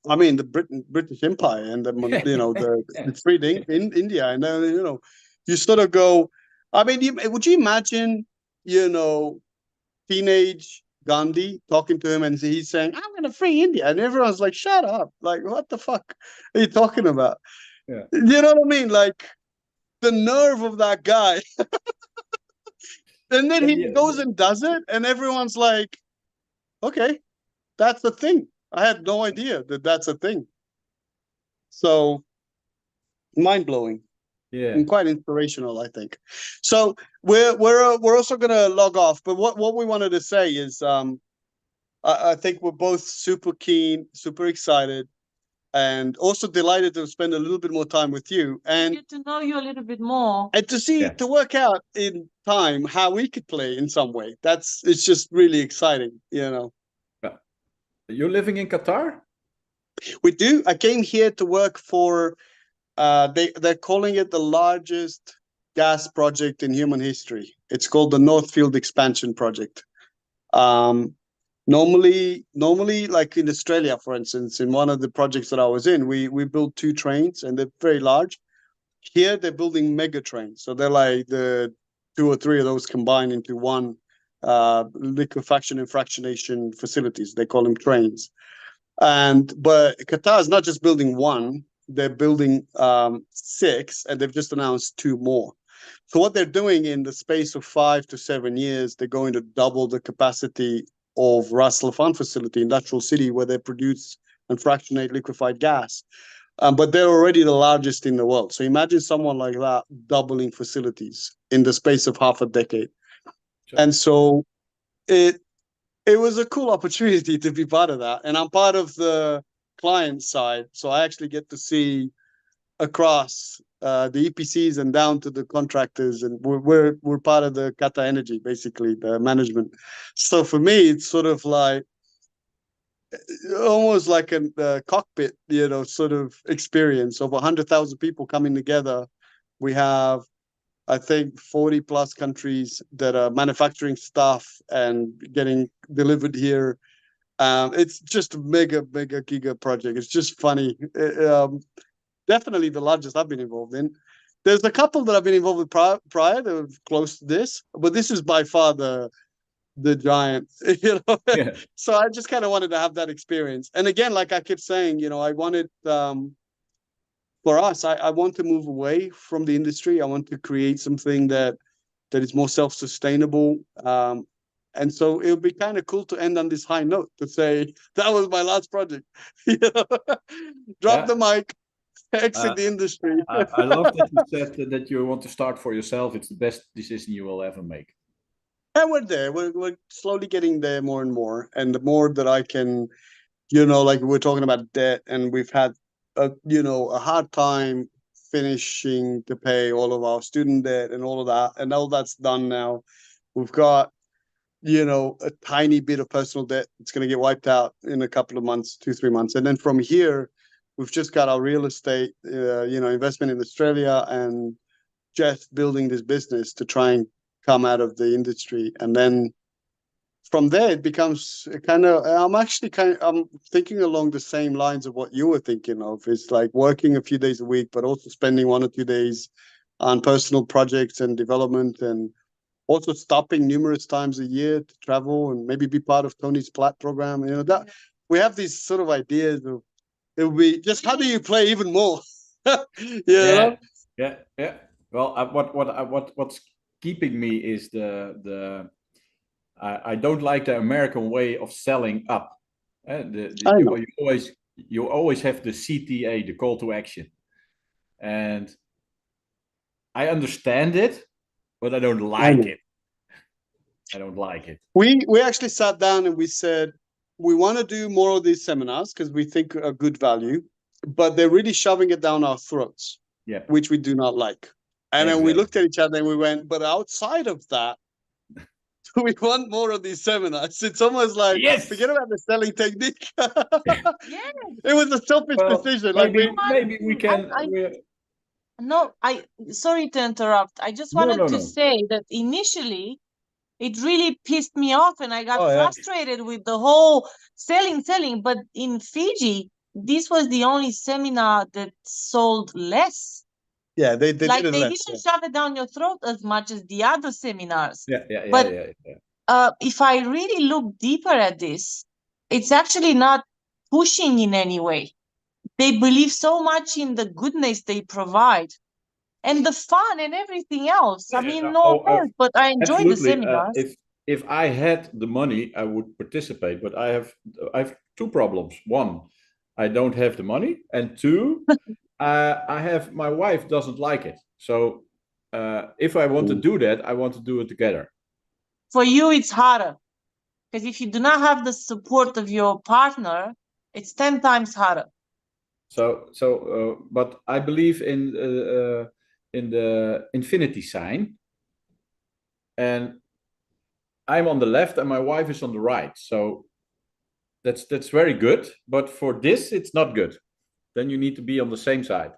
G: I mean, the British Empire and the freed in India, and then you sort of go. I mean, would you imagine, teenage Gandhi talking to him and he's saying, "I'm going to free India," and everyone's like, "Shut up! Like, what the fuck are you talking about?"
A: Yeah.
G: You know what I mean? Like the nerve of that guy. And then he goes and does it, and everyone's like, "Okay, that's a thing. I had no idea that that's a thing." So mind blowing.
A: Yeah.
G: And quite inspirational, I think. So we're also gonna log off, but what we wanted to say is I think we're both super keen, super excited, and also delighted to spend a little bit more time with you and
F: get to know you a little bit more,
G: and to see to work out in time how we could play in some way. It's just really exciting,
A: You're living in Qatar?
G: We do. I came here to work for they're calling it the largest gas project in human history. It's called the North Field Expansion Project. Normally, like in Australia, for instance, in one of the projects that I was in, we built 2 trains and they're very large. Here they're building mega trains, so they're like the 2 or 3 of those combined into one liquefaction and fractionation facilities. They call them trains. But Qatar is not just building one; they're building 6, and they've just announced 2 more. So what they're doing in the space of 5 to 7 years, they're going to double the capacity of Ras Laffan facility, industrial city, where they produce and fractionate liquefied gas. But they're already the largest in the world. So imagine someone like that doubling facilities in the space of half a decade. Sure. And so it was a cool opportunity to be part of that. And I'm part of the client side. So I actually get to see across the EPCs and down to the contractors. And we're part of the Qatar Energy, basically, the management. So for me, it's sort of like almost like a cockpit, sort of experience of 100,000 people coming together. We have, I think, 40 plus countries that are manufacturing stuff and getting delivered here. It's just a mega giga project. It's just funny. Definitely the largest I've been involved in. There's a couple that I've been involved with prior that are close to this, but this is by far the giant, Yeah. So I just kind of wanted to have that experience. And again, like I kept saying, I wanted, for us, I want to move away from the industry. I want to create something that is more self-sustainable. And so it would be kind of cool to end on this high note to say, that was my last project. Drop the mic, exit the industry.
A: I love that you said that you want to start for yourself. It's the best decision you will ever make.
G: And we're there. We're slowly getting there more and more. And the more that I can, like we're talking about debt, and we've had, a hard time finishing to pay all of our student debt and all of that. And all that's done now. We've got, a tiny bit of personal debt. It's going to get wiped out in a couple of months, 2-3 months. And then from here, we've just got our real estate, investment in Australia and just building this business to try and come out of the industry. And then from there it becomes kind of, I'm thinking along the same lines of what you were thinking of. It's like working a few days a week, but also spending 1 or 2 days on personal projects and development, and also stopping numerous times a year to travel and maybe be part of Tony's Plat program. That we have these sort of ideas of, it will be just, how do you play even more?
A: Yeah. Well, what's keeping me is I don't like the American way of selling up. You always have the CTA, the call to action, and I understand it, but I don't like it. I don't like it.
G: We actually sat down and we said we want to do more of these seminars because we think are good value, but they're really shoving it down our throats, which we do not like. And then we looked at each other and we went, but outside of that, we want more of these seminars. It's almost like,
A: Yes.
G: forget about the selling technique.
F: Yeah.
G: It was a selfish decision. Like
A: Maybe we can.
F: No, sorry to interrupt. I just
A: No,
F: wanted
A: no,
F: to
A: no.
F: say that initially it really pissed me off and I got
A: Oh, yeah.
F: frustrated with the whole selling. But in Fiji, this was the only seminar that sold less.
G: yeah, they did
F: Like
G: it
F: they
G: less.
F: didn't shove it down your throat as much as the other seminars.
A: Yeah.
F: But
A: yeah.
F: if I really look deeper at this, it's actually not pushing in any way. They believe so much in the goodness they provide and the fun and everything else. I mean, no offense, but I enjoy the
A: Absolutely.
F: seminars.
A: If I had the money, I would participate. But I have two problems. One, I don't have the money, and two, my wife doesn't like it. So if I want to do that, I want to do it together.
F: For you, it's harder because if you do not have the support of your partner, it's 10 times harder.
A: But I believe in the infinity sign, and I'm on the left and my wife is on the right. So that's very good. But for this, it's not good. Then you need to be on the same side.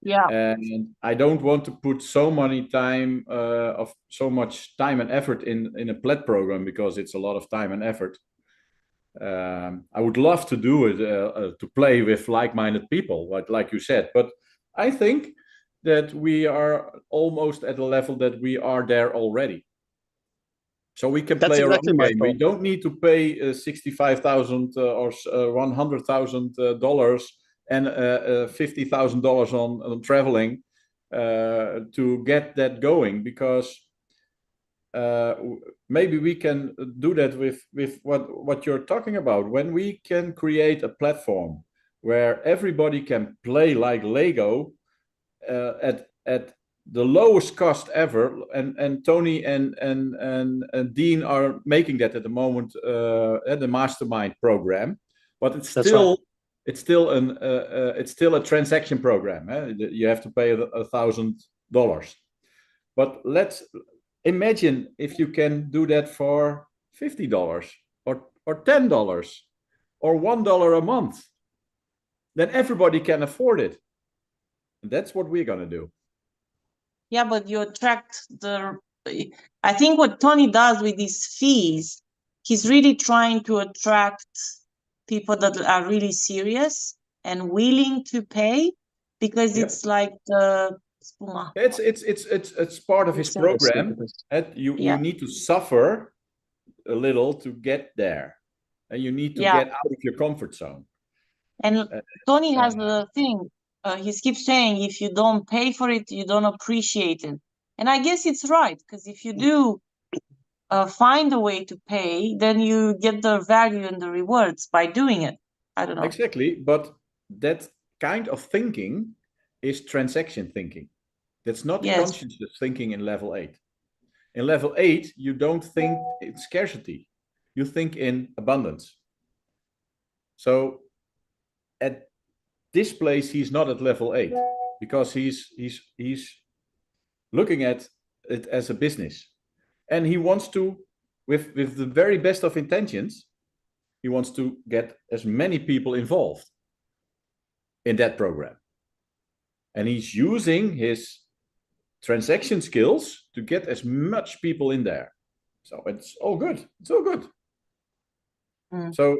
F: Yeah.
A: And I don't want to put so much time and effort in a PLED program because it's a lot of time and effort. I would love to do it to play with like-minded people, like you said. But I think that we are almost at a level that we are there already. So we can play our own game. We don't need to pay $65,000 or $100,000 and $50,000 on traveling to get that going, because maybe we can do that with what you're talking about. When we can create a platform where everybody can play like Lego at the lowest cost ever, and Tony and Dean are making that at the moment at the mastermind program, but it's still it's still a transaction program. You have to pay $1,000, but let's imagine if you can do that for $50 or $10 or $1 a month, then everybody can afford it. And that's what we're gonna do.
F: Yeah, but you attract I think what Tony does with these fees, he's really trying to attract people that are really serious and willing to pay, because it's like the
A: it's part of his program. You need to suffer a little to get there, and you need to get out of your comfort zone.
F: And Tony has the thing. He keeps saying, if you don't pay for it, you don't appreciate it. And I guess it's right, because if you do find a way to pay, then you get the value and the rewards by doing it. I don't know.
A: Exactly, but that kind of thinking is transaction thinking. That's not conscious thinking in level 8. In level 8, you don't think in scarcity. You think in abundance. So at this place, he's not at level 8 because he's looking at it as a business, and he wants to, with the very best of intentions, he wants to get as many people involved in that program, and he's using his transaction skills to get as much people in there. So it's all good. It's all good. So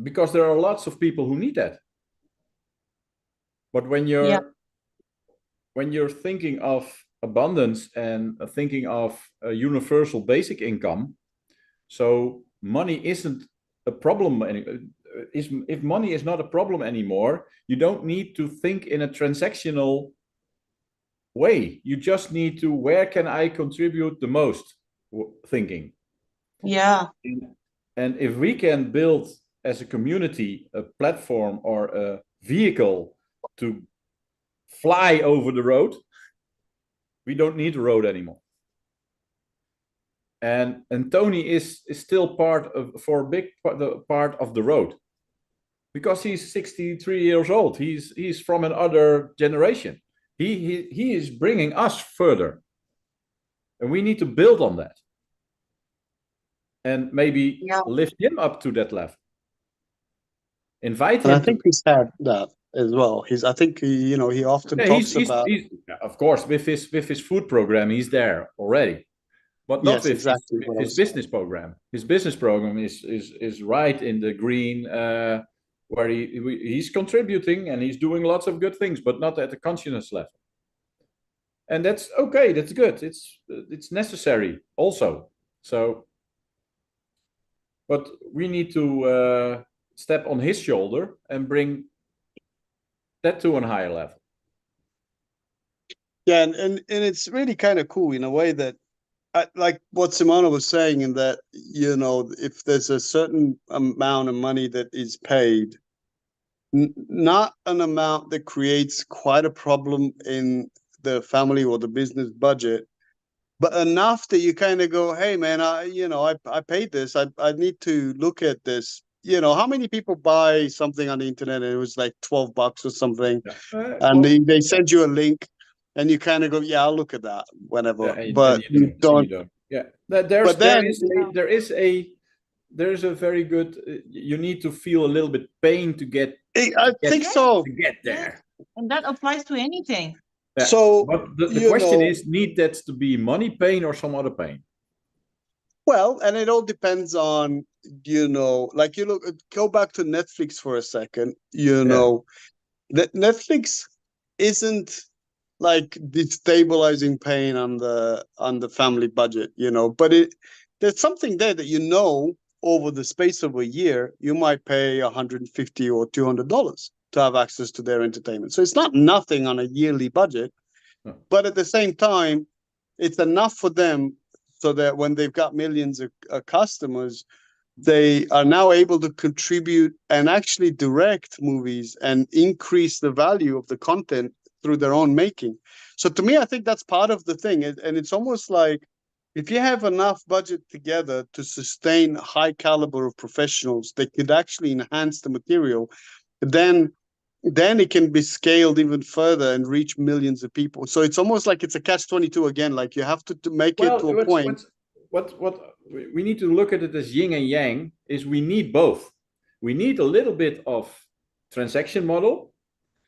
A: because there are lots of people who need that. But when you're thinking of abundance and thinking of a universal basic income, so money isn't a problem. If money is not a problem anymore, you don't need to think in a transactional way. You just need to, where can I contribute the most thinking?
F: Yeah.
A: And if we can build as a community a platform or a vehicle to fly over the road, we don't need the road anymore. And Tony is still part of, for a big part of the road, because he's 63 years old. He's from another generation. He is bringing us further, and we need to build on that. and maybe lift him up to that level. Invite
G: And
A: him.
G: I think he's had that as well. I think he often talks about.
A: Of course, with his food program, he's there already, but not with
G: exactly
A: his business program. His business program is right in the green, where he's contributing and he's doing lots of good things, but not at the consciousness level. And that's okay. That's good. It's necessary also. So, but we need to step on his shoulder and bring that to a higher level.
G: Yeah, and it's really kind of cool in a way that, like what Simona was saying, in that, if there's a certain amount of money that is paid, not an amount that creates quite a problem in the family or the business budget, but enough that you kind of go, hey man, I paid this. I need to look at this. How many people buy something on the internet and it was like $12 or something, and they send you a link, and you kind of go, yeah, I'll look at that whenever. But you don't.
A: Yeah, there's a very good. You need to feel a little bit pain to get.
G: I think so.
A: To get there,
F: and that applies to anything.
A: Yeah.
G: So,
A: but the question is, need that to be money pain or some other pain?
G: Well, and it all depends on, like go back to Netflix for a second. That Netflix isn't like destabilizing pain on the family budget, but there's something there that over the space of a year you might pay $150 or $200 to have access to their entertainment. So it's not nothing on a yearly budget, but at the same time, it's enough for them so that when they've got millions of customers, they are now able to contribute and actually direct movies and increase the value of the content through their own making. So to me, I think that's part of the thing. And it's almost like, if you have enough budget together to sustain a high caliber of professionals that could actually enhance the material, then it can be scaled even further and reach millions of people. So it's almost like it's a catch-22 again. Like you have to make it to a point.
A: What we need to look at it as yin and yang is we need both. We need a little bit of transaction model.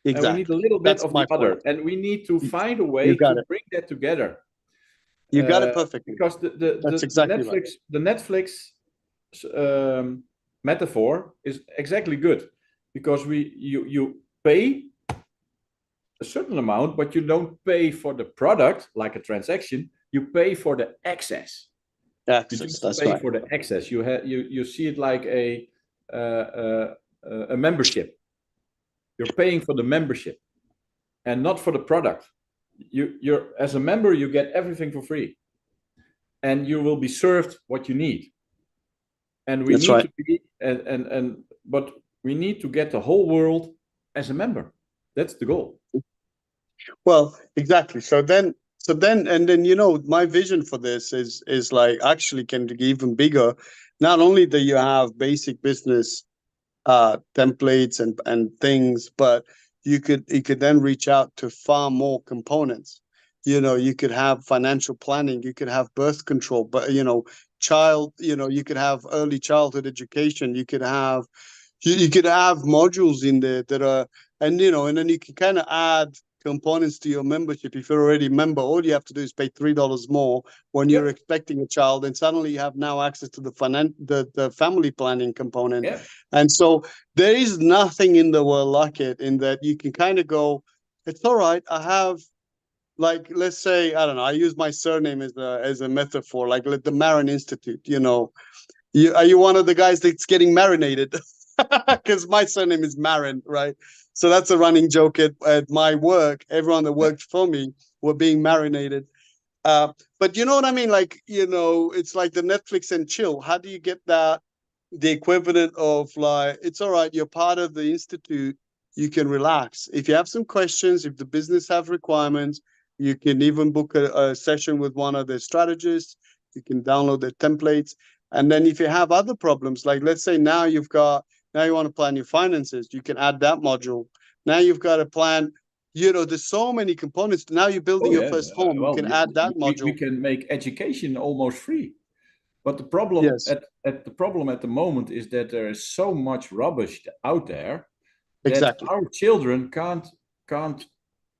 G: Exactly.
A: And we need a little bit of the other. And we need to find a way to bring that together.
G: You got it perfectly.
A: Because the Netflix metaphor is exactly good, because you pay a certain amount, but you don't pay for the product like a transaction. You pay for the access. You just pay for the access. You see it like a membership. You're paying for the membership, and not for the product. You're as a member, you get everything for free, and you will be served what you need. And we need to be but we need to get the whole world as a member. That's the goal.
G: Well, exactly. So then, my vision for this is like actually can be even bigger. Not only do you have basic business templates and things, but you could then reach out to far more components. You could have financial planning, you could have birth control, but you could have early childhood education, you could have modules in there that are, and then you can kind of add components to your membership. If you're already a member, all you have to do is pay $3 more when you're expecting a child, and suddenly you have now access to the family planning component. And so there is nothing in the world like it, in that you can kind of go, it's all right, I have, like, let's say, I don't know, I use my surname as a metaphor, like the Marin Institute. Are you one of the guys that's getting marinated? Because my surname is Marin, right? So that's a running joke at my work. Everyone that worked for me were being marinated. But you know what I mean? Like, it's like the Netflix and chill. How do you get that? The equivalent of like, it's all right, you're part of the institute, you can relax. If you have some questions, if the business have requirements, you can even book a session with one of their strategists. You can download their templates. And then if you have other problems, like let's say now you want to plan your finances, you can add that module. Now you've got a plan, there's so many components. Now you're building your first home, you can add that module.
A: We can make education almost free. But the problem
G: Yes.
A: at the moment is that there is so much rubbish out there that
G: Exactly.
A: our children can't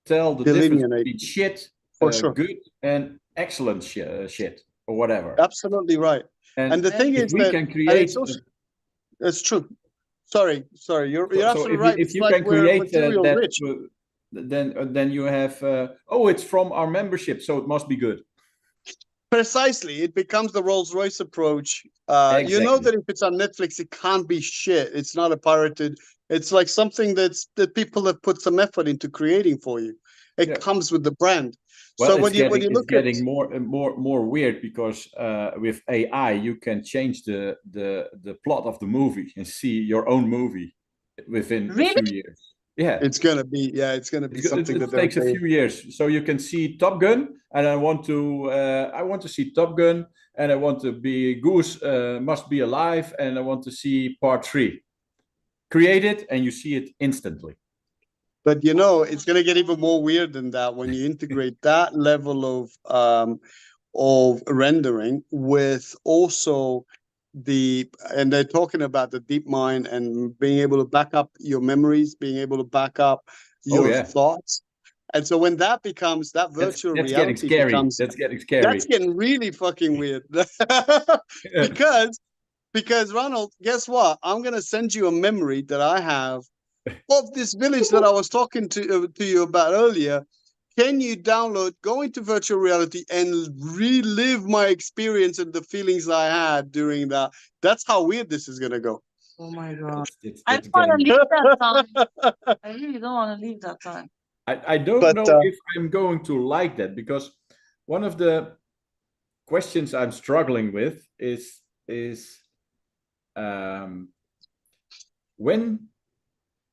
A: tell the difference
G: Delineate.
A: between shit,
G: For sure.
A: good and excellent shit or whatever.
G: Absolutely right. And the thing
A: if
G: is
A: we
G: that,
A: can
G: and
A: create,
G: it's also, it's true. Sorry, you're
A: so
G: absolutely right.
A: if
G: It's
A: you
G: like
A: can
G: we're
A: create
G: material
A: that,
G: rich.
A: then you have oh, it's from our membership, so it must be good.
G: Precisely, it becomes the Rolls-Royce approach. You know
A: Exactly.
G: that if it's on Netflix, it can't be shit. It's not a pirated. It's like something that people have put some effort into creating for you. It
A: Yeah.
G: comes with the brand.
A: Well,
G: So
A: it's
G: when you
A: getting
G: look at
A: more and more weird because with AI you can change the plot of the movie and see your own movie within a few
F: Really?
A: years. Yeah,
G: it's gonna be something
A: it
G: that
A: takes a few years. So you can see Top Gun, and I want to see Top Gun, and I want to be Goose Must Be Alive, and I want to see Part 3. Create it, and you see it instantly.
G: But you know, it's gonna get even more weird than that when you integrate that level of rendering with also and they're talking about the deep mind and being able to back up your memories, being able to back up
A: Oh,
G: your
A: yeah.
G: thoughts. And so when that becomes that virtual
A: That's
G: reality
A: getting scary.
G: becomes
A: That's getting scary.
G: that's getting really fucking weird. because Ronald, guess what? I'm gonna send you a memory that I have of this village that I was talking to you about earlier. Can you download, go into virtual reality and relive my experience and the feelings I had during that? That's how weird this is gonna go.
F: Oh my God.
A: It's
F: I don't want to leave that time. I really don't want to leave that time.
A: I don't
G: But,
A: know if I'm going to like that, because one of the questions I'm struggling with is when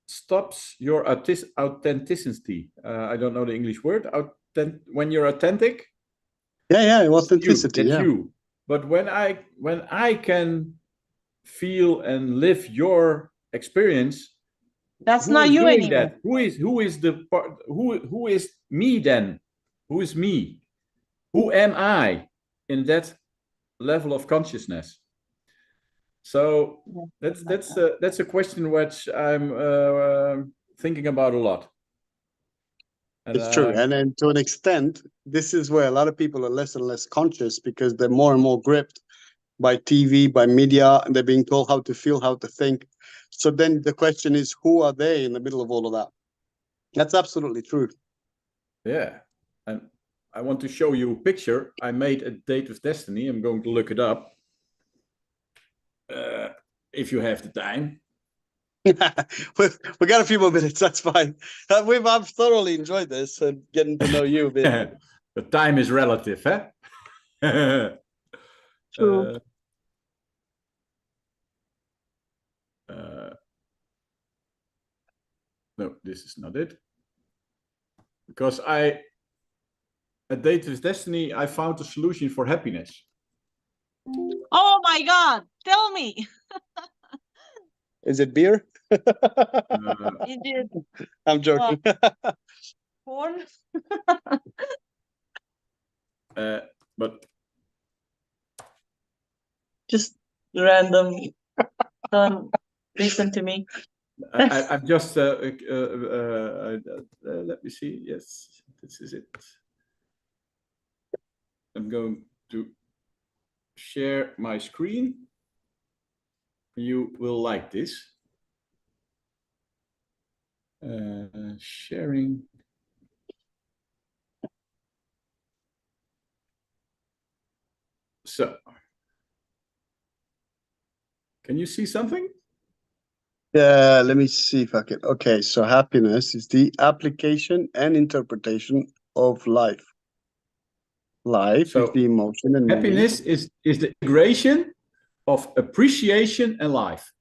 A: stops your authenticity? I don't know the English word. When you're authentic,
G: yeah, authenticity.
A: that's
G: Yeah,
A: you. But when I can feel and live your experience,
F: That's
A: who
F: not
A: is
F: you
A: doing
F: anymore.
A: that? Who is the part? Who is me then? Who is me? Who am I in that level of consciousness? So that's a question which I'm thinking about a lot. And,
G: it's true. And then to an extent, this is where a lot of people are less and less conscious because they're more and more gripped by TV, by media, and they're being told how to feel, how to think. So then the question is, who are they in the middle of all of that? That's absolutely true.
A: Yeah, and I want to show you a picture I made at Date with Destiny. I'm going to look it up if you have the time.
G: we got a few more minutes. That's fine. I've thoroughly enjoyed this and getting to know you a bit.
A: The time is relative, huh?
F: True.
A: No, this is not it. Because at Date with Destiny, I found a solution for happiness.
F: Oh my God. Tell me.
G: Is it beer?
F: It is
G: I'm joking.
F: porn.
A: But
F: Just random. Don't listen to me.
A: I've just let me see. Yes, this is it. I'm going to share my screen. You will like this. Sharing. So, can you see something?
G: Let me see if I can. Okay, so happiness is the application and interpretation of life. Life is the emotion and
A: happiness is the integration of appreciation and life.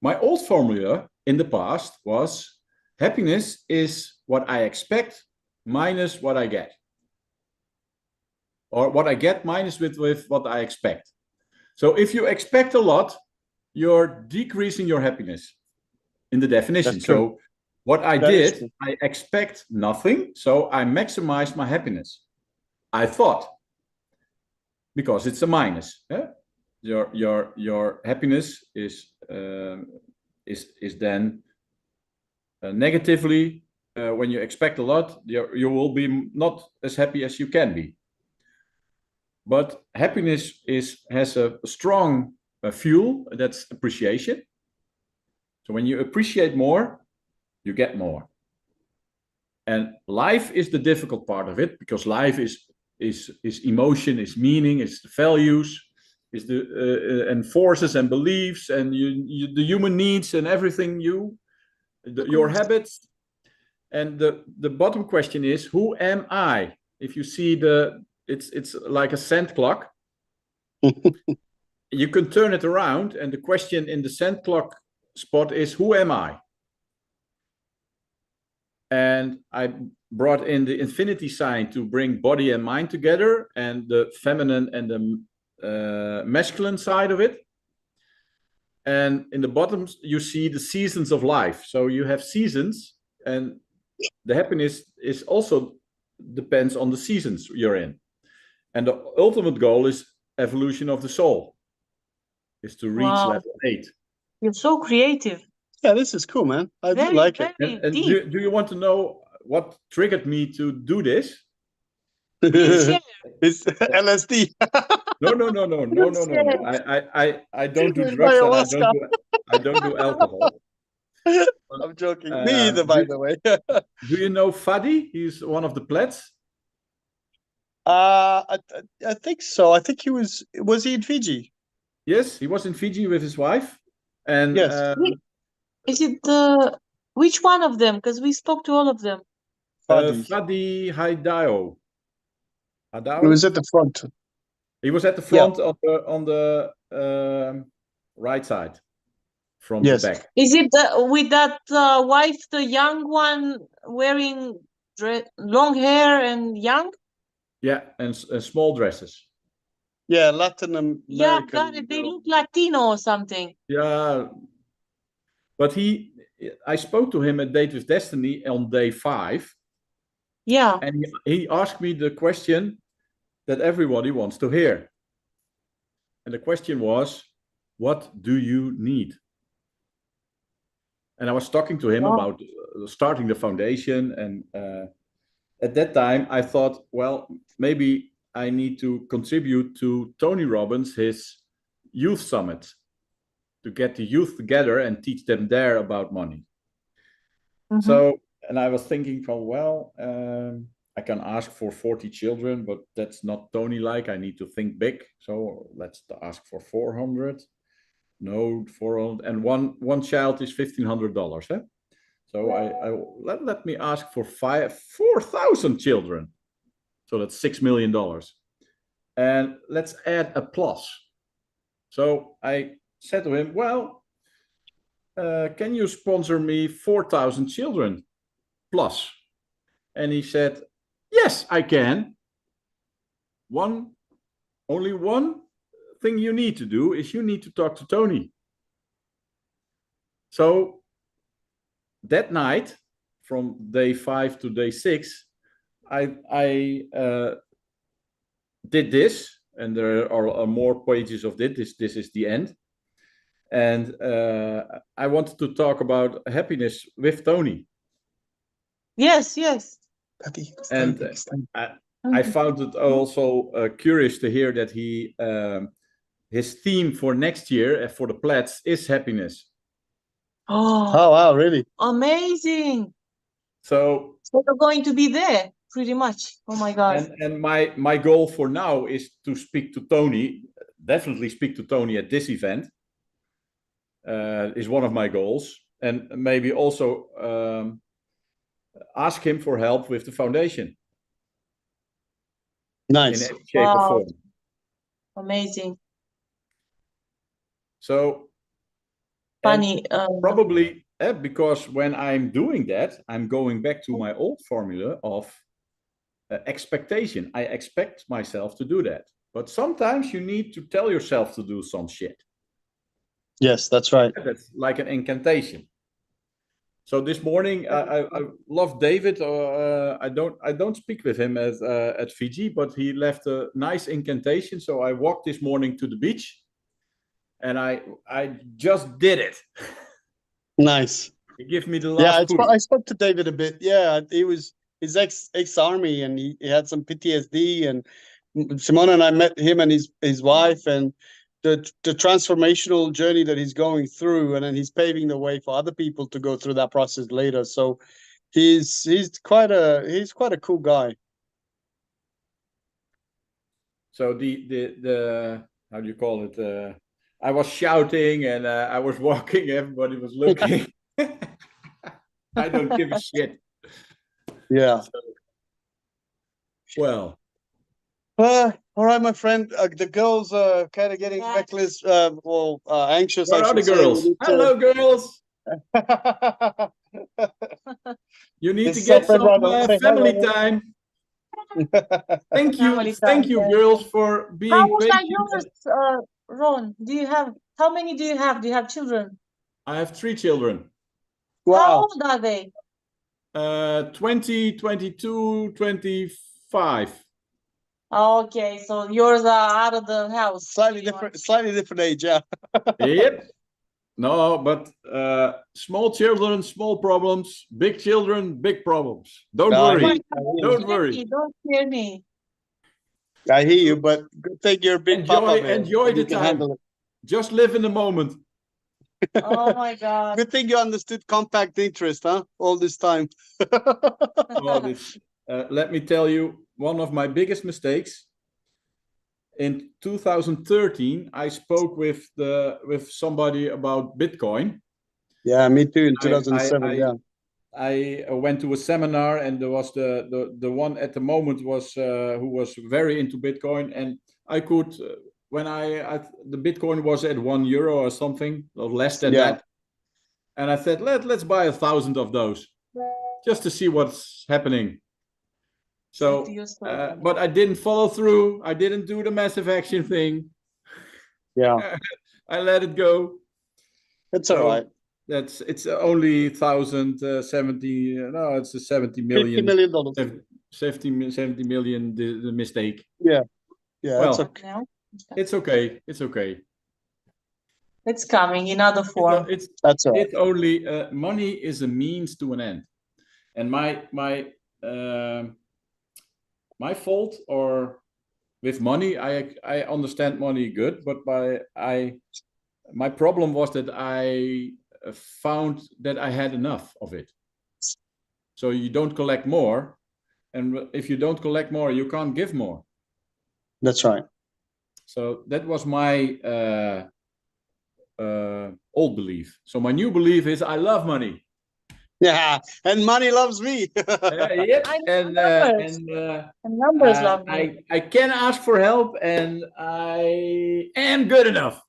A: My old formula in the past was happiness is what I expect minus what I get. Or what I get minus with what I expect. So if you expect a lot, you're decreasing your happiness in the definition. So what I did, I expect nothing, so I maximize my happiness. I thought. because it's a minus. Yeah? Your happiness is then negatively when you expect a lot, you will be not as happy as you can be. But happiness has a strong fuel, that's appreciation. So when you appreciate more, you get more. And life is the difficult part of it, because life is emotion, is meaning, is the values, is the and forces and beliefs, and the human needs and everything, your habits. And the bottom question is, who am I? If you see it's like a cent clock. You can turn it around, and the question in the cent clock spot is, who am I? And I brought in the infinity sign to bring body and mind together, and the feminine and the masculine side of it. And in the bottom, you see the seasons of life. So you have seasons, and the happiness is also depends on the seasons you're in. And the ultimate goal is evolution of the soul, is to reach level 8.
F: You're so creative.
G: Yeah, this is cool, man. I do like it.
A: And do you want to know what triggered me to do this?
G: It's LSD.
A: No. I don't do drugs, and I don't do alcohol.
G: I'm joking. Me either, by the way.
A: Do you know Fadi? He's one of the plats.
G: I think so. I think he was he in Fiji?
A: Yes, he was in Fiji with his wife. And
G: yes.
F: Is it which one of them? Because we spoke to all of them.
A: Fadi Haidao.
G: He was at the front.
A: He was at the front on the right side from the back.
F: Is it with that wife, the young one, wearing long hair and young?
A: Yeah, and small dresses.
G: Yeah, Latin American.
F: Yeah, got it. They look Latino or something.
A: Yeah, but I spoke to him at Date with Destiny on day 5.
F: Yeah.
A: And he asked me the question that everybody wants to hear. And the question was, what do you need? And I was talking to him about starting the foundation. And at that time, I thought, well, maybe I need to contribute to Tony Robbins, his youth summit, to get the youth together and teach them there about money. Mm-hmm. So, and I was thinking I can ask for 40 children, but that's not Tony-like. I need to think big. So let's ask for 400. No, 400. And one child is $1,500. Eh? So let me ask for 4,000 children. So that's $6 million. And let's add a plus. So I said to him, well, can you sponsor me 4,000 children plus? And he said, yes, I can. Only one thing you need to do is you need to talk to Tony. So that night, from day 5 to day 6, I did this, and there are more pages of this. This is the end. And I wanted to talk about happiness with Tony.
F: Yes.
A: And I found it also curious to hear that his theme for next year for the Plats is happiness.
G: Oh wow, really?
F: Amazing.
A: So
F: you're going to be there pretty much. Oh my God.
A: And my goal for now is to speak to Tony, definitely speak to Tony at this event. Is one of my goals, and maybe also ask him for help with the foundation.
G: Nice.
A: In any shape or form.
F: Amazing.
A: So
F: funny.
A: Probably because when I'm doing that, I'm going back to my old formula of expectation. I expect myself to do that, but sometimes you need to tell yourself to do some shit.
G: Yes, that's right.
A: That's like an incantation. So this morning, I love David. I don't speak with him at Fiji, but he left a nice incantation. So I walked this morning to the beach, and I just did it.
G: Nice.
A: He gave me the
G: Yeah,
A: last push.
G: I spoke to David a bit. Yeah, he was his ex-army, and he had some PTSD. And Simona and I met him and his wife, and the transformational journey that he's going through, and then he's paving the way for other people to go through that process later. So he's quite a cool guy.
A: So the how do you call it? I was shouting and I was walking. Everybody was looking. I don't give a shit.
G: Yeah.
A: So, well.
G: All right, my friend. The girls are kind of getting reckless, anxious.
A: Where are the girls? Hello, girls. You need to get some family time. Thank you, girls, for being
H: How old are
A: patient.
H: yours, Ron? How many do you have? Do you have children?
A: I have 3 children.
G: Wow.
H: How old are they?
A: 20, 22, 25.
H: Okay, so yours are out of the house.
G: Slightly different age, yeah.
A: Yep. No, but small children, small problems. Big children, big problems. Don't worry. Don't worry.
H: Don't scare me.
G: I hear you, but good thing you're a big papa, man.
A: Enjoy the time. Just live in the moment.
H: Oh my God.
G: Good thing you understood compact interest, huh? All this time.
A: Well, let me tell you, one of my biggest mistakes. In 2013, I spoke with somebody about Bitcoin.
G: Yeah, me too. In 2007,
A: I went to a seminar, and there was the one at the moment was who was very into Bitcoin, and I could when the Bitcoin was at €1 or something, or less than that, and I said let's buy 1,000 of those just to see what's happening. So, but I didn't follow through. I didn't do the massive action thing.
G: Yeah,
A: I let it go.
G: It's all right.
A: It's only 1,070. No, it's a 70 million.
G: $50 million.
A: 70 million. The mistake.
G: Yeah.
A: Well,
G: it's okay.
A: It's okay. It's okay.
H: It's coming in other form.
G: That's all right.
A: It's only money is a means to an end, and my fault, or with money, I understand money good, but my problem was that I found that I had enough of it. So you don't collect more, and if you don't collect more, you can't give more.
G: That's right.
A: So that was my old belief. So my new belief is I love money.
G: Yeah, and money loves me.
A: Yep. And
H: numbers love me.
A: I can ask for help, and I am good enough.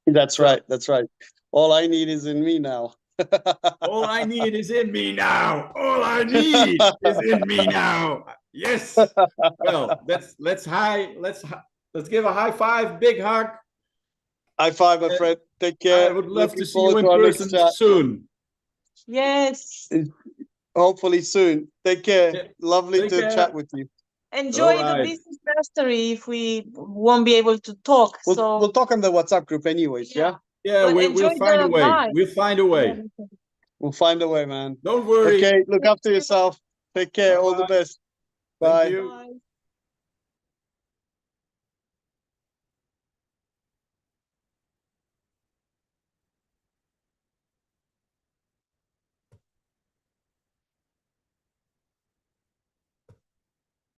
G: That's right. That's right. All I need is in me now.
A: All I need is in me now. All I need is in me now. Yes. Well, let's give a high five, big hug.
G: High five, my friend. Take care.
A: I would love to see you in person soon.
H: Yes.
G: Hopefully soon. Take care.
A: Yeah.
G: Lovely to chat with you.
H: Enjoy the business mastery if we won't be able to talk.
G: We'll talk on the WhatsApp group anyways, yeah?
A: Yeah, we'll find a way.
H: Vibe.
A: We'll find a way.
G: We'll find a way, man.
A: Don't worry.
G: Okay, look after yourself. Take care. All the best. Bye.
A: Thank you.
H: Bye.